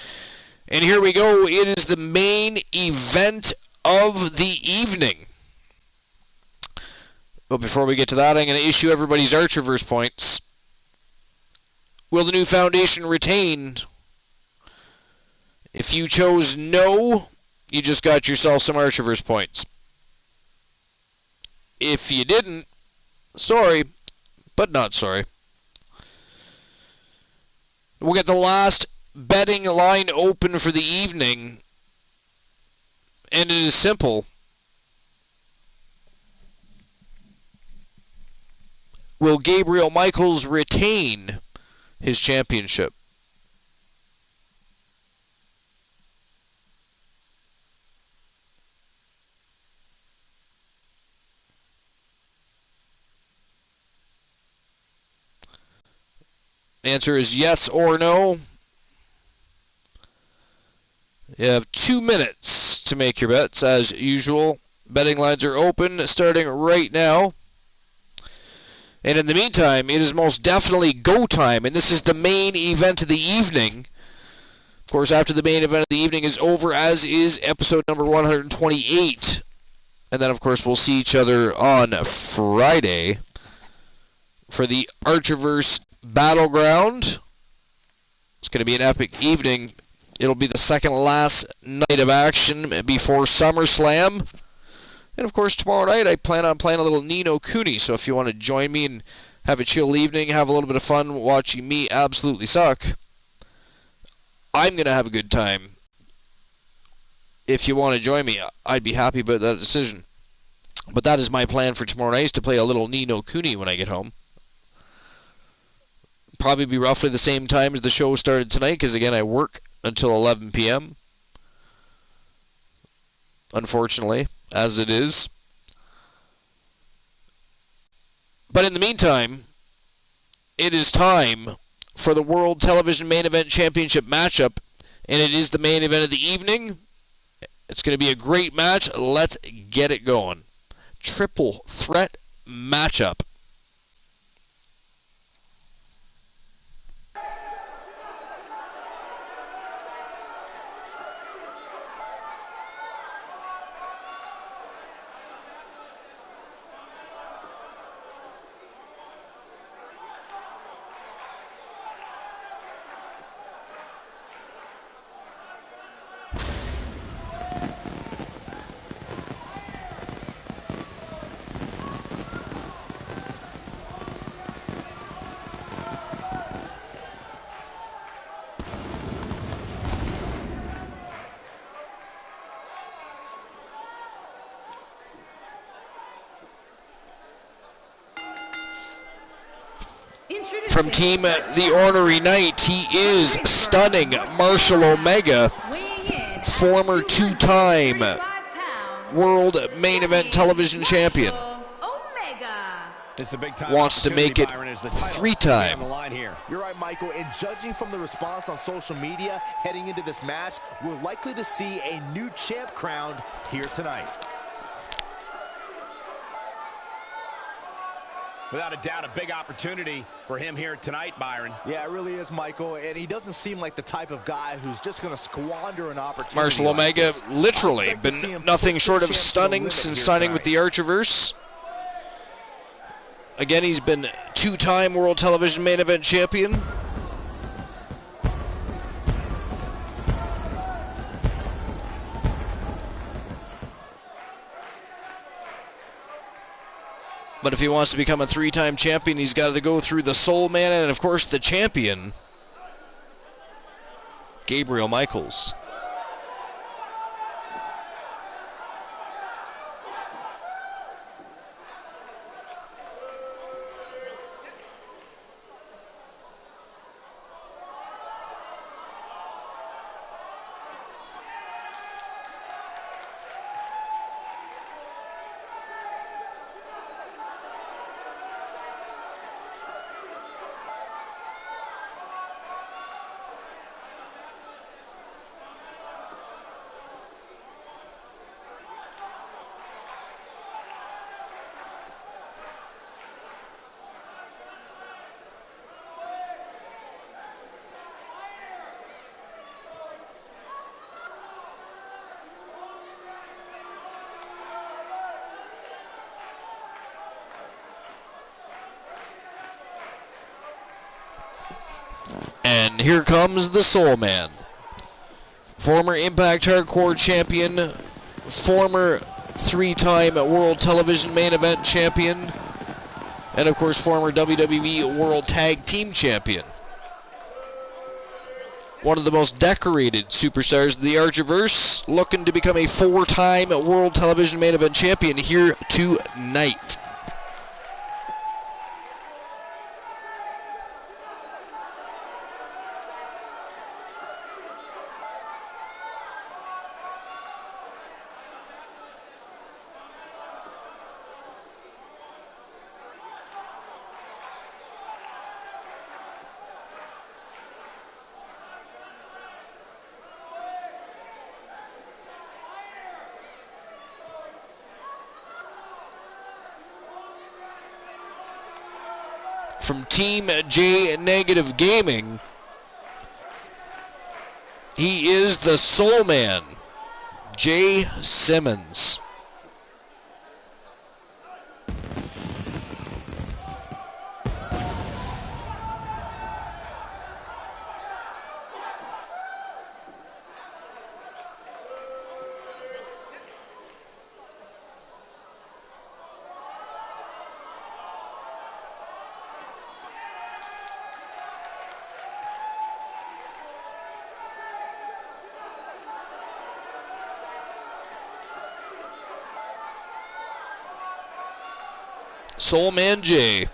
And here we go. It is the main event of the evening. But before we get to that, I'm going to issue everybody's Archerverse points. Will the New Foundation retain? If you chose no, you just got yourself some Archerverse points. If you didn't, sorry, but not sorry. We'll get the last betting line open for the evening, and it is simple. Will Gabriel Michaels retain his championship? Answer is yes or no. You have 2 minutes to make your bets, as usual. Betting lines are open, starting right now. And in the meantime, it is most definitely go time, and this is the main event of the evening. Of course, after the main event of the evening is over, as is episode number 128. And then, of course, we'll see each other on Friday for the Archerverse Battleground. It's going to be an epic evening. It'll be the second last night of action before SummerSlam. And, of course, tomorrow night I plan on playing a little Ni no Kuni. So if you want to join me and have a chill evening, have a little bit of fun watching me absolutely suck, I'm going to have a good time. If you want to join me, I'd be happy about that decision. But that is my plan for tomorrow night, is to play a little Ni no Kuni when I get home. Probably be roughly the same time as the show started tonight, because, again, I work until 11 p.m. Unfortunately, as it is. But in the meantime, it is time for the World Television Main Event Championship matchup, and it is the main event of the evening. It's going to be a great match. Let's get it going. Triple threat matchup. From Team The Ornery Knight, he is stunning Marshall Omega, former two-time World Main Event Television Champion. Wants to make it 3-time. You're right, Michael, and judging from the response on social media heading into this match, we're likely to see a new champ crowned here tonight. Without a doubt, a big opportunity for him here tonight, Byron. Yeah, it really is, Michael, and he doesn't seem like the type of guy who's just going to squander an opportunity. Marshall Omega literally been nothing short of stunning since signing with the Archerverse. Again, he's been two-time World Television Main Event Champion. But if he wants to become a 3-time champion, he's got to go through the Soul Man and, of course, the champion, Gabriel Michaels. And here comes the Soul Man. Former Impact Hardcore champion, former 3-time World Television Main Event Champion, and of course former WWE World Tag Team Champion. One of the most decorated superstars of the Archerverse, looking to become a 4-time World Television Main Event Champion here tonight. From Team J Negative Gaming, he is the Soul Man, Jay Simmons. Soul Man Jay.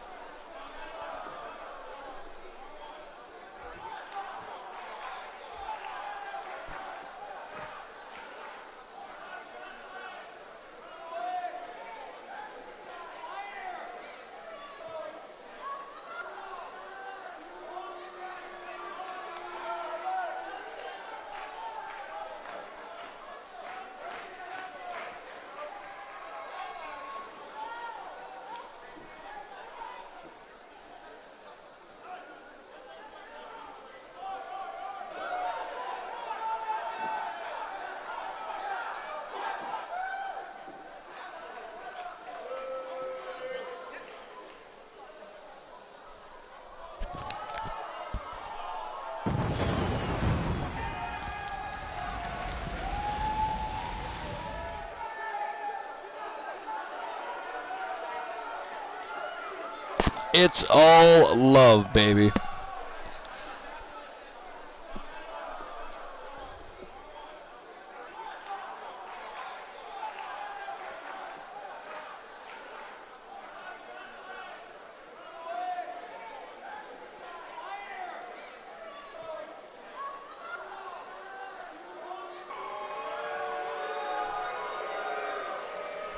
It's all love, baby.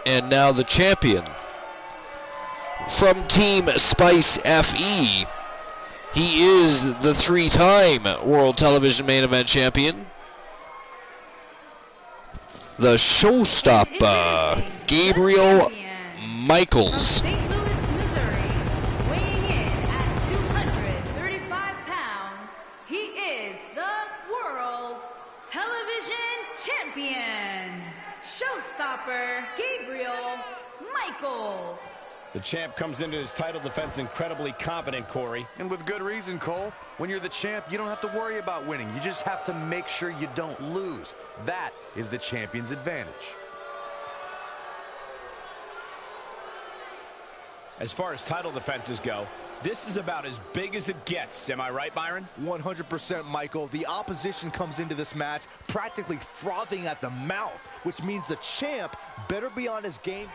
And now the champion. From Team Spice FE, he is the 3-time World Television Main Event Champion, the Showstopper, Gabriel Michaels. From St. Louis, Missouri, weighing in at 235 pounds, he is the World Television Champion, Showstopper Gabriel Michaels. The champ comes into his title defense incredibly confident, Corey. And with good reason, Cole. When you're the champ, you don't have to worry about winning. You just have to make sure you don't lose. That is the champion's advantage. As far as title defenses go, this is about as big as it gets. Am I right, Byron? 100%, Michael. The opposition comes into this match practically frothing at the mouth, which means the champ better be on his game.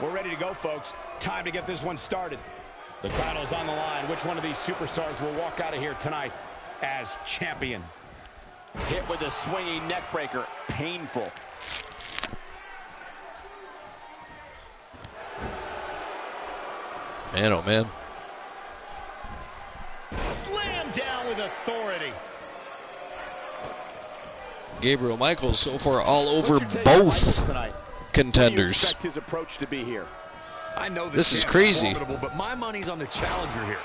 We're ready to go, folks. Time to get this one started. The title's on the line. Which one of these superstars will walk out of here tonight as champion? Hit with a swinging neck breaker. Painful. Man, oh man. Slam down with authority. Gabriel Michaels so far all over both contenders. Expect his approach to be here. I know This is crazy. But my money's on the challenger here.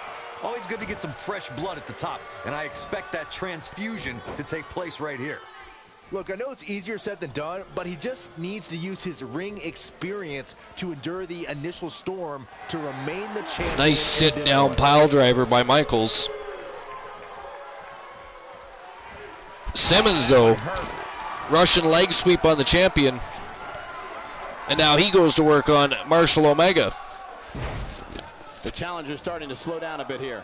Always good to get some fresh blood at the top, and I expect that transfusion to take place right here. Look, I know it's easier said than done, but he just needs to use his ring experience to endure the initial storm to remain the champion. Nice sit-down pile driver by Michaels. Simmons, though, Russian leg sweep on the champion. And now he goes to work on Marshall Omega. The challenger's starting to slow down a bit here.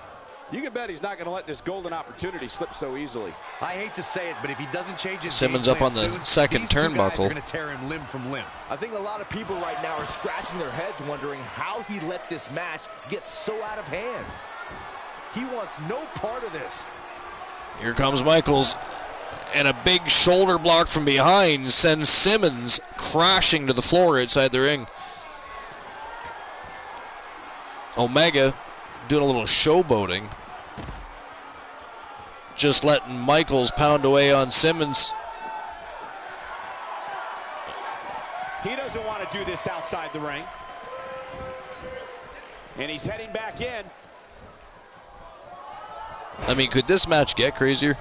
You can bet he's not going to let this golden opportunity slip so easily. I hate to say it, but if he doesn't change his Simmons game up on plan the soon, second these two guys turnbuckle. are going to tear him limb from limb. I think a lot of people right now are scratching their heads wondering how he let this match get so out of hand. He wants no part of this. Here comes Michaels. And a big shoulder block from behind sends Simmons crashing to the floor outside the ring. Omega doing a little showboating. Just letting Michaels pound away on Simmons. He doesn't want to do this outside the ring. And he's heading back in. I mean, could this match get crazier?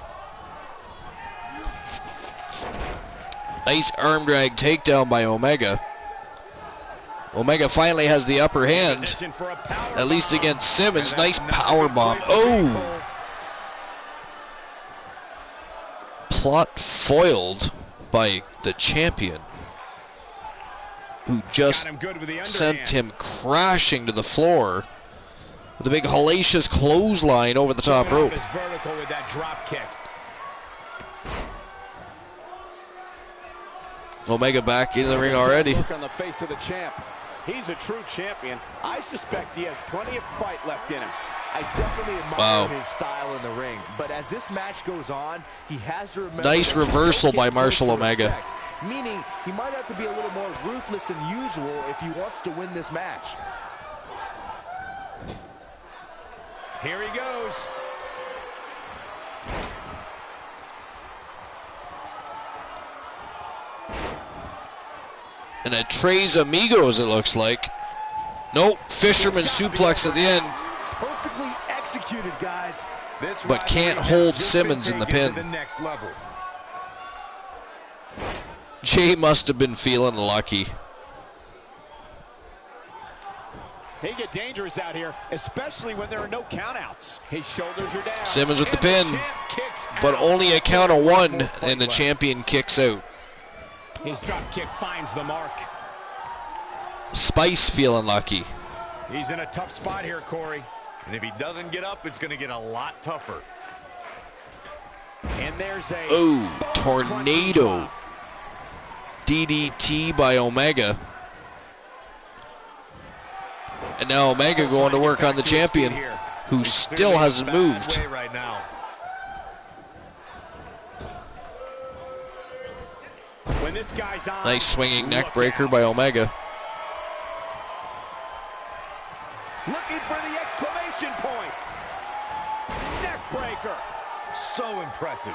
Nice arm drag takedown by Omega. Omega finally has the upper hand, at least against Simmons. Nice power bomb. Oh! Plot foiled by the champion, who just sent him crashing to the floor with a big hellacious clothesline over the top rope. Vertical with that drop kick. Omega back in the ring already. Look on the face of the champ. He's a true champion. I suspect he has plenty of fight left in him. I definitely admire his style in the ring, but as this match goes on, he has to remember. Nice reversal by Marshall Omega. Respect, meaning he might have to be a little more ruthless than usual if he wants to win this match. Here he goes. And a Tres Amigos, it looks like. Nope, fisherman suplex at the end. Perfectly executed, guys. But can't hold Simmons in the pin. Jay must have been feeling lucky. They get dangerous out here, especially when there are no countouts. His shoulders are down. Simmons with the pin, but only a count of one, and the champion kicks out. His drop kick finds the mark. Spice feeling lucky. He's in a tough spot here, Corey. And if he doesn't get up, it's going to get a lot tougher. And there's a tornado. DDT by Omega. And now Omega going to work on the champion, who still hasn't moved. Right now. When this guy's on, Nice swinging neck breaker by Omega. looking for the exclamation point. Neck breaker. So impressive.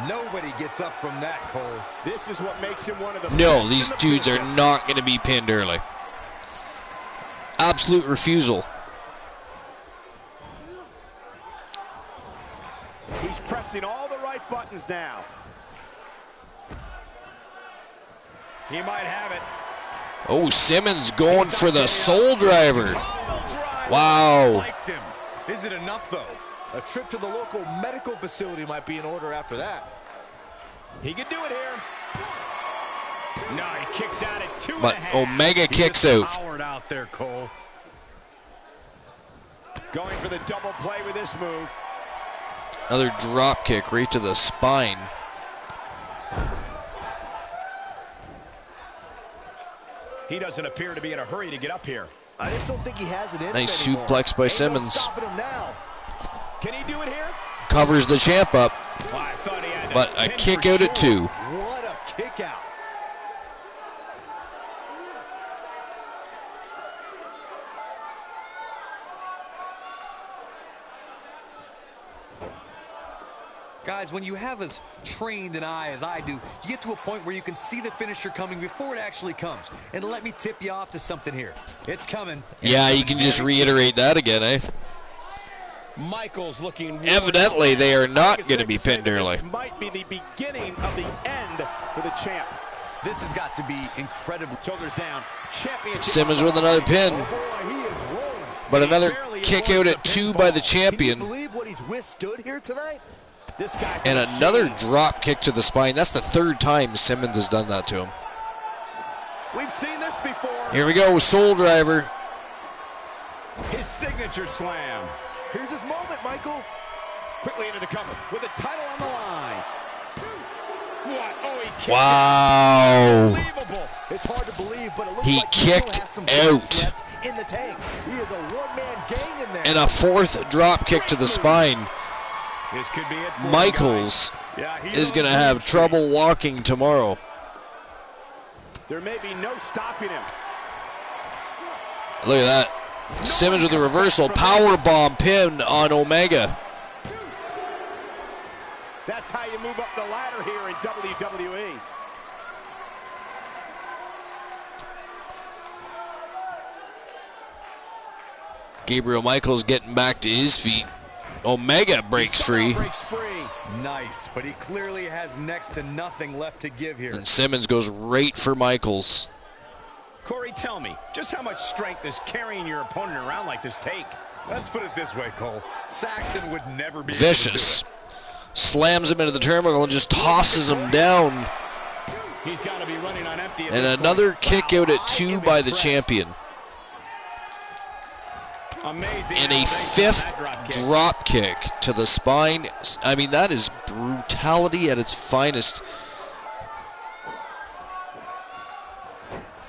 Nobody gets up from that, Cole. This is what makes him one of the No, best these in the dudes are business. not going to be pinned early. Absolute refusal. He's pressing all the right buttons now. He might have it. Oh, Simmons going for the soul driver. Wow. Spiked him. Is it enough, though? A trip to the local medical facility might be in order after that. He can do it here. No, he kicks out at 2.5. But Omega kicks out. Powered out there, Cole. Going for the double play with this move. Another drop kick right to the spine. He doesn't appear to be in a hurry to get up here. I just don't think he has it in him Nice anymore. suplex by Ain't no Simmons. stopping him now. Can he do it here? Covers the champ up, Oh, I thought he had the but a pin kick for out at sure. 2. What a kick out. Guys, when you have as trained an eye as I do, you get to a point where you can see the finisher coming before it actually comes. And let me tip you off to something here. It's coming. Yeah, you can just reiterate that again, eh? Michaels looking. Evidently, they are not going to be pinned early. This might be the beginning of the end for the champ. This has got to be incredible. Shoulders down. Championship. Simmons with another pin. Oh boy, he is rolling. But another kick out at 2 by the champion. Can you believe what he's withstood here tonight? This guy's And another drop kick to the spine. That's the 3rd time Simmons has done that to him. We've seen this before. Here we go, Soul Driver. His signature slam. Here's his moment, Michael. Quickly into the cover with the title on the line. What? Oh, he kicked Wow. Unbelievable. It's hard to believe, but it looks He like he still kicked has some out. gas left in the tank. He is a one-man gang in there. And a 4th drop kick to the spine. This could be it for Michaels is going to have trouble walking tomorrow. There may be no stopping him. Look at that. Simmons with a reversal. Power bomb pin on Omega. That's how you move up the ladder here in WWE. Gabriel Michaels getting back to his feet. Omega breaks free. Nice, but he clearly has next to nothing left to give here. And Simmons goes right for Michaels. Corey, tell me, just how much strength does carrying your opponent around like this take? Let's put it this way, Cole. Saxton would never be Vicious. Slams him into the terminal and just tosses him down. He's got to be running on empty. And another kick out at 2 by the champion. Amazing. And a 5th drop kick to the spine. I mean, that is brutality at its finest.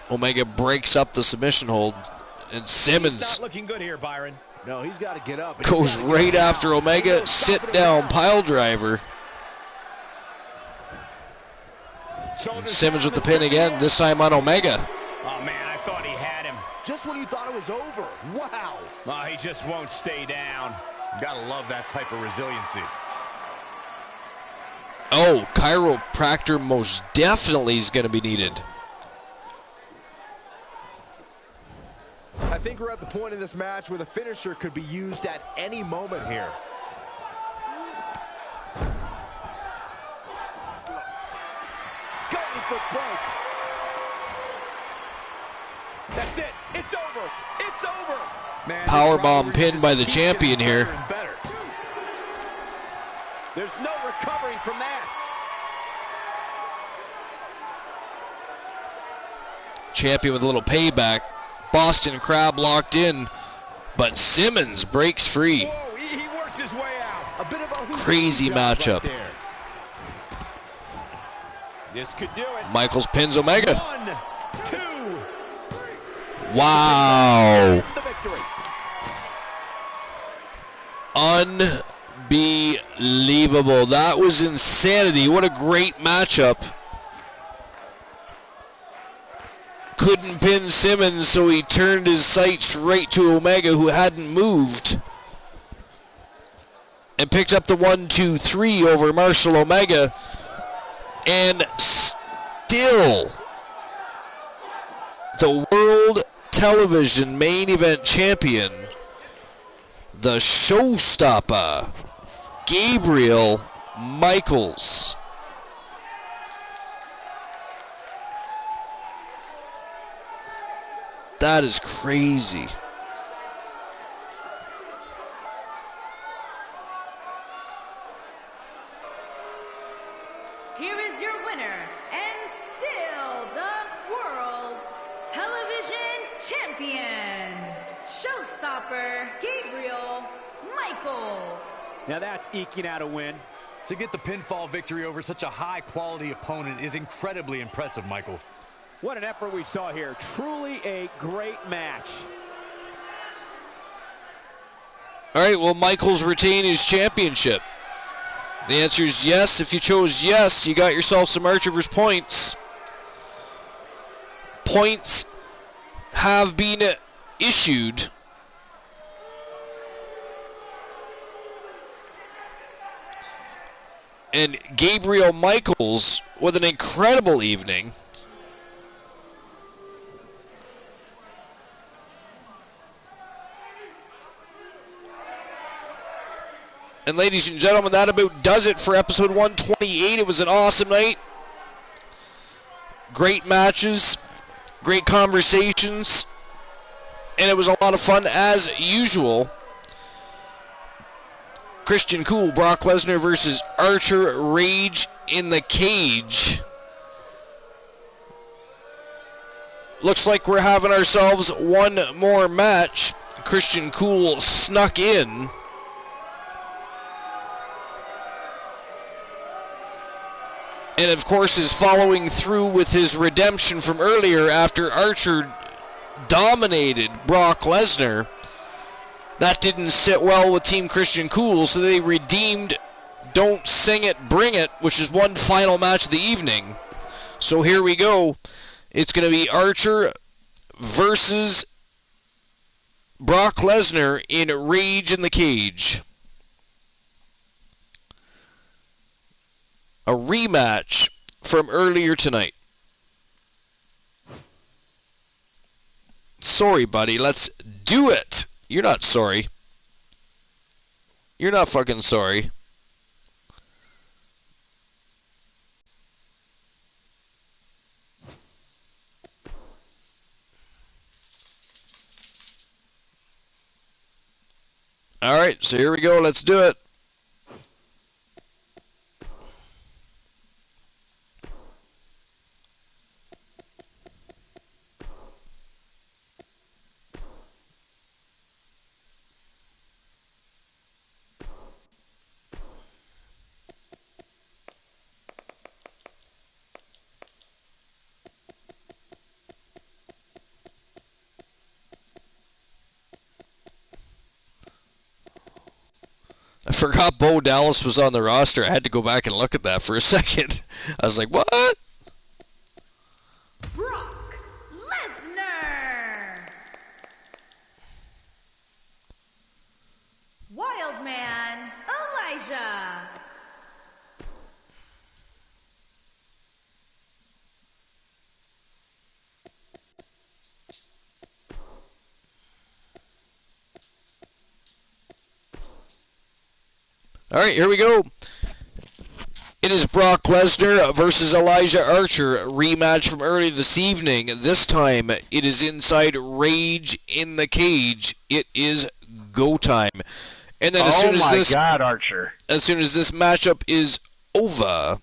Omega breaks up the submission hold. And Simmons He's not looking good here, Byron. No, he's got to get up. goes right after Omega. Sit down pile driver. And Simmons with the pin again, this time on Omega. Oh, man, I thought he had him. Just when you thought it was over. Wow. Oh, he just won't stay down. Gotta love that type of resiliency. Oh, chiropractor most definitely is going to be needed. I think we're at the point in this match where the finisher could be used at any moment here. Going for broke. That's it. It's over. It's over. Man, Powerbomb pinned by the champion here. Better. There's no recovering from that. Champion with a little payback. Boston Crab locked in, but Simmons breaks free. Whoa, he works his way out. A bit of a Crazy matchup. Right there. This could do it. Michaels pins Omega. 1, 2. Wow. The victory. Unbelievable. That was insanity. What a great matchup. Couldn't pin Simmons, so he turned his sights right to Omega, who hadn't moved. And picked up the 1-2-3 over Marshall Omega. And still, the World Television Main Event Champion, the showstopper, Gabriel Michaels. That is crazy. Here is your winner, and still the World Television Champion, Showstopper Gabriel Michaels. Now that's eking out a win. To get the pinfall victory over such a high-quality opponent is incredibly impressive, Michael. What an effort we saw here. Truly a great match. All right, will Michaels retain his championship? The answer is yes. If you chose yes, you got yourself some Archivers points. Points have been issued. and Gabriel Michaels with an incredible evening. And ladies and gentlemen, that about does it for episode 128. It was an awesome night. Great matches, great conversations, and it was a lot of fun as usual. Christian Cool, Brock Lesnar versus Archer, Rage in the Cage. Looks like we're having ourselves one more match. Christian Cool snuck in. And of course is following through with his redemption from earlier after Archer dominated Brock Lesnar. That didn't sit well with Team Christian Cool, so they redeemed Don't Sing It, Bring It, which is one final match of the evening. So here we go. It's going to be Archer versus Brock Lesnar in Rage in the Cage. A rematch from earlier tonight. Sorry, buddy. Let's do it. You're not sorry. You're not fucking sorry. All right, so here we go. Let's do it. I forgot Bo Dallas was on the roster. I had to go back and look at that for a second. I was like, what? Brock Lesnar. Wildman Elijah. All right, here we go. It is Brock Lesnar versus Elijah Archer, a rematch from earlier this evening. This time, it is inside Rage in the Cage. It is go time. And then as soon as this matchup is over,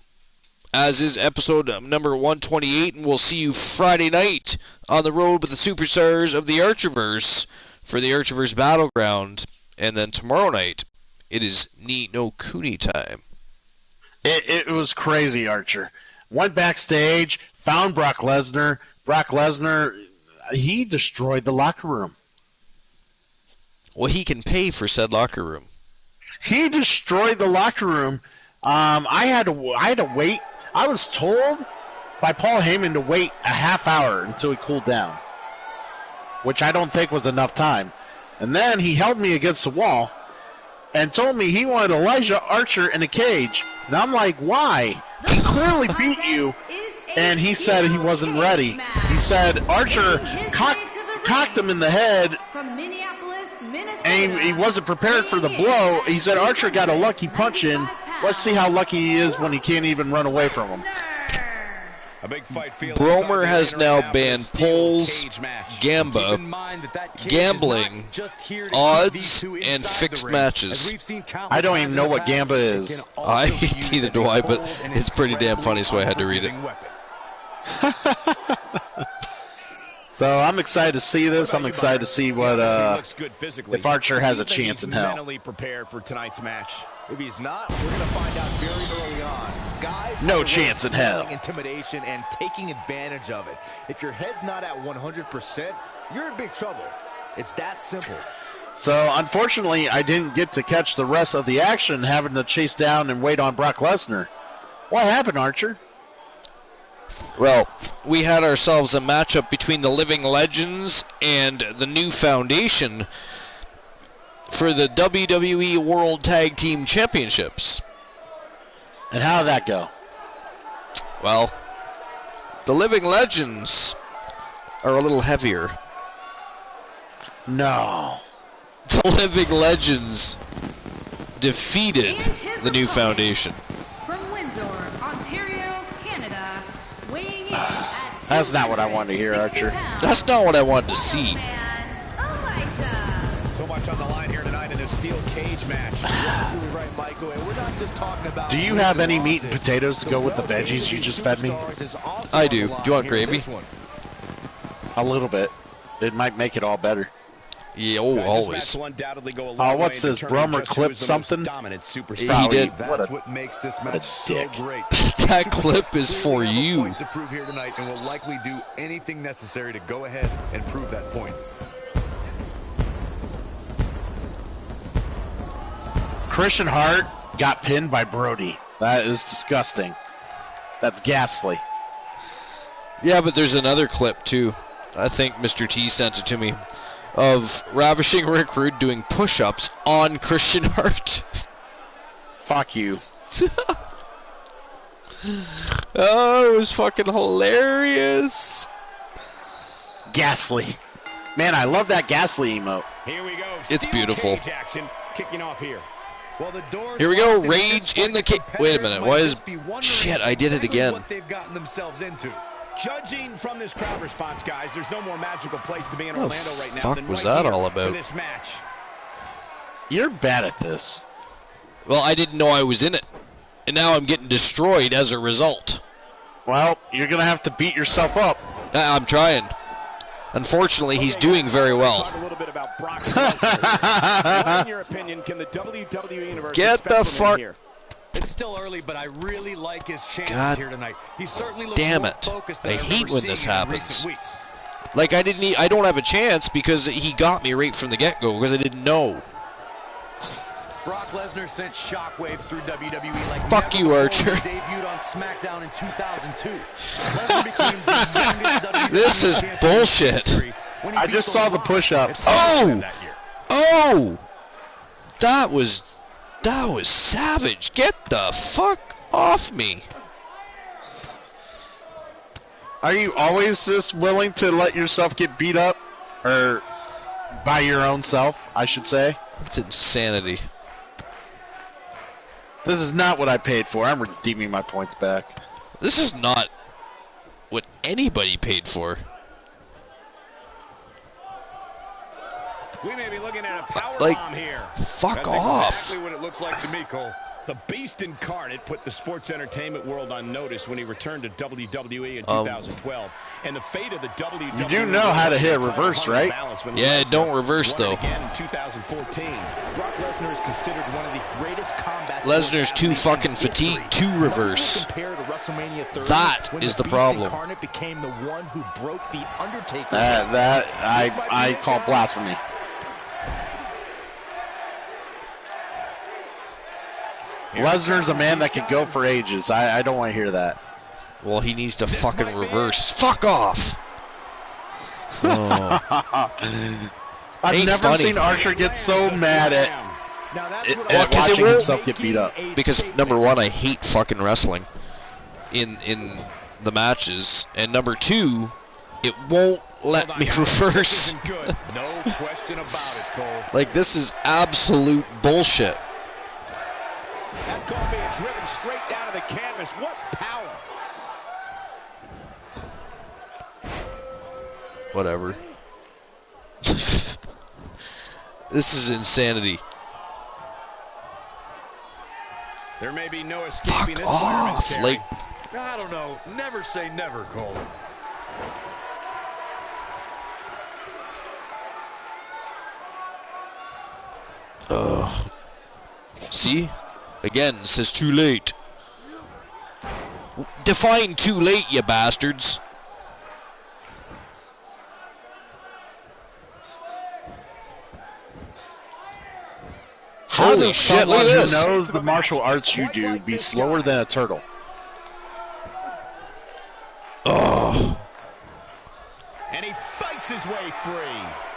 as is episode number 128, and we'll see you Friday night on the road with the superstars of the Archerverse for the Archerverse Battleground. And then tomorrow night, it is Ni no Kuni time. It was crazy, Archer. Went backstage, found Brock Lesnar. Brock Lesnar, he destroyed the locker room. Well, he can pay for said locker room. He destroyed the locker room. I had to wait. I was told by Paul Heyman to wait a half hour until he cooled down, which I don't think was enough time. And then he held me against the wall and told me he wanted Elijah Archer in a cage. And I'm like, why? He clearly beat you. And he said he wasn't ready. He said Archer cocked him in the head, and he wasn't prepared for the blow. He said Archer got a lucky punch in. Let's see how lucky he is when he can't even run away from him. A big fight Bromer has now banned polls, Gamba, gambling, odds, and fixed matches. I don't even know what Gamba is. Neither do I, but it's pretty damn funny, so I had to read it. So I'm excited to see this. I'm excited to see what if Archer has a chance in hell. Mentally prepared for tonight's match. If he's not, we're going to find out very early on. Guys, no chance in hell. Intimidation and taking advantage of it. If your head's not at 100%, you're in big trouble. It's that simple. So unfortunately, I didn't get to catch the rest of the action, having to chase down and wait on Brock Lesnar. What happened, Archer? Well, we had ourselves a matchup between the Living Legends and the New Foundation for the WWE World Tag Team Championships. And how did that go? Well, the Living Legends are a little heavier. No. The Living Legends defeated the New Foundation. From Windsor, Ontario, Canada, weighing in at That's not what I wanted to hear, Archer. That's not what I wanted to see. So much on the line here tonight in this steel cage match. You're absolutely right, Michael. And we're not just talking about. Do you have any meat and potatoes to go with the veggies you just fed me? I do. Do you want gravy? A little bit. It might make it all better. Yeah, oh, always. What's this, Brummer clip something? He did. That's what makes this match so great. That clip is for you. To prove here tonight, and will likely do anything necessary to go ahead and prove that point. Christian Hart got pinned by Brody. That is disgusting. That's ghastly. Yeah, but there's another clip, too. I think Mr. T sent it to me. Of Ravishing Rick Rude doing push-ups on Christian Hart. Fuck you. Oh, it was fucking hilarious. Ghastly. Man, I love that ghastly emote. Here we go. It's beautiful. Cage action kicking off here. Well, the doors Here we go. locked and Rage in the cage. Wait a minute. Why is... Shit, I did it again. what they've gotten themselves into. Judging from this crowd response, guys, there's no more magical place to be in Orlando right now fuck than was right that here all about? for this match. You're bad at this. Well, I didn't know I was in it. And now I'm getting destroyed as a result. Well, you're going to have to beat yourself up. I'm trying. Unfortunately, he's doing very well. Talk a little bit about Brock Lesnar. What, in your opinion, can the WWE Universe Get expect the from him fuck... here? It's still early, but I really like his chances God here tonight. He certainly looks damn more it. focused than I I've hate ever when seen this in happens. recent weeks. Like, I don't have a chance because he got me right from the get-go because I didn't know. Brock Lesnar sent shockwaves through WWE like Fuck never you, before Archer. when he debuted on SmackDown in 2002. Lesnar became the youngest WWE This is champion in bullshit. history when he I beat just The saw the Rock push-ups. at Oh! SummerSlam that year. Oh! That was savage. Get the fuck off me. Are you always this willing to let yourself get beat up? Or by your own self, I should say? That's insanity. This is not what I paid for. I'm redeeming my points back. This is not what anybody paid for. We may be looking at a power Like, bomb here. fuck That's off. exactly what it looks like to me, Cole. The Beast incarnate put the sports entertainment world on notice when he returned to WWE in 2012. And the fate of the WWE... You do know how to hit a reverse, right? Yeah, don't reverse, though. Again in 2014. Brock Lesnar is considered one of the greatest combat Lesnar's too fucking fatigued to reverse. That is the problem. Incarnate became the one who broke the Undertaker. I call blasphemy. Lesnar's a man that can go for ages. I don't want to hear that. Well, he needs to fucking reverse. Fuck off! Oh. I've Ain't never funny. seen Archer get so mad at Well, 'cause it watching won't- himself get beat up. Because, number one, I hate fucking wrestling in the matches. And number two, it won't let me reverse. No question about it, Cole. Like, this is absolute bullshit. That's Cole being driven straight down to the canvas. What power! Whatever. This is insanity. There may be no escaping Fuck this off! Terry. Like, I don't know. Never say never, Cole. see? Again, it says too late. Define too late, you bastards. How Holy does shit, look someone at who this. knows the martial arts you do be slower than a turtle? Oh. And he fights his way free.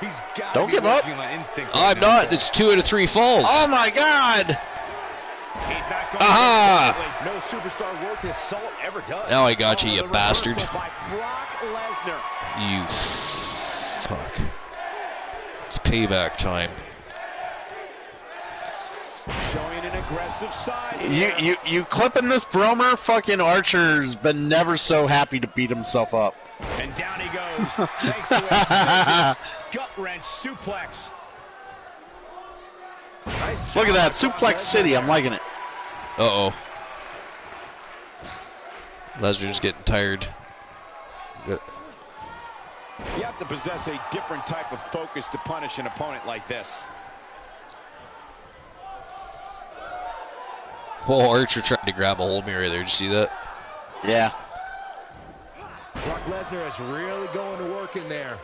He's got Don't give up. instinct I'm not. It's 2 out of 3 falls. Oh my god! He's not Aha! No superstar worth his salt ever does. Now I got you, you bastard. By Brock Lesnar. You fuck. It's payback time. Showing an aggressive side here. You clipping this, Bromer? Fucking Archer's been never so happy to beat himself up. And down he goes. Thanks to a gut-wrench suplex. Nice Look at job that. by Suplex Lesnar. City. I'm liking it. Uh-oh. Lesnar's getting tired. You have to possess a different type of focus to punish an opponent like this. Oh, Archer tried to grab a hold of me right there. Did you see that? Yeah. Brock Lesnar is really going to work in there.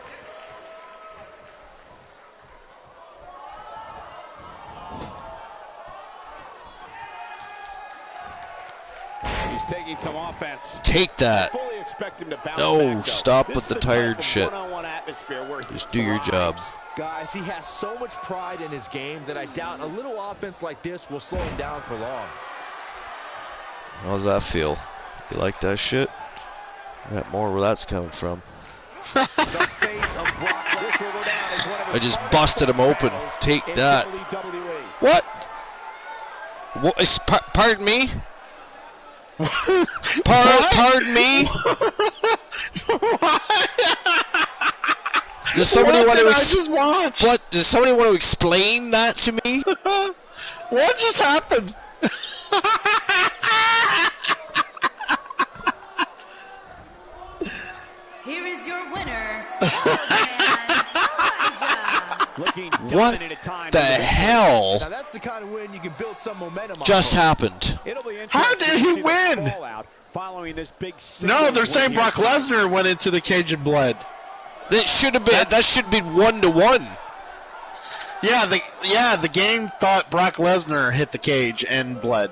He's taking some offense. Take that. Fully expect him to bounce No, back, though. stop This with is the type tired of shit. one-on-one atmosphere where he Just do your job. thrives. Guys, he has so much pride in his game that I doubt a little offense like this will slow him down for long. How's that feel? You like that shit? I got more where that's coming from. The face of Brock Lesnar will go down as one of his I just hardest busted him open. battles Take in that. WWE. What? Pardon me? Pardon me? Does somebody want to I just watched? what? Does somebody want to explain that to me? What just happened? Here is your winner, Elijah. Looking What dominant at times. the hell Now that's the kind of win you can build some momentum just off of. happened? It'll be How interesting did to he see the win? fallout following this big No, singles they're win saying here Brock tonight. Lesnar went into the cage and bled. That should have been 1-1. Yeah, the game thought Brock Lesnar hit the cage and bled.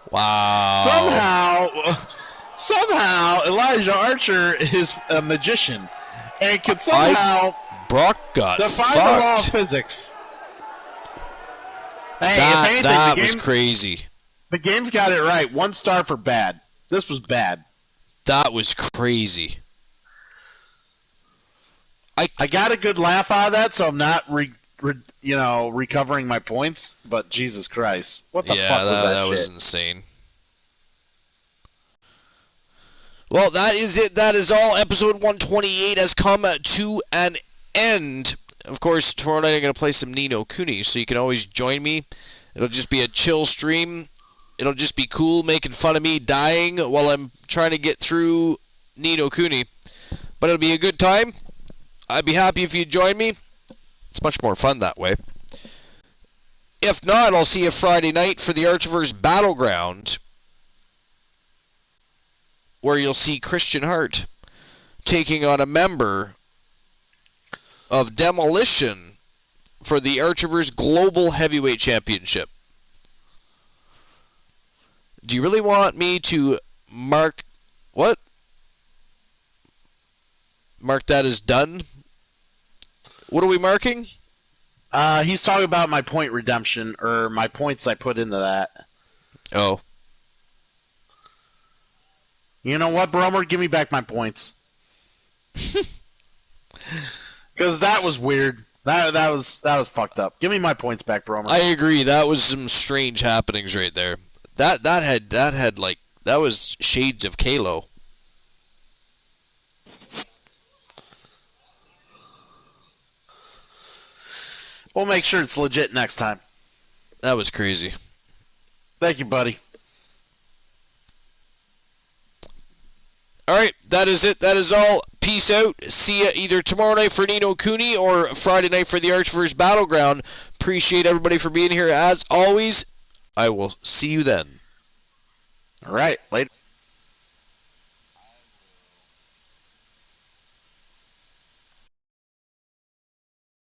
Wow. Somehow Elijah Archer is a magician and can somehow Brock got defy the law of fucked. physics. Hey, if That anything, was crazy. the game's got it right. 1 star for bad. This was bad. That was crazy. I got a good laugh out of that, so I'm not recovering my points. But Jesus Christ, what the Yeah, fuck was that that shit? was insane. Well, that is it. That is all. Episode 128 has come to an end. Of course, tomorrow night I'm going to play some Ni no Kuni, so you can always join me. It'll just be a chill stream. It'll just be cool making fun of me dying while I'm trying to get through Ni no Kuni. But it'll be a good time. I'd be happy if you join me. It's much more fun that way. If not, I'll see you Friday night for the Archiverse Battleground, where you'll see Christian Hart taking on a member of Demolition for the Archiverse Global Heavyweight Championship. Do you really want me to mark what? Mark that as done? What are we marking? He's talking about my point redemption, or my points I put into that. Oh. You know what, Bromer? Give me back my points. Because that was weird. That was fucked up. Give me my points back, Bromer. I agree. That was some strange happenings right there. That was shades of Kalo. We'll make sure it's legit next time. That was crazy. Thank you, buddy. All right, that is it. That is all. Peace out. See you either tomorrow night for Ni no Kuni or Friday night for the Archverse Battleground. Appreciate everybody for being here as always. I will see you then. All right, later.